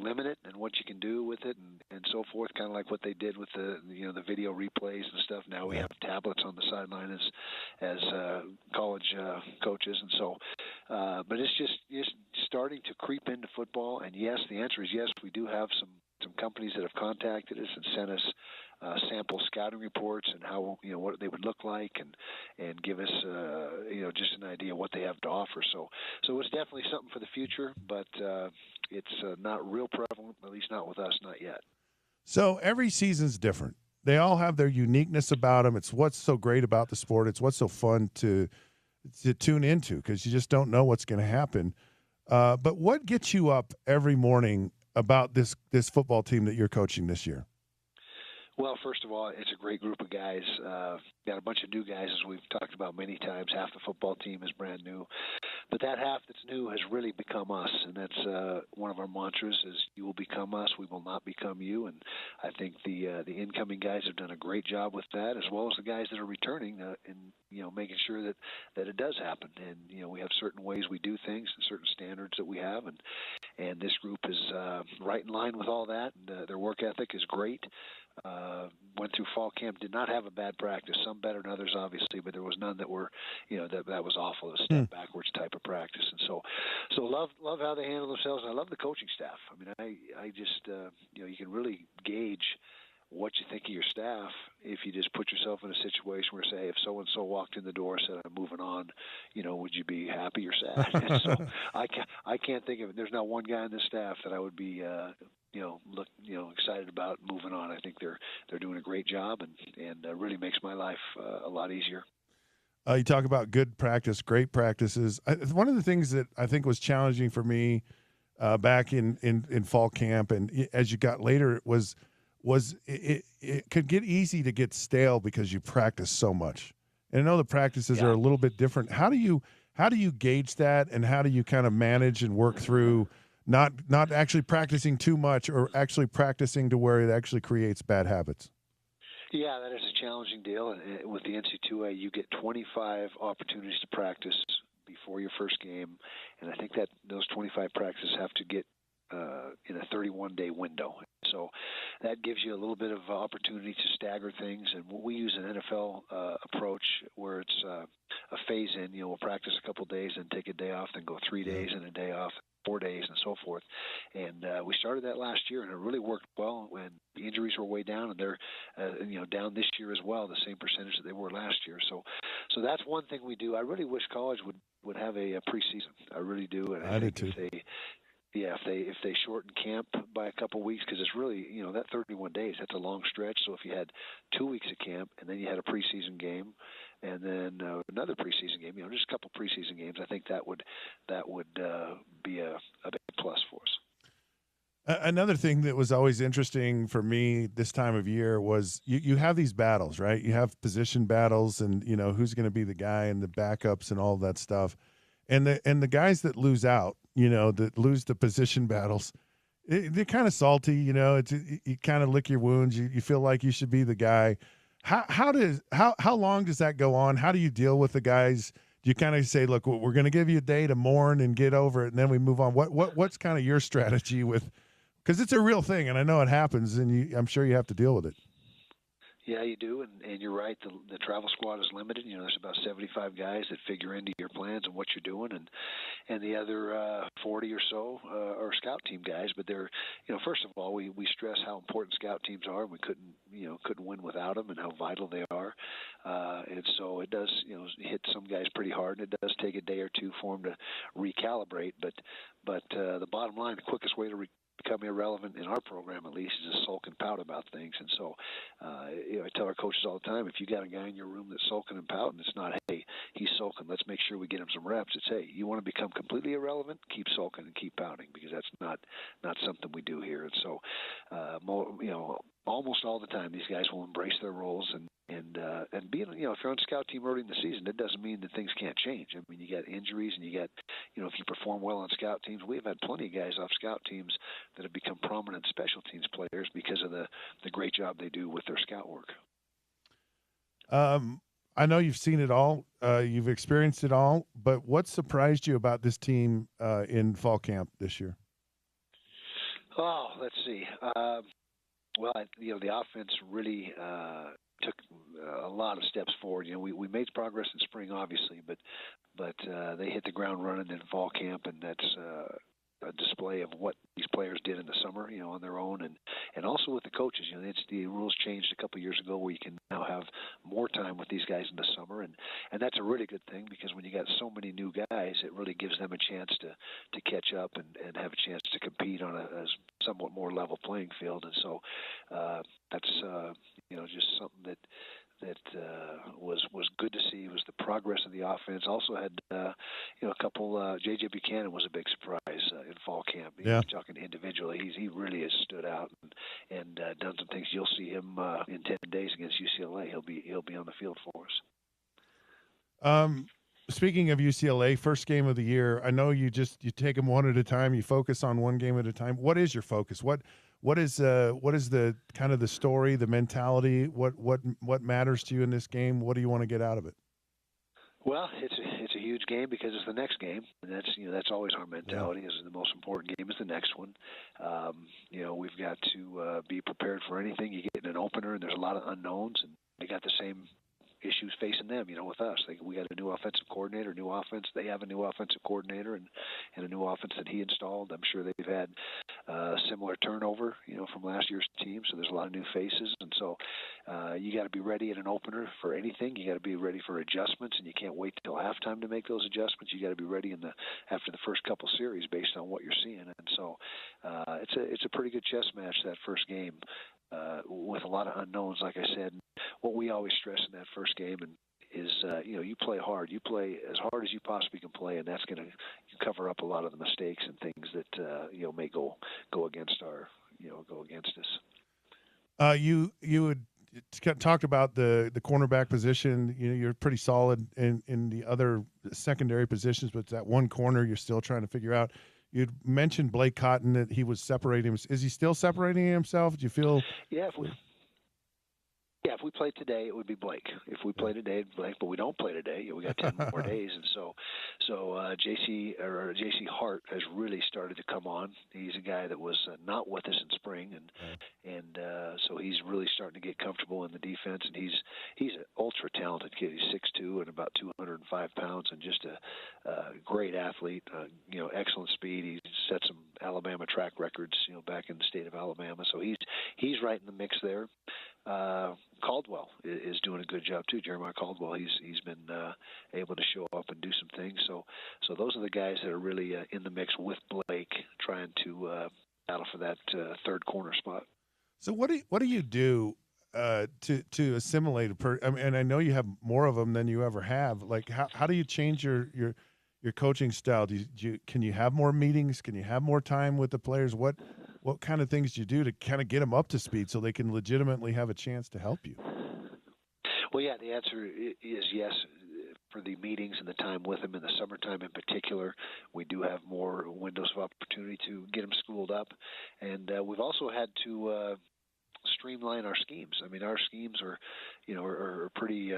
limit it and what you can do with it and so forth, kind of like what they did with the video replays and stuff. Now we have tablets on the sideline as college coaches, and so but it's just starting to creep into football. And yes, the answer is yes. We do have some companies that have contacted us and sent us sample scouting reports and how what they would look like and give us just an idea of what they have to offer. So it's definitely something for the future, but it's not real prevalent, at least not with us, not yet. So every season's different. They all have their uniqueness about them. It's what's so great about the sport. It's what's so fun to tune into because you just don't know what's going to happen. But what gets you up every morning about this football team that you're coaching this year? Well, first of all, it's a great group of guys. Got a bunch of new guys, as we've talked about many times. Half the football team is brand new. But that half that's new has really become us, and that's one of our mantras is you will become us, we will not become you. And I think the incoming guys have done a great job with that, as well as the guys that are returning and making sure that it does happen. And we have certain ways we do things and certain standards that we have, and this group is right in line with all that. And their work ethic is great. Went through fall camp, did not have a bad practice, some better than others obviously, but there was none that were that was awful, a step backwards type of practice. And so love how they handle themselves, and I love the coaching staff. I mean, I just you can really gauge what you think of your staff if you just put yourself in a situation where, say, if so and so walked in the door and said, I'm moving on, would you be happy or sad? And so I can't think of it. There's not one guy on this staff that I would be excited about moving on. I think they're doing a great job and really makes my life a lot easier. You talk about good practice, great practices. One of the things that I think was challenging for me back in fall camp, and as you got later, it was it could get easy to get stale because you practice so much. And I know the practices are a little bit different. How do you gauge that, and how do you kind of manage and work through not actually practicing too much or actually practicing to where it actually creates bad habits? Yeah, that is a challenging deal. And with the NC2A, you get 25 opportunities to practice before your first game, and I think that those 25 practices have to get in a 31-day window. So that gives you a little bit of opportunity to stagger things. And we use an NFL approach where it's a phase-in. We'll practice a couple days and take a day off, then go 3 days and a day off, 4 days, and so forth. And we started that last year, and it really worked well when the injuries were way down, and they're down this year as well, the same percentage that they were last year. So that's one thing we do. I really wish college would have a preseason. I really do. And I think Yeah, if they shorten camp by a couple weeks, because it's really, that 31 days, that's a long stretch. So if you had 2 weeks of camp and then you had a preseason game and then another preseason game, just a couple preseason games, I think that would be a big plus for us. Another thing that was always interesting for me this time of year was you have these battles, right? You have position battles and, who's going to be the guy and the backups and all that stuff. And the guys that lose out, that lose the position battles, they're kind of salty, you kind of lick your wounds. You feel like you should be the guy. How long does that go on? How do you deal with the guys? Do you kind of say, look, we're going to give you a day to mourn and get over it, and then we move on? What's kind of your strategy with? Because it's a real thing, and I know it happens, and I'm sure you have to deal with it. Yeah, you do, and you're right. The travel squad is limited. There's about 75 guys that figure into your plans and what you're doing, and the other 40 or so are scout team guys. But they're, first of all, we stress how important scout teams are. We couldn't win without them, and how vital they are. And so it does, hit some guys pretty hard, and it does take a day or two for them to recalibrate. But the bottom line, the quickest way to become irrelevant in our program, at least, is to sulk and pout about things. And so I tell our coaches all the time, if you got a guy in your room that's sulking and pouting, it's not, hey, he's sulking, let's make sure we get him some reps. It's, hey, you want to become completely irrelevant, keep sulking and keep pouting, because that's not something we do here. And so almost all the time these guys will embrace their roles and being, if you're on scout team early in the season, it doesn't mean that things can't change. I mean, you got injuries, and you got, if you perform well on scout teams, we've had plenty of guys off scout teams that have become prominent special teams players because of the great job they do with their scout work. I know you've seen it all, you've experienced it all, but what surprised you about this team in fall camp this year? Oh, let's see. The offense really took a lot of steps forward. We made progress in spring, obviously, but they hit the ground running in fall camp, and that's a display of what these players did in the summer, on their own, and also with the coaches. The rules changed a couple of years ago where you can now have more time with these guys in the summer, and that's a really good thing, because when you got so many new guys, it really gives them a chance to catch up and have a chance to compete on a somewhat more level playing field. And so that's just something that was good to see, was the progress of the offense. Also had a couple. J.J. Buchanan was a big surprise in fall camp. Yeah. Talking individually, he really has stood out and done some things. You'll see him in 10 days against UCLA. He'll be on the field for us. Speaking of UCLA, first game of the year, I know you take them one at a time. You focus on one game at a time. What is your focus? What is the kind of the story, the mentality? What matters to you in this game? What do you want to get out of it? Well, it's a huge game because it's the next game, and that's always our mentality. Yeah. Is the most important game is the next one. We've got to be prepared for anything. You get in an opener, and there's a lot of unknowns, and they got the same issues facing them, with us. We got a new offensive coordinator, new offense. They have a new offensive coordinator and a new offense that he installed. I'm sure they've had similar turnover, from last year's team. So there's a lot of new faces, and so you got to be ready in an opener for anything. You got to be ready for adjustments, and you can't wait till halftime to make those adjustments. You got to be ready after the first couple series based on what you're seeing. And so it's a pretty good chess match, that first game. With a lot of unknowns, like I said. What we always stress in that first game is you play hard. You play as hard as you possibly can play, and that's going to cover up a lot of the mistakes and things that may go against us. You had talked about the cornerback position. You're pretty solid in the other secondary positions, but that one corner you're still trying to figure out. You'd mentioned Blake Cotton, that he was separating. Is he still separating himself? Do you feel? Yeah. If we played today, it would be Blake. If we play today, Blake. But we don't play today. We got 10 more days, and so JC Hart has really started to come on. He's a guy that was not with us in spring, and so he's really starting to get comfortable in the defense. And he's an ultra talented kid. He's 6'2" and about 205 pounds, and just a great athlete. Excellent speed. He set some Alabama track records, back in the state of Alabama. So he's right in the mix there. Caldwell is doing a good job too. Jeremiah Caldwell, he's been able to show up and do some things. So those are the guys that are really in the mix with Blake, trying to battle for that third corner spot. So what do you do to assimilate and I know you have more of them than you ever have. Like how do you change your coaching style? Can you have more meetings? Can you have more time with the players? What kind of things do you do to kind of get them up to speed so they can legitimately have a chance to help you? Well, yeah, the answer is yes. For the meetings and the time with them in the summertime in particular, we do have more windows of opportunity to get them schooled up. And we've also had to streamline our schemes. I mean, our schemes are pretty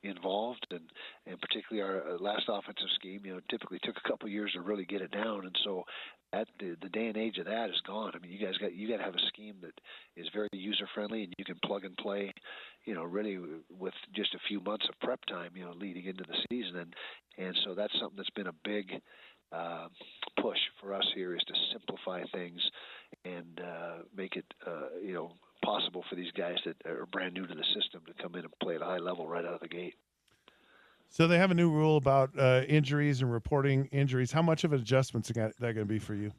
involved, and particularly our last offensive scheme, typically took a couple of years to really get it down. And so the day and age of that is gone. I mean, you got to have a scheme that is very user friendly, and you can plug and play, really with just a few months of prep time, leading into the season. And so that's something that's been a big push for us here, is to simplify things and make it, possible for these guys that are brand new to the system to come in and play at a high level right out of the gate. So they have a new rule about injuries and reporting injuries. How much of an adjustment is that going to be for you?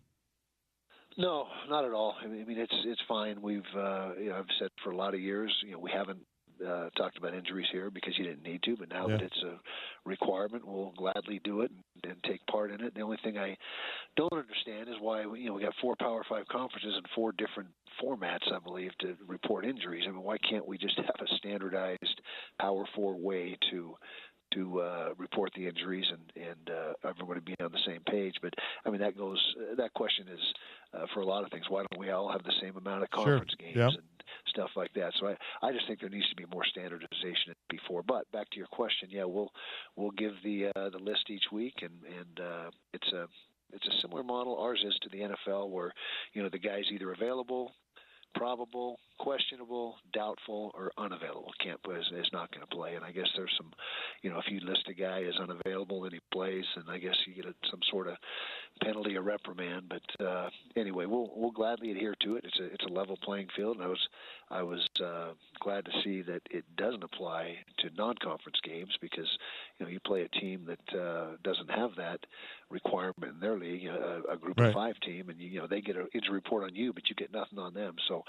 No, not at all. I mean, it's fine. We've, I've said for a lot of years, we haven't talked about injuries here because you didn't need to, but now that it's a requirement, we'll gladly do it and take part in it. The only thing I don't understand is why we got 4 Power 5 conferences and 4 different formats, I believe, to report injuries. I mean, why can't we just have a standardized Power 4 way to report the injuries and everybody be on the same page? But I mean, that question is for a lot of things. Why don't we all have the same amount of conference games and stuff like that? So I just think there needs to be more standardization than before. But back to your question, we'll give the list each week, and it's a similar model. Ours is to the NFL, where the guy's either available, probable, questionable, doubtful, or unavailable. Is not going to play. And I guess there's some, if you list a guy as unavailable and he plays, and I guess you get some sort of penalty or reprimand. But anyway, we'll gladly adhere to it. It's a level playing field, and I was glad to see that it doesn't apply to non-conference games, because you play a team that doesn't have that requirement in their league, a group of 5 team, and they get an injury report on you, but you get nothing on them. So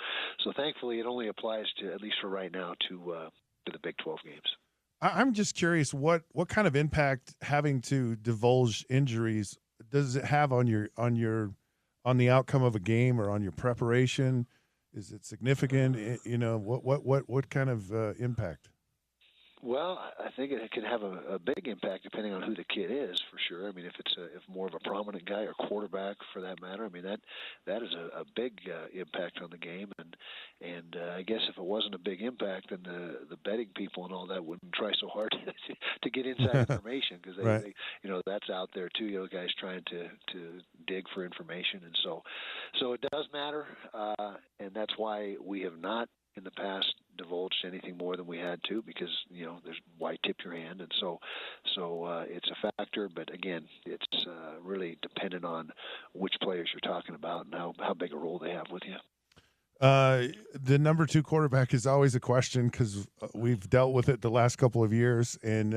thankfully, it only applies to, at least for right now, to the Big 12 games. I'm just curious, what kind of impact having to divulge injuries does it have on the outcome of a game or on your preparation? Is it significant? What kind of impact? Well, I think it can have a big impact depending on who the kid is, for sure. I mean, if more of a prominent guy or quarterback, for that matter, I mean that is a big impact on the game. And I guess if it wasn't a big impact, then the betting people and all that wouldn't try so hard to get inside information, because they that's out there too. Guys trying to dig for information, and so it does matter, and that's why we have not in the past divulged anything more than we had to, because there's why tip your hand, and so it's a factor. But again, it's really dependent on which players you're talking about and how big a role they have with you. The number 2 quarterback is always a question, because we've dealt with it the last couple of years, and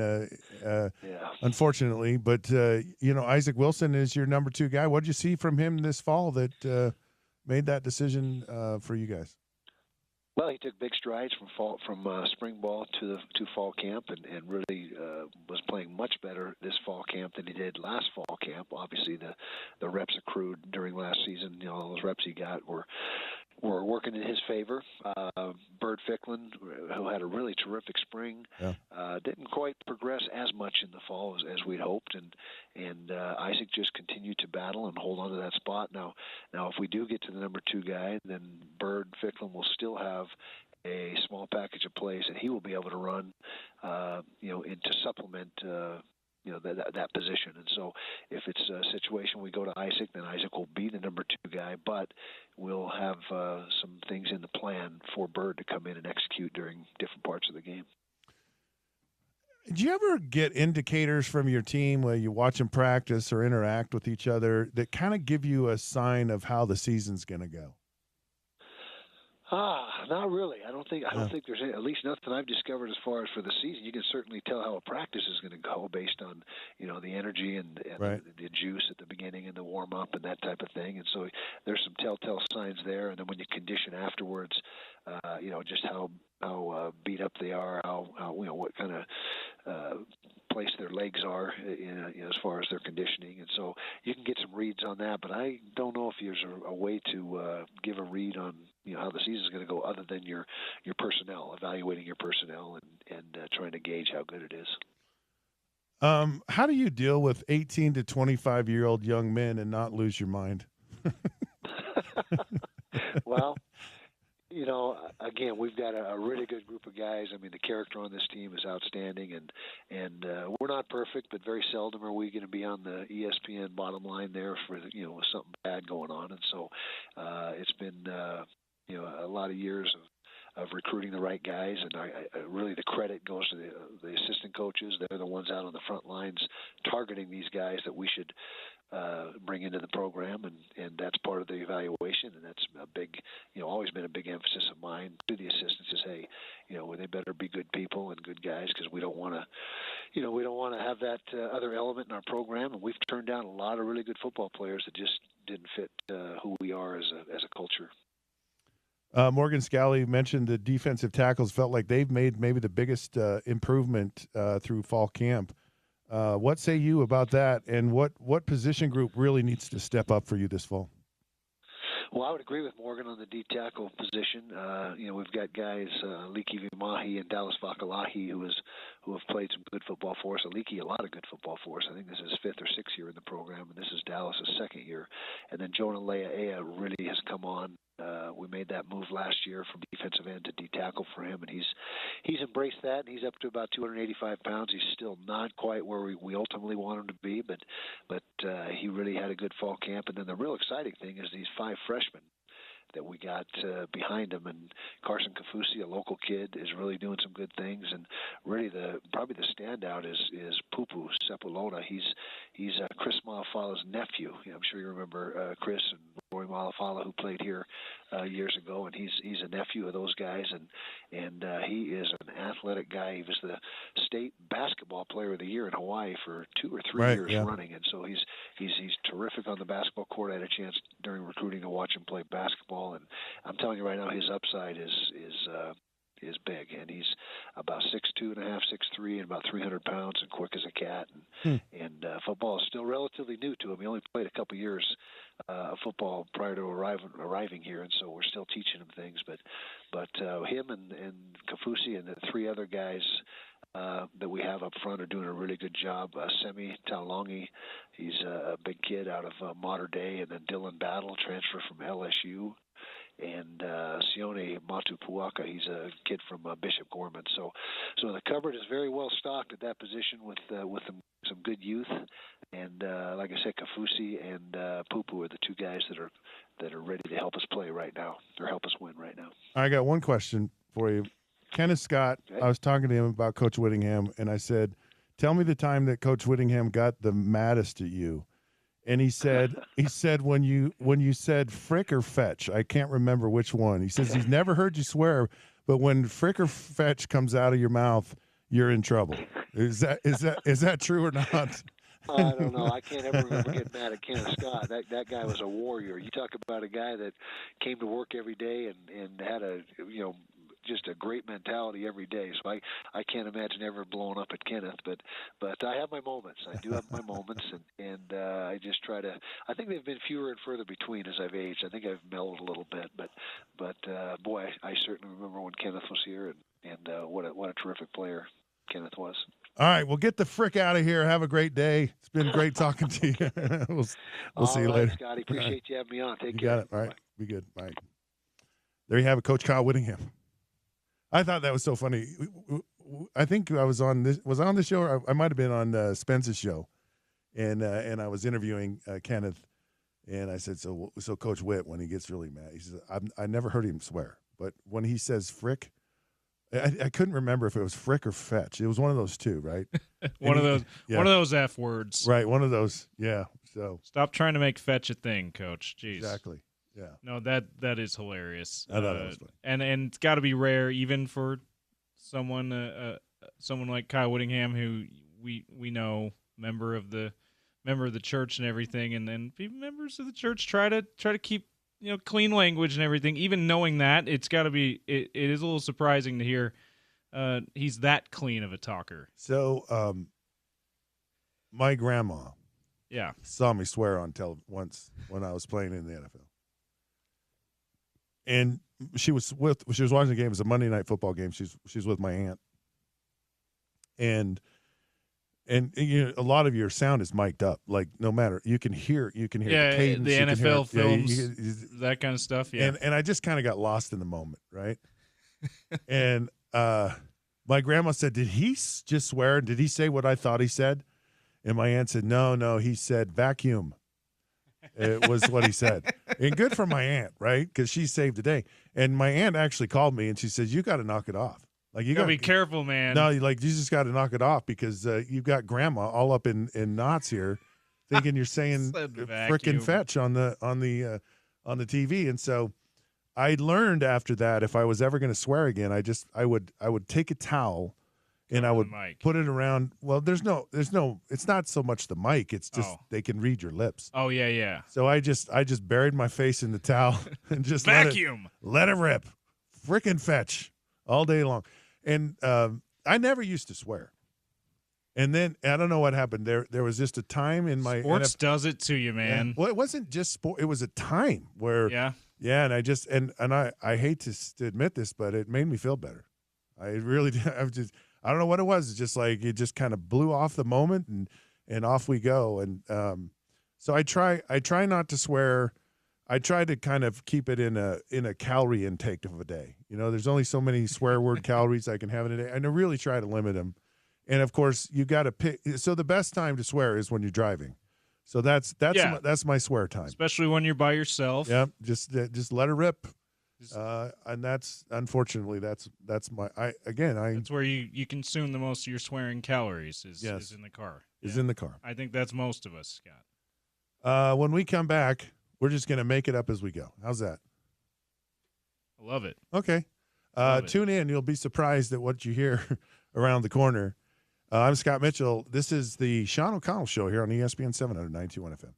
unfortunately, but Isaac Wilson is your number 2 guy. What did you see from him this fall that made that decision for you guys? Well, he took big strides from spring ball to fall camp, and really was playing much better this fall camp than he did last fall camp. Obviously, the reps accrued during last season, all those reps he got were working in his favor. Bird Ficklin, who had a really terrific spring, didn't quite progress as much in the fall as we'd hoped, and Isaac just continued to battle and hold on to that spot. Now, if we do get to the number 2 guy, then Bird Ficklin will still have a small package of plays that he will be able to run, to supplement that position. And so if it's a situation we go to Isaac, then Isaac will be the number 2 guy, but we'll have some things in the plan for Bird to come in and execute during different parts of the game. Do you ever get indicators from your team where you watch them practice or interact with each other that kind of give you a sign of how the season's going to go? Not really. I don't think there's at least nothing I've discovered as far as for the season. You can certainly tell how a practice is going to go based on the energy and the juice at the beginning and the warm up and that type of thing. And so there's some telltale signs there. And then when you condition afterwards, just how beat up they are, how what kind of place their legs are as far as their conditioning, and so you can get some reads on that. But I don't know if there's a way to give a read on how the season is going to go other than your personnel, evaluating your personnel and trying to gauge how good it is. How do you deal with 18 to 25-year-old young men and not lose your mind? Well, again, we've got a really good group of guys. I mean, the character on this team is outstanding, and we're not perfect, but very seldom are we going to be on the ESPN bottom line there for with something bad going on. And so it's been a lot of years of recruiting the right guys, and I really the credit goes to the assistant coaches. They're the ones out on the front lines targeting these guys that we should bring into the program, and that's part of the evaluation, and that's a big, always been a big emphasis of mine to the assistants is, hey, they better be good people and good guys, because we don't want to have that other element in our program, and we've turned down a lot of really good football players that just didn't fit who we are as a culture. Morgan Scalley mentioned the defensive tackles felt like they've made maybe the biggest improvement through fall camp. What say you about that, and what position group really needs to step up for you this fall? Well, I would agree with Morgan on the D tackle position. We've got guys, Aliki Vimahi and Dallas Vakalahi, who have played some good football for us. Aliki, a lot of good football for us. I think this is his 5th or 6th year in the program, and this is Dallas' 2nd year. And then Jonah Lea'ea really has come on. We made that move last year from defensive end to D tackle for him, and he's embraced that, and he's up to about 285 pounds. He's still not quite where we ultimately want him to be, but he really had a good fall camp. And then the real exciting thing is these 5 freshmen that we got behind him, and Carson Kafusi, a local kid, is really doing some good things. And really, probably the standout is Pupu Sepulona. He's Chris Malafala's nephew. I'm sure you remember Chris and Roy Malafala, who played here years ago, and he's a nephew of those guys, and he is an athletic guy. He was the state basketball player of the year in Hawaii for 2 or 3 years running, and so he's terrific on the basketball court. I had a chance during recruiting to watch him play basketball, and I'm telling you right now, his upside is big, and he's about 6'2.5", 6'3", and about 300 pounds, and quick as a cat. And football is still relatively new to him. He only played a couple years of football prior to arriving here, and so we're still teaching him things. But him and Kafusi and the 3 other guys that we have up front are doing a really good job. Semi Taulongi, he's a big kid out of Mater Dei, and then Dylan Battle, transfer from LSU. And Sione Matupuaka, he's a kid from Bishop Gorman. So the cupboard is very well stocked at that position with some good youth. And like I said, Kafusi and Pupu are the 2 guys that are ready to help us play right now, or help us win right now. I got one question for you. Kenneth Scott, I was talking to him about Coach Whittingham, and I said, tell me the time that Coach Whittingham got the maddest at you. And he said when you said frick or fetch, I can't remember which one. He says he's never heard you swear, but when frick or fetch comes out of your mouth, you're in trouble. Is that true or not? I don't know. I can't ever remember getting mad at Kenneth Scott. That guy was a warrior. You talk about a guy that came to work every day and had just a great mentality every day. So I can't imagine ever blowing up at Kenneth, but I have my moments. I do have my moments, and I just try to. I think they've been fewer and further between as I've aged. I think I've mellowed a little bit, but boy, I certainly remember when Kenneth was here, and what a terrific player Kenneth was. All right, well, get the frick out of here. Have a great day. It's been great talking to you. we'll see you later. Scotty. Appreciate you having me on. Take you care. Got it. All right, be good. All right. There you have it, Coach Kyle Whittingham. I thought that was so funny. I think I was on this show, or I might have been on Spence's show, and I was interviewing Kenneth, and I said, so Coach Whit, when he gets really mad, he says, I never heard him swear, but when he says frick, I couldn't remember if it was frick or fetch. It was one of those 2, right? One of those F words. Right, one of those. Yeah. So stop trying to make fetch a thing, Coach. Jeez. Exactly. Yeah. No, that is hilarious. I thought that was funny. And it's got to be rare, even for someone someone like Kyle Whittingham, who we know, member of the church and everything, and then members of the church try to keep clean language and everything. Even knowing that, it's got to be it is a little surprising to hear he's that clean of a talker. So, my grandma, saw me swear on television once when I was playing in the NFL, and she was watching the game. It was a Monday Night Football game. She's with my aunt, and a lot of your sound is mic'd up. Like no matter you can hear the cadence, the NFL films, that kind of stuff. Yeah, and I just kind of got lost in the moment, right? And my grandma said, "Did he just swear? Did he say what I thought he said?" And my aunt said, No, he said vacuum. It was what he said. And good for my aunt, right? Because she saved the day. And my aunt actually called me and she says, "You got to knock it off. Like you got to be careful, man. No, you just got to knock it off because you've got grandma all up in knots here, thinking you're saying frickin' fetch on the TV." And so I learned after that, if I was ever going to swear again, I would take a towel and I would put it around. Well, there's no. It's not so much the mic. It's just they can read your lips. Oh yeah. So I just buried my face in the towel and just vacuum. Let it rip, frickin' fetch all day long. And I never used to swear. And then I don't know what happened. There was just a time in my sports does it to you, man. Yeah. Well, it wasn't just sport. It was a time where and I just and I hate to admit this, but it made me feel better. I really did. I don't know what it was. It's just like it just kind of blew off the moment and off we go. And so I try not to swear. I try to kind of keep it in a calorie intake of a day. There's only so many swear word calories I can have in a day, and I really try to limit them. And of course, you got to pick. So the best time to swear is when you're driving. So that's my swear time, especially when you're by yourself. Yeah, just let it rip. And that's unfortunately that's my that's where you consume the most of your swearing calories is in the car. In the car. I think that's most of us, Scott. When we come back, we're just going to make it up as we go. How's that? I love it. Okay. Tune in. You'll be surprised at what you hear around the corner. I'm Scott Mitchell. This is the Sean O'Connell Show here on ESPN 700 92.1 FM.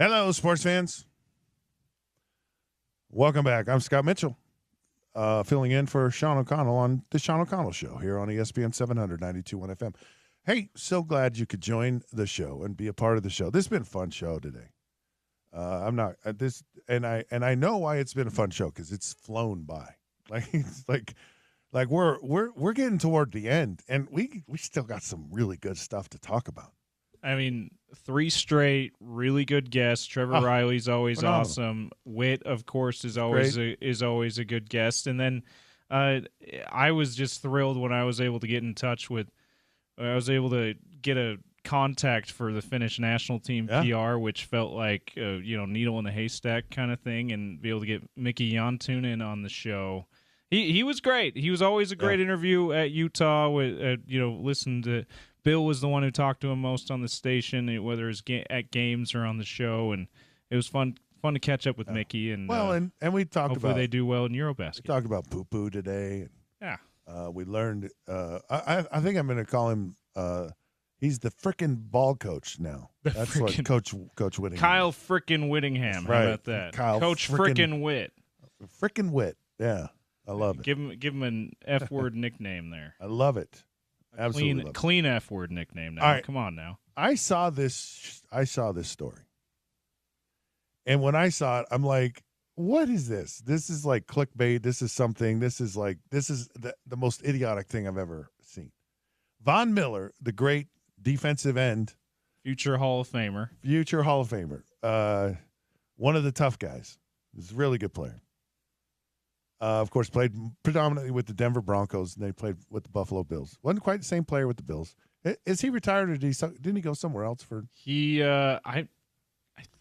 Hello, sports fans. Welcome back. I'm Scott Mitchell, filling in for Sean O'Connell on the Sean O'Connell Show here on ESPN 700, 92.1 FM. Hey, so glad you could join the show and be a part of the show. This has been a fun show today. I'm not this, and I know why it's been a fun show because it's flown by. Like we're getting toward the end, and we still got some really good stuff to talk about. I mean, 3 straight really good guests. Trevor Riley's always phenomenal. Awesome. Witt, of course, is always a good guest. And then I was just thrilled when I was able to get in touch with. I was able to get a contact for the Finnish national team PR, which felt like needle in a haystack kind of thing, and be able to get Mickey Jantunen on the show. He was great. He was always a great interview at Utah. With listen to. Bill was the one who talked to him most on the station, whether it's at games or on the show, and it was fun to catch up with Mickey. And and we talked hopefully about they do well in Eurobasket. We talked about poo-poo today. Yeah, we learned. I think I'm going to call him. He's the frickin' ball coach now. That's what Coach Whittingham. Kyle frickin' Whittingham. Right. How about that? Kyle Coach frickin' Witt. Frickin' Witt. Yeah, I love it. Give him an F-word nickname there. I love it. Absolutely clean F-word nickname now. Right. Come on now. I saw this story, and when I saw it, I'm like, "What is this? This is like clickbait. This is something. This is the most idiotic thing I've ever seen." Von Miller, the great defensive end, future Hall of Famer, one of the tough guys. He's a really good player. Of course, played predominantly with the Denver Broncos, and they played with the Buffalo Bills. Wasn't quite the same player with the Bills. Is he retired, or didn't he go somewhere else for? He, I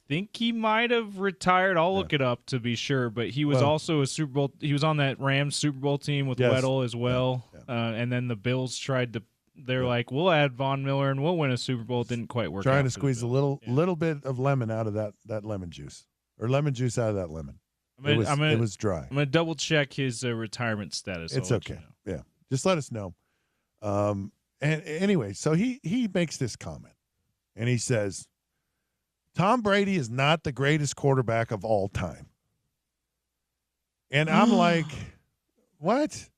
think he might have retired. I'll look it up to be sure. But he was also a Super Bowl. He was on that Rams Super Bowl team with Weddle as well. And then the Bills tried to. They're like, we'll add Von Miller and we'll win a Super Bowl. It didn't quite work. Trying to squeeze a little bit of lemon out of that lemon juice, or lemon juice out of that lemon. It was dry. I'm going to double check his retirement status. It's okay. Yeah. Just let us know. And anyway, so he makes this comment, and he says, Tom Brady is not the greatest quarterback of all time. And I'm like, what?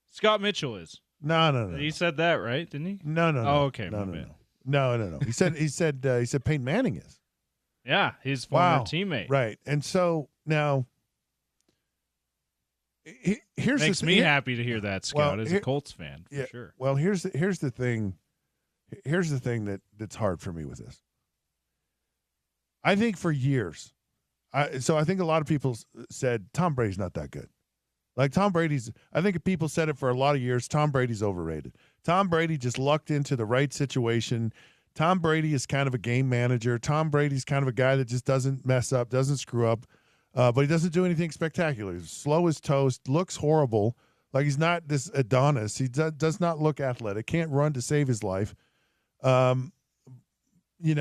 Scott Mitchell is. No. He said that, right? Didn't he? No. Oh, okay. No. He said Peyton Manning is. Yeah, his former teammate. Right. And so now makes me happy to hear that, Scott, as a Colts fan, for sure. Well, here's the thing. Here's the thing that's hard for me with this. I think for years, I think a lot of people said Tom Brady's not that good. Like I think people said it for a lot of years. Tom Brady's overrated. Tom Brady just lucked into the right situation. Tom Brady is kind of a game manager. Tom Brady's kind of a guy that just doesn't mess up, doesn't screw up. But he doesn't do anything spectacular. He's slow as toast, looks horrible. Like he's not this Adonis. He does not look athletic, can't run to save his life. He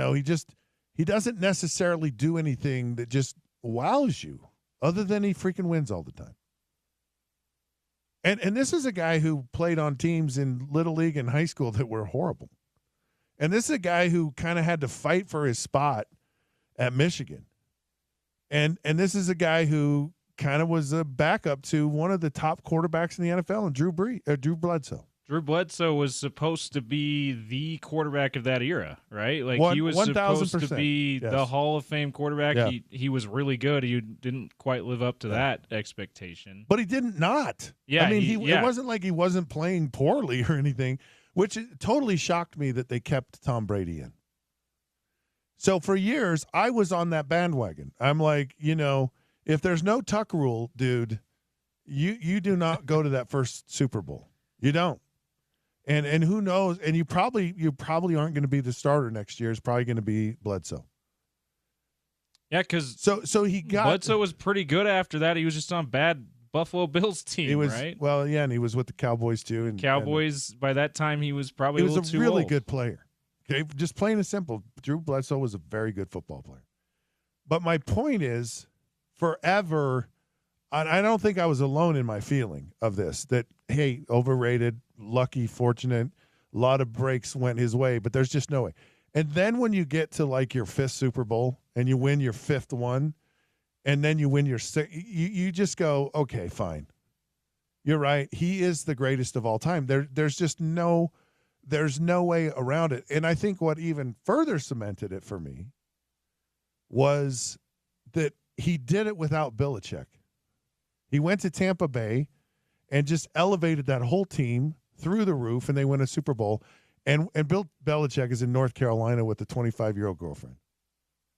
doesn't necessarily do anything that just wows you other than he freaking wins all the time. And this is a guy who played on teams in Little League and high school that were horrible. And this is a guy who kind of had to fight for his spot at Michigan. And this is a guy who kind of was a backup to one of the top quarterbacks in the NFL, and Drew Bledsoe. Drew Bledsoe was supposed to be the quarterback of that era, right? Like he was 1,000%. supposed to be the Hall of Fame quarterback. Yeah. He was really good. He didn't quite live up to that expectation. But he didn't not. Yeah, I mean, it wasn't like he wasn't playing poorly or anything, which totally shocked me that they kept Tom Brady in. So for years, I was on that bandwagon. I'm like, if there's no tuck rule, dude, you do not go to that first Super Bowl. You don't. And who knows? And you probably aren't going to be the starter next year. It's probably going to be Bledsoe. Yeah, because so he got Bledsoe was pretty good after that. He was just on bad Buffalo Bills team, right? Well, yeah, and he was with the Cowboys too. And Cowboys by that time he was probably he was a little too really old. good player. Okay, just plain and simple. Drew Bledsoe was a very good football player. But my point is, forever, and I don't think I was alone in my feeling of this, that, hey, overrated, lucky, fortunate, a lot of breaks went his way, but there's just no way. And then when you get to like your fifth Super Bowl and you win your fifth one, and then you win your sixth, you just go, okay, fine. You're right. He is the greatest of all time. There's no way around it. And I think what even further cemented it for me was that he did it without Belichick. He went to Tampa Bay and just elevated that whole team through the roof, and they win a Super Bowl. And Bill Belichick is in North Carolina with a 25-year-old girlfriend.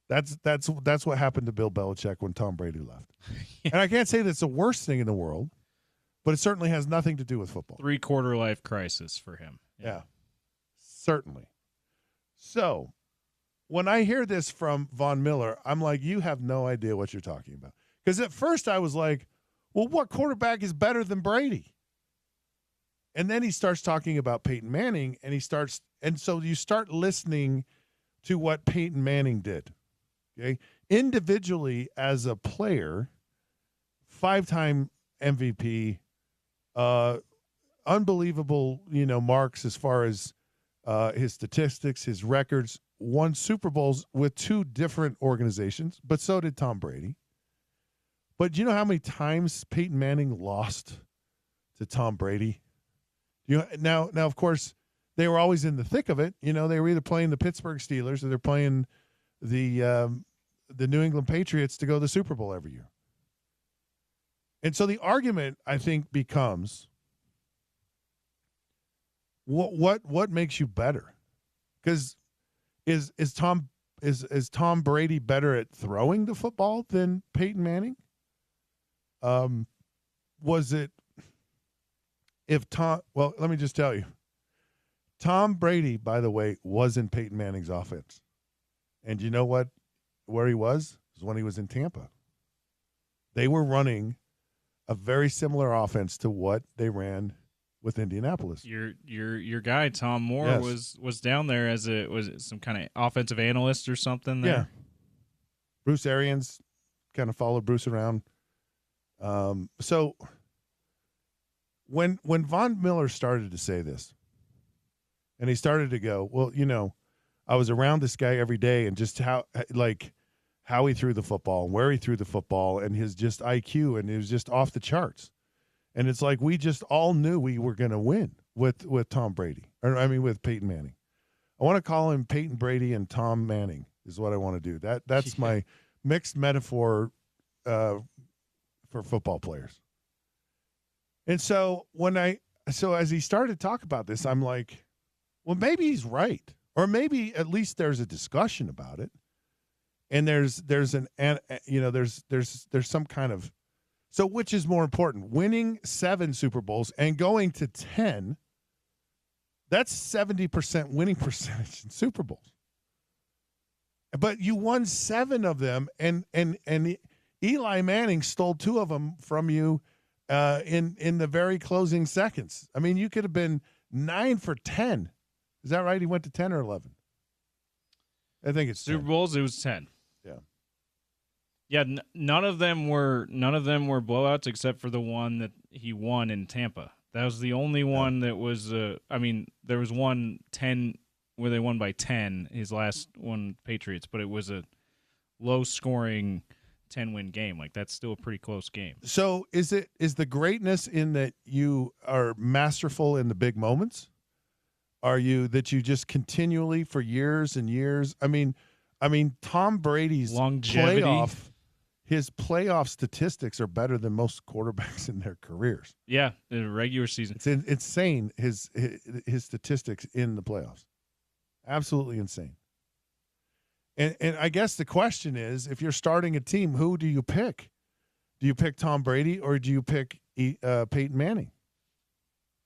That's what happened to Bill Belichick when Tom Brady left. Yeah. And I can't say that's the worst thing in the world, but it certainly has nothing to do with football. 3-quarter life crisis for him. Yeah, certainly. So when I hear this from Von Miller, I'm like, you have no idea what you're talking about. Because at first I was like, well, what quarterback is better than Brady? And then he starts talking about Peyton Manning, and so you start listening to what Peyton Manning did. Okay, individually as a player, 5-time MVP, unbelievable, marks as far as his statistics, his records, won Super Bowls with 2 different organizations, but so did Tom Brady. But do you know how many times Peyton Manning lost to Tom Brady? Now, of course, they were always in the thick of it. They were either playing the Pittsburgh Steelers or they're playing the New England Patriots to go to the Super Bowl every year. And so the argument, I think, becomes what makes you better? Because is Tom Brady better at throwing the football than Peyton Manning? Was it? Well, let me just tell you. Tom Brady, by the way, was in Peyton Manning's offense. And you know what? Where he was when he was in Tampa. They were running a very similar offense to what they ran with Indianapolis. Your guy, Tom Moore, yes. was down there as some kind of offensive analyst or something there. Yeah. Bruce Arians kind of followed Bruce around. So when Von Miller started to say this, and he started to go, well, I was around this guy every day, and just how he threw the football and where he threw the football and his just IQ, and it was just off the charts. And it's like we just all knew we were going to win with Tom Brady, with Peyton Manning. I want to call him Peyton Brady and Tom Manning is what I want to do. That's my mixed metaphor for football players. And so as he started to talk about this, I'm like, well, maybe he's right, or maybe at least there's a discussion about it, and there's some kind of, so which is more important, winning 7 Super Bowls and going to 10? That's 70% winning percentage in Super Bowls. But you won 7 of them, and Eli Manning stole 2 of them from you in the very closing seconds. I mean, you could have been 9 for 10. Is that right? He went to 10 or 11? I think it's Super 10. Bowls. It was 10. Yeah. Yeah. None of them were blowouts except for the one that he won in Tampa. That was the only one that was. There was 10 where they won by 10. His last one, Patriots, but it was a low-scoring 10-win game. That's still a pretty close game. So is the greatness in that you are masterful in the big moments? Are you that you just continually for years and years? I mean, Tom Brady's longevity. His playoff statistics are better than most quarterbacks in their careers. Yeah, in the regular season. It's insane, his statistics in the playoffs. Absolutely insane. And I guess the question is, if you're starting a team, who do you pick? Do you pick Tom Brady or do you pick Peyton Manning?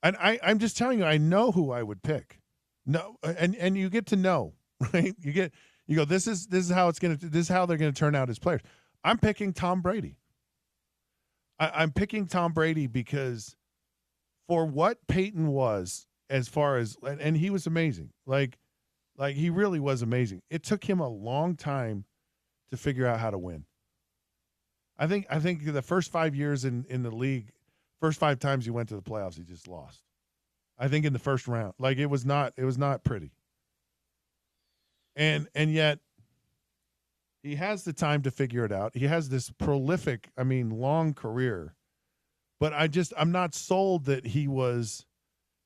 And I'm just telling you, I know who I would pick. No, and you get to know, right? You go. This is how they're gonna turn out as players. I'm picking Tom Brady. I'm picking Tom Brady because for what Peyton was, as far as, and he was amazing. Like he really was amazing. It took him a long time to figure out how to win. I think the first 5 years in the league, first 5 times he went to the playoffs, he just lost. I think in the first round. It was not pretty. And yet He has the time to figure it out. He has this prolific, long career. But I'm not sold that he was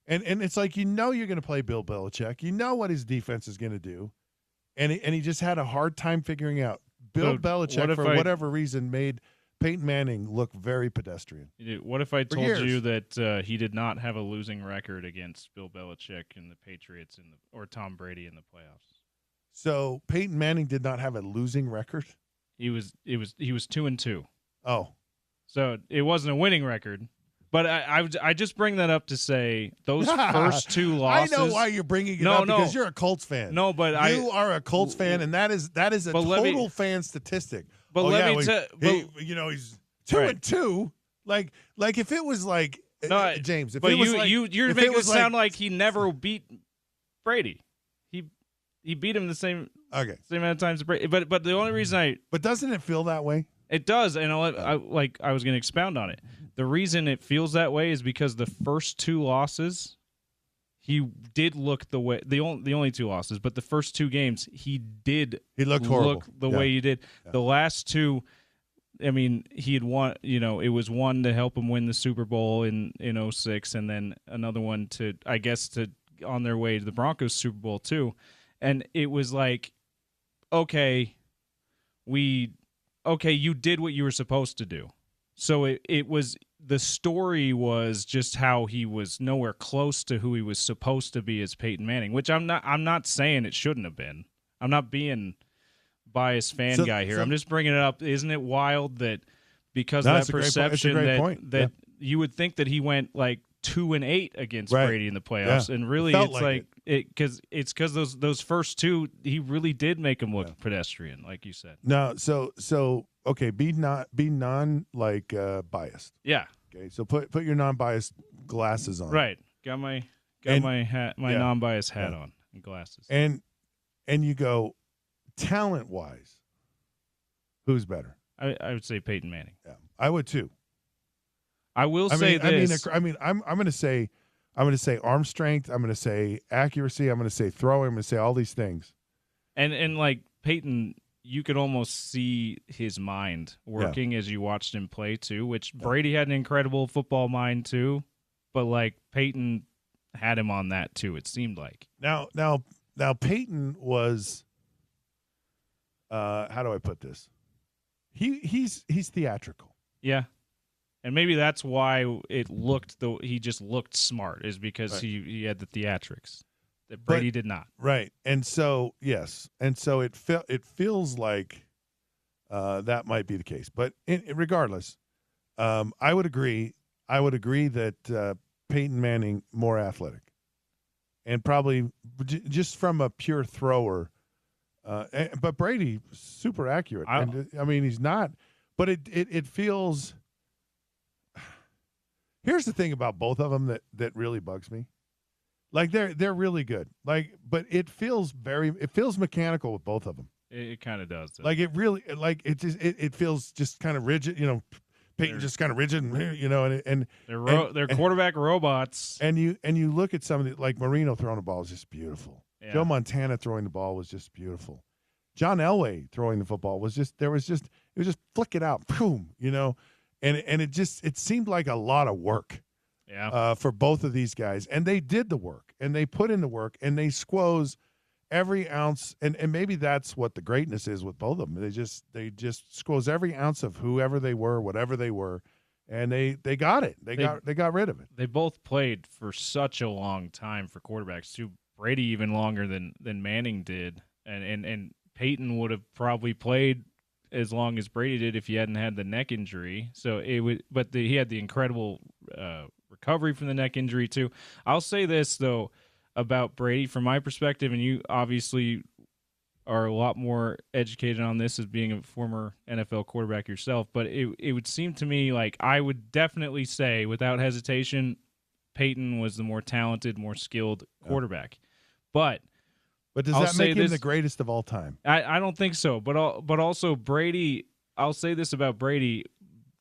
and it's like you're going to play Bill Belichick. You know what his defense is going to do. And he just had a hard time figuring out. Bill Belichick, for whatever reason, made Peyton Manning look very pedestrian. What if I told you that he did not have a losing record against Bill Belichick and the Patriots or Tom Brady in the playoffs? So Peyton Manning did not have a losing record? He was 2-2. Oh. So it wasn't a winning record. But I just bring that up to say those first two losses. I know why you're bringing it up because you're a Colts fan. No, but you are a Colts fan, and that is a total fan statistic. But he's 2-2. Like if it was like James, if but it was you're making it sound like he never beat Brady. He beat him the same amount of times as Brady. But the only reason but doesn't it feel that way? It does, and I was going to expound on it. The reason it feels that way is because the first two losses, he did look the way the only two losses, but the first two games he looked horrible. Look the way he did. Yeah. The last two, he had won. It was one to help him win the Super Bowl in 2006, and then another one to on their way to the Broncos Super Bowl too. And it was like, okay, you did what you were supposed to do. So it was the story was just how he was nowhere close to who he was supposed to be as Peyton Manning, which I'm not saying it shouldn't have been. I'm not being biased fan guy here. I'm just bringing it up. Isn't it wild that because of that perception that you would think that he went like 2-8 against Brady in the playoffs, and really it's because those first two he really did make him look pedestrian, like you said. No, so okay, be non biased. Yeah. Okay, so put your non-biased glasses on. Right. Got my non-biased hat on and glasses. And you go, talent-wise, who's better? I would say Peyton Manning. Yeah, I would too. I will say this. I'm going to say arm strength. I'm going to say accuracy. I'm going to say throwing. I'm going to say all these things. And like Peyton, you could almost see his mind working as you watched him play too. Which Brady had an incredible football mind too, but like Peyton had him on that too. It seemed like. Now Peyton was. How do I put this? He's theatrical. Yeah. And maybe that's why he just looked smart, is because he had the theatrics that Brady did not. Right. And so, yes. And so it feels like that might be the case. But regardless, I would agree that Peyton Manning more athletic. And probably just from a pure thrower. But Brady, super accurate. He's not. But it feels – here's the thing about both of them that really bugs me. Like they're really good. Like, but it feels mechanical with both of them. It kind of does. Like it really, like it feels just kind of rigid. Peyton just kind of rigid, and they're quarterback robots. And you look at some of the, like Marino throwing the ball is just beautiful. Yeah. Joe Montana throwing the ball was just beautiful. John Elway throwing the football was just flick it out, boom, And it seemed like a lot of work for both of these guys. And they did the work, and they put in the work, and they squoze every ounce. And maybe that's what the greatness is with both of them. They just squoze every ounce of whoever they were, whatever they were, and they got it. They got rid of it. They both played for such a long time for quarterbacks too. Brady even longer than Manning did, and Peyton would have probably played as long as Brady did if he hadn't had the neck injury. So he had the incredible recovery from the neck injury too. I'll say this though about Brady from my perspective, and you obviously are a lot more educated on this as being a former NFL quarterback yourself, but it would seem to me like I would definitely say without hesitation Peyton was the more talented, more skilled quarterback. But does that make him the greatest of all time? I don't think so. But also Brady, I'll say this about Brady,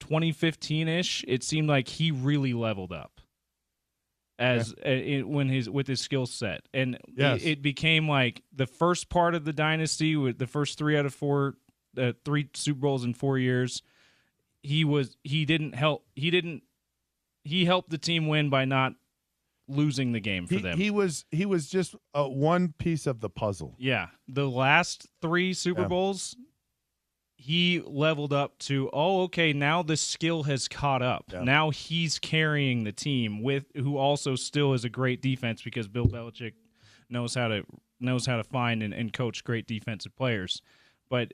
2015-ish, it seemed like he really leveled up with his skill set. And it became like the first part of the dynasty with the first 3 out of 4 3 Super Bowls in 4 years. He helped the team win by not losing the game for them. He was just one piece of the puzzle. Yeah, the last 3 Super Bowls, he leveled up to, okay, now the skill has caught up. Yeah. Now he's carrying the team who also still is a great defense because Bill Belichick knows how to find and coach great defensive players. But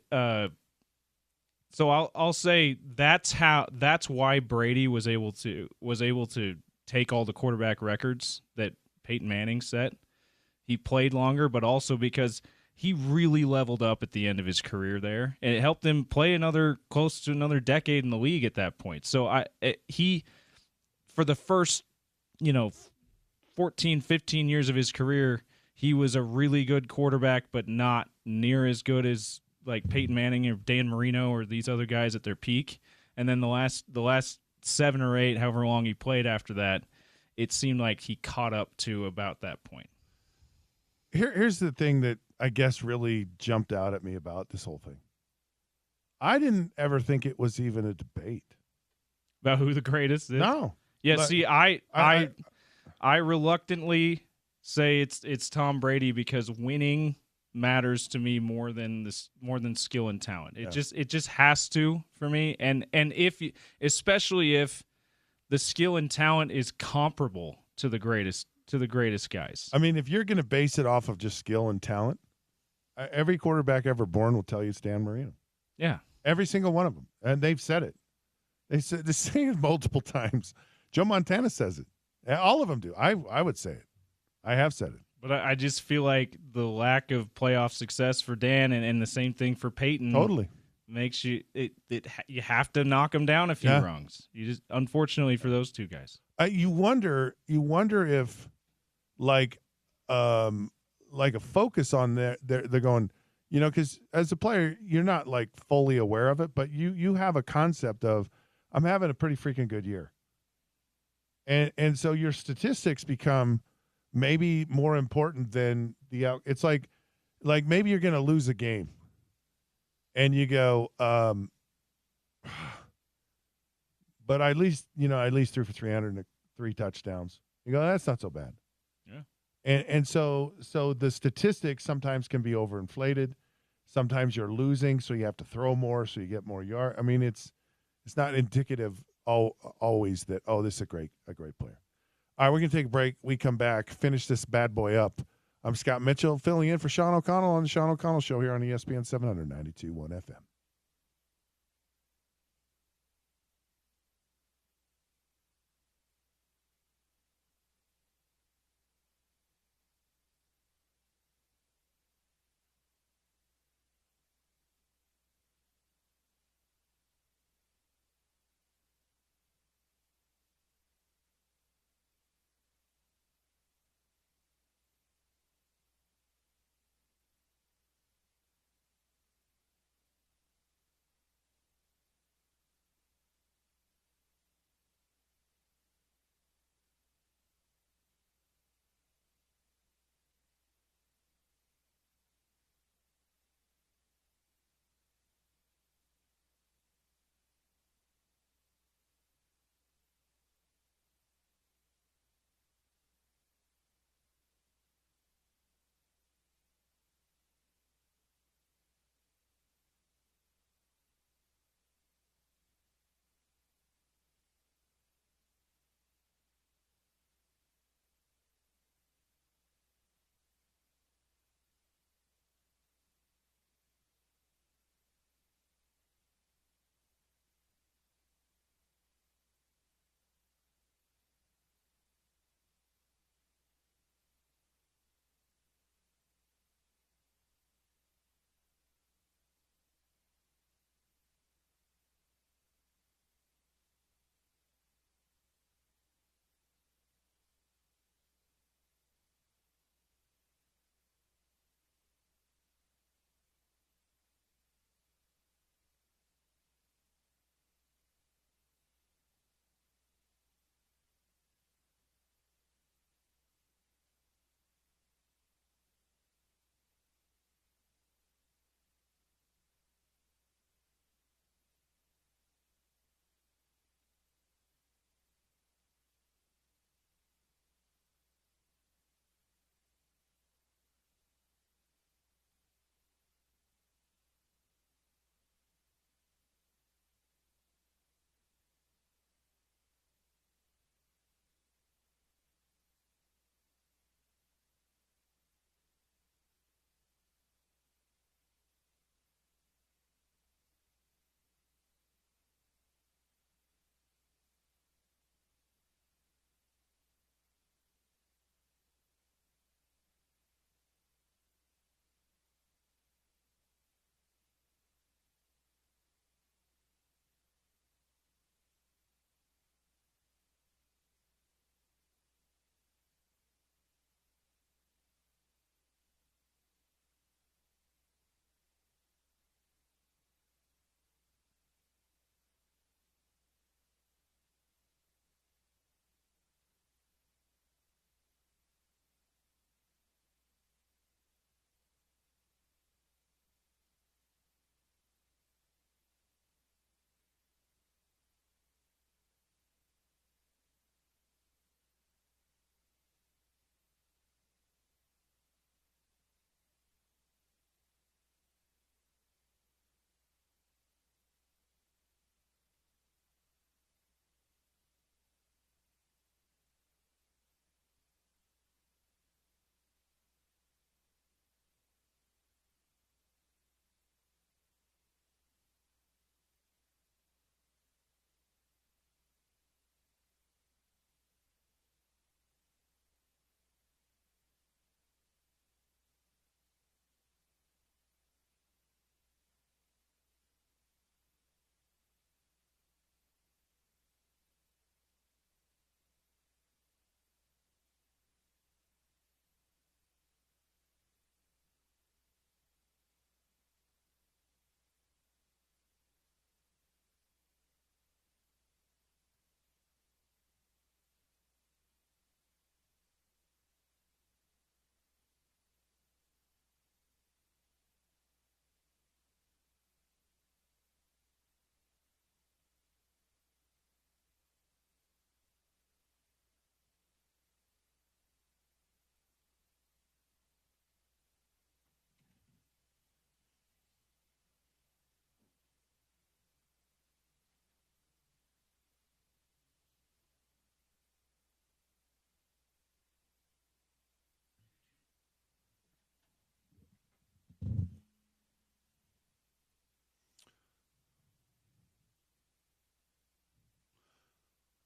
so I'll say that's why Brady was able to take all the quarterback records that Peyton Manning set. He played longer, but also because he really leveled up at the end of his career there, and it helped him play close to another decade in the league at that point. So he for the first 14, 15 years of his career, he was a really good quarterback, but not near as good as like Peyton Manning or Dan Marino or these other guys at their peak. And then the last 7 or 8, however long he played after that, it seemed like he caught up to about that point. Here's the thing that I guess really jumped out at me about this whole thing. I didn't ever think it was even a debate about who the greatest is. No. Yeah. See, I reluctantly say it's Tom Brady because winning matters to me more than skill and talent. It just has to for me. And especially if the skill and talent is comparable to the greatest guys. I mean, if you're going to base it off of just skill and talent, every quarterback ever born will tell you it's Dan Marino. Yeah. Every single one of them. And they've said it. They say it multiple times. Joe Montana says it. All of them do. I would say it. I have said it. But I just feel like the lack of playoff success for Dan and the same thing for Peyton totally makes you you have to knock them down a few rungs. You just, unfortunately for those two guys. You wonder if like a focus on they're going, because as a player you're not like fully aware of it, but you have a concept of I'm having a pretty freaking good year, and so your statistics become maybe more important than the out. It's like maybe you're going to lose a game, and you go, but at least threw for 300 and 3 touchdowns. You go, that's not so bad. Yeah. And so the statistics sometimes can be overinflated. Sometimes you're losing, so you have to throw more, so you get more yard. I mean, it's not indicative always that this is a great player. All right, we're going to take a break. We come back, finish this bad boy up. I'm Scott Mitchell, filling in for Sean O'Connell on the Sean O'Connell Show here on ESPN 792.1 FM.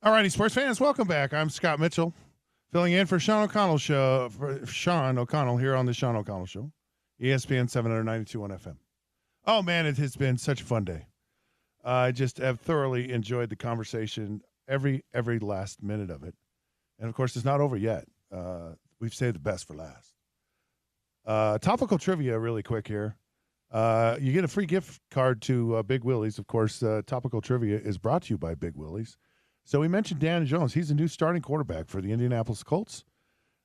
All righty, sports fans, welcome back. I'm Scott Mitchell, filling in for Sean O'Connell here on the Sean O'Connell Show, ESPN 792 on FM. Oh, man, it has been such a fun day. I just have thoroughly enjoyed the conversation, every last minute of it. And, of course, it's not over yet. We've saved the best for last. Topical trivia really quick here. You get a free gift card to Big Willie's. Of course, Topical Trivia is brought to you by Big Willie's. So we mentioned Dan Jones. He's a new starting quarterback for the Indianapolis Colts.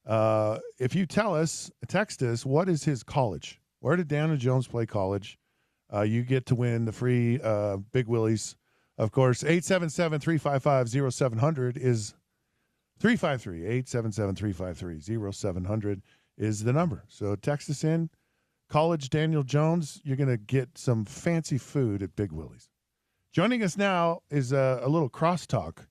If you text us, what is his college? Where did Dan Jones play college? You get to win the free Big Willie's. Of course, 877-355-0700 is 353-877-353-0700 is the number. So text us in. College Daniel Jones, you're going to get some fancy food at Big Willie's. Joining us now is a little crosstalk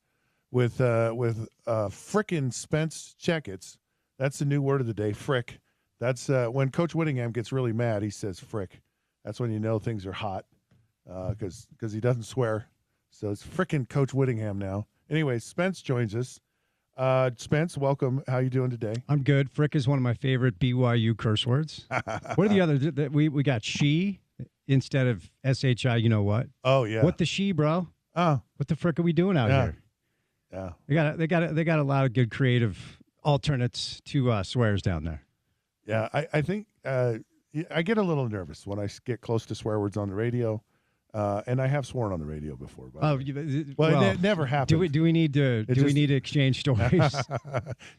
with frickin' Spence Checketts. That's the new word of the day, frick. That's when Coach Whittingham gets really mad, he says frick. That's when you know things are hot because he doesn't swear. So it's frickin' Coach Whittingham now. Anyway, Spence joins us. Spence, welcome. How you doing today? I'm good. Frick is one of my favorite BYU curse words. What are the others? We got she instead of SHI. You know what? Oh yeah. What the she, bro? Oh, what the frick are we doing out here? Yeah. They got a lot of good creative alternates to swears down there. Yeah, I think I get a little nervous when I get close to swear words on the radio. And I have sworn on the radio before. Well, it never happened. Do we need to exchange stories?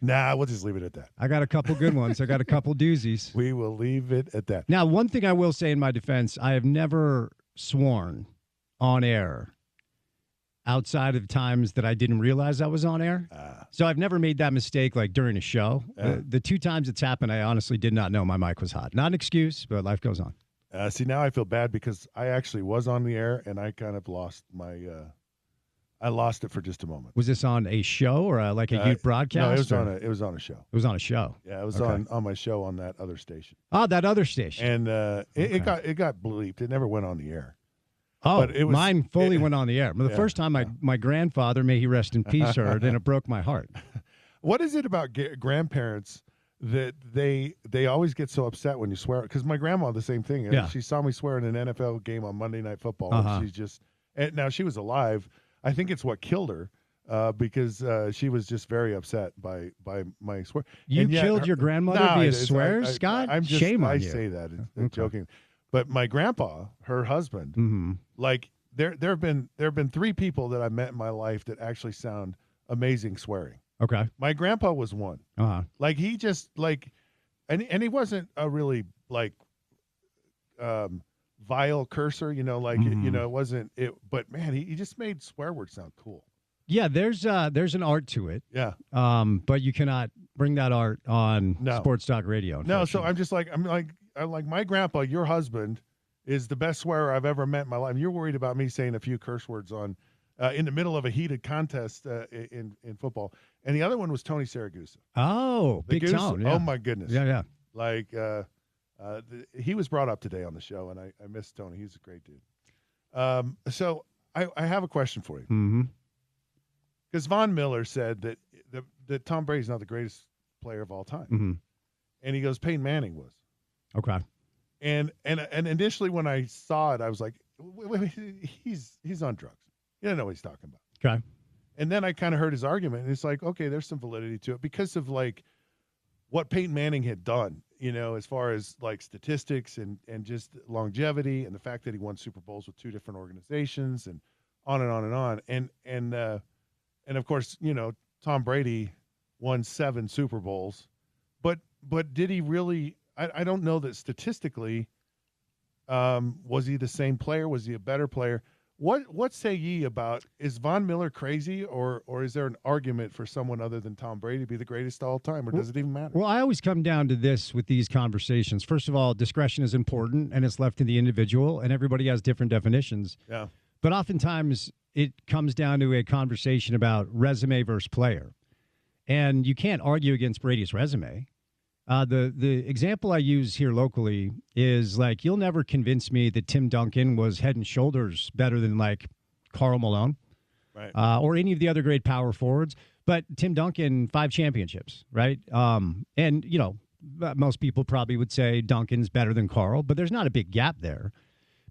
Nah, we'll just leave it at that. I got a couple good ones. I got a couple doozies. We will leave it at that. Now, one thing I will say in my defense, I have never sworn on air outside of times that I didn't realize I was on air. So I've never made that mistake like during a show. The two times it's happened, I honestly did not know my mic was hot. Not an excuse, but life goes on. See, now I feel bad because I actually was on the air and I kind of lost my I lost it for just a moment. Was this on a show or like a youth broadcast? No, it was on a show. It was on a show. Yeah, it was on my show on that other station. Oh, that other station. And it got bleeped. It never went on the air. Oh, but mine fully went on the air. The first time my grandfather, may he rest in peace, heard, and it broke my heart. What is it about grandparents that they always get so upset when you swear? Because my grandma, the same thing. Yeah. She saw me swear in an NFL game on Monday Night Football. And she's just now she was alive. I think it's what killed her because she was just very upset by my swear. You killed your grandmother via swears, Scott? Shame on you. I say that joking. But my grandpa, her husband, like there have been 3 people that I met in my life that actually sound amazing swearing. Okay. My grandpa was one. Like he just and he wasn't a really vile cursor, it wasn't it, but man, he just made swear words sound cool. Yeah, there's an art to it. Yeah. But you cannot bring that art on sports talk radio. No, so I'm like my grandpa, your husband, is the best swearer I've ever met in my life. You're worried about me saying a few curse words on in the middle of a heated contest in football. And the other one was Tony Saragusa. Oh, Big Tone. Yeah. Oh, my goodness. Yeah. Like, he was brought up today on the show, and I miss Tony. He's a great dude. So I have a question for you. Mm-hmm. Because Von Miller said that Tom Brady's not the greatest player of all time. Mm-hmm. And he goes, Peyton Manning was. Okay. And initially when I saw it, I was like, wait, he's on drugs. You don't know what he's talking about. Okay. And then I kind of heard his argument, and it's like, okay, there's some validity to it because of what Peyton Manning had done, as far as statistics and just longevity and the fact that he won Super Bowls with 2 different organizations and on and on and on. And of course, Tom Brady won 7 Super Bowls, but did he really? I don't know that statistically. Was he the same player? Was he a better player? What say ye about, is Von Miller crazy, or is there an argument for someone other than Tom Brady to be the greatest of all time, or does it even matter? Well, I always come down to this with these conversations. First of all, discretion is important, and it's left to the individual, and everybody has different definitions. Yeah. But oftentimes it comes down to a conversation about resume versus player. And you can't argue against Brady's resume. The example I use here locally is you'll never convince me that Tim Duncan was head and shoulders better than Karl Malone. right? Or any of the other great power forwards. But Tim Duncan, 5 championships, right? And, you know, most people probably would say Duncan's better than Carl, but there's not a big gap there.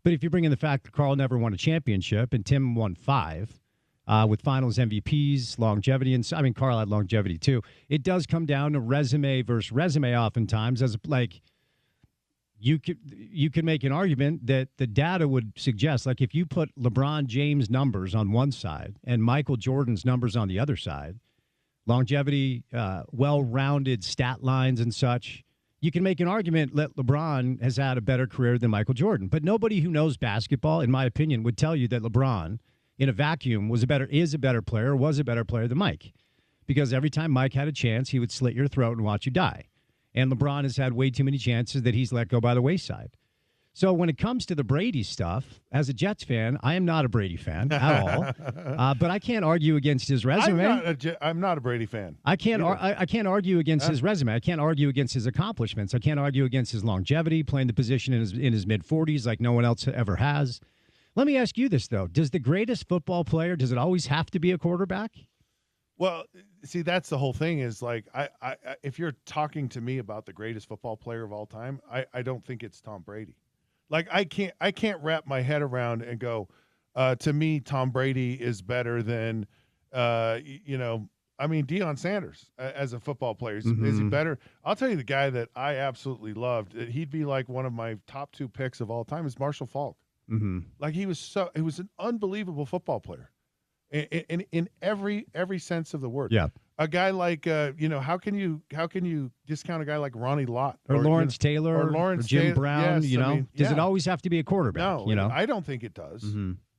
But if you bring in the fact that Carl never won a championship and Tim won 5 with finals MVPs, longevity, and I mean, Carl had longevity too. It does come down to resume versus resume oftentimes, as like you could make an argument that the data would suggest, like if you put LeBron James numbers on one side and Michael Jordan's numbers on the other side, longevity, well-rounded stat lines and such, you can make an argument that LeBron has had a better career than Michael Jordan. But nobody who knows basketball, in my opinion, would tell you that LeBron, in a vacuum, is a better player than Mike. Because every time Mike had a chance, he would slit your throat and watch you die. And LeBron has had way too many chances that he's let go by the wayside. So when it comes to the Brady stuff, as a Jets fan, I am not a Brady fan at all. But I can't argue against his resume. I'm not a Brady fan. I can't argue against his resume. I can't argue against his accomplishments. I can't argue against his longevity, playing the position in his mid-40s like no one else ever has. Let me ask you this, though. Does the greatest football player, does it always have to be a quarterback? Well, see, that's the whole thing is like, I if you're talking to me about the greatest football player of all time, I don't think it's Tom Brady. Like I can't wrap my head around and go, to me, Tom Brady is better than, Deion Sanders as a football player. Is he better? I'll tell you the guy that I absolutely loved. He'd be like one of my top 2 picks of all time is Marshall Faulk. Like he was an unbelievable football player, in every sense of the word. Yeah. A guy like how can you discount a guy like Ronnie Lott or Lawrence Taylor or Jim Brown? Yes, does it always have to be a quarterback? No, I don't think it does.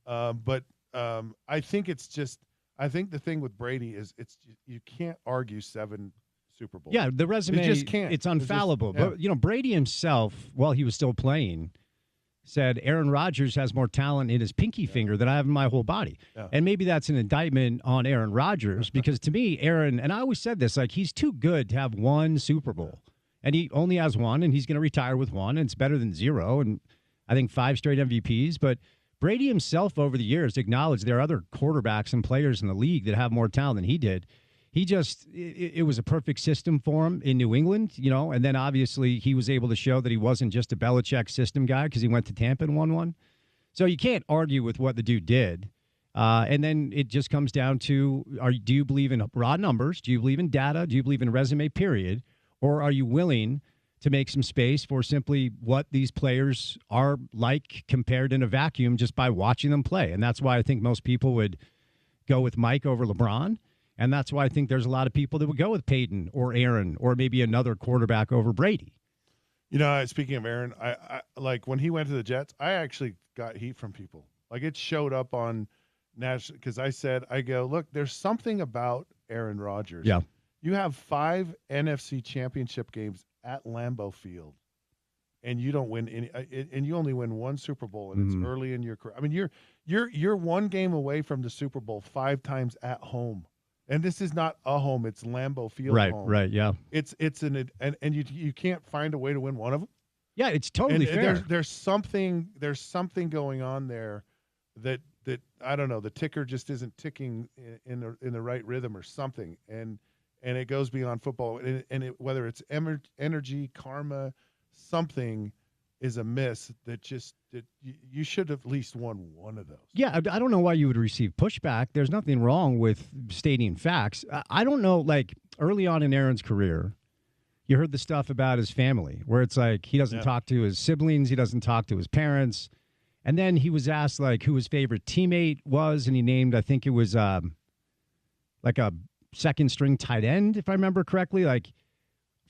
But I think it's just the thing with Brady is you can't argue 7 Super Bowls. Yeah, the resume you just can't. It's unfallible. But Brady himself, while he was still playing, said Aaron Rodgers has more talent in his pinky finger than I have in my whole body. Yeah. And maybe that's an indictment on Aaron Rodgers because to me, Aaron, and I always said this, like he's too good to have 1 Super Bowl. And he only has 1, and he's going to retire with 1, and it's better than 0. And I think 5 straight MVPs. But Brady himself over the years acknowledged there are other quarterbacks and players in the league that have more talent than he did. He just, it was a perfect system for him in New England, and then obviously he was able to show that he wasn't just a Belichick system guy because he went to Tampa and won 1. So you can't argue with what the dude did. And then it just comes down to, do you believe in raw numbers? Do you believe in data? Do you believe in resume, period? Or are you willing to make some space for simply what these players are like compared in a vacuum just by watching them play? And that's why I think most people would go with Mike over LeBron. And that's why I think there's a lot of people that would go with Peyton or Aaron or maybe another quarterback over Brady. Speaking of Aaron, I like when he went to the Jets, I actually got heat from people. Like it showed up on national because I go, look, there's something about Aaron Rodgers. Yeah. You have 5 NFC championship games at Lambeau Field, and you don't win any, and you only win 1 Super Bowl, and it's early in your career. I mean, you're 1 game away from the Super Bowl 5 times at home. And this is not a home; it's Lambeau Field. Home. Right, yeah. It's and you can't find a way to win one of them. Yeah, it's totally fair. There's something going on there that I don't know. The ticker just isn't ticking in the right rhythm or something, and it goes beyond football. And whether it's energy, karma, something is amiss that you should have at least won 1 of those. Yeah, I don't know why you would receive pushback. There's nothing wrong with stating facts. I don't know, like early on in Aaron's career, you heard the stuff about his family where it's like he doesn't talk to his siblings, he doesn't talk to his parents. And then he was asked like who his favorite teammate was, and he named, I think it was like a second string tight end, if I remember correctly. Like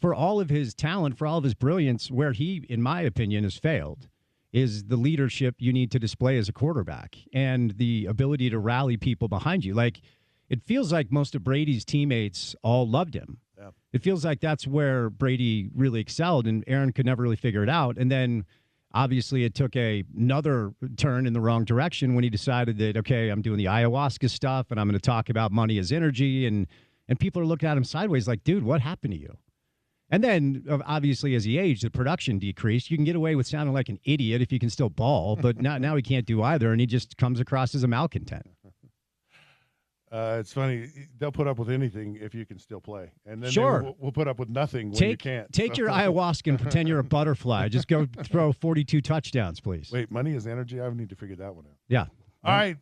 for all of his talent, for all of his brilliance, where he, in my opinion, has failed is the leadership you need to display as a quarterback and the ability to rally people behind you. Like, it feels like most of Brady's teammates all loved him. Yeah. It feels like that's where Brady really excelled, and Aaron could never really figure it out. And then, obviously, it took another turn in the wrong direction when he decided that, okay, I'm doing the ayahuasca stuff, and I'm going to talk about money as energy, and people are looking at him sideways like, dude, what happened to you? And then, obviously, as he aged, the production decreased. You can get away with sounding like an idiot if you can still ball, but now he can't do either, and he just comes across as a malcontent. It's funny. They'll put up with anything if you can still play. And then Sure. we'll put up with nothing when you can't. Take your ayahuasca and pretend you're a butterfly. Just go throw 42 touchdowns, please. Wait, money is energy? I need to figure that one out. Yeah. All right.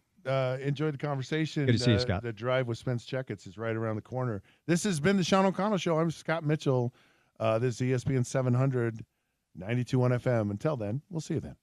Enjoy the conversation. Good to see you, Scott. The drive with Spence Checketts is right around the corner. This has been the Sean O'Connell Show. I'm Scott Mitchell. This is ESPN 700, 92.1 FM. Until then, we'll see you then.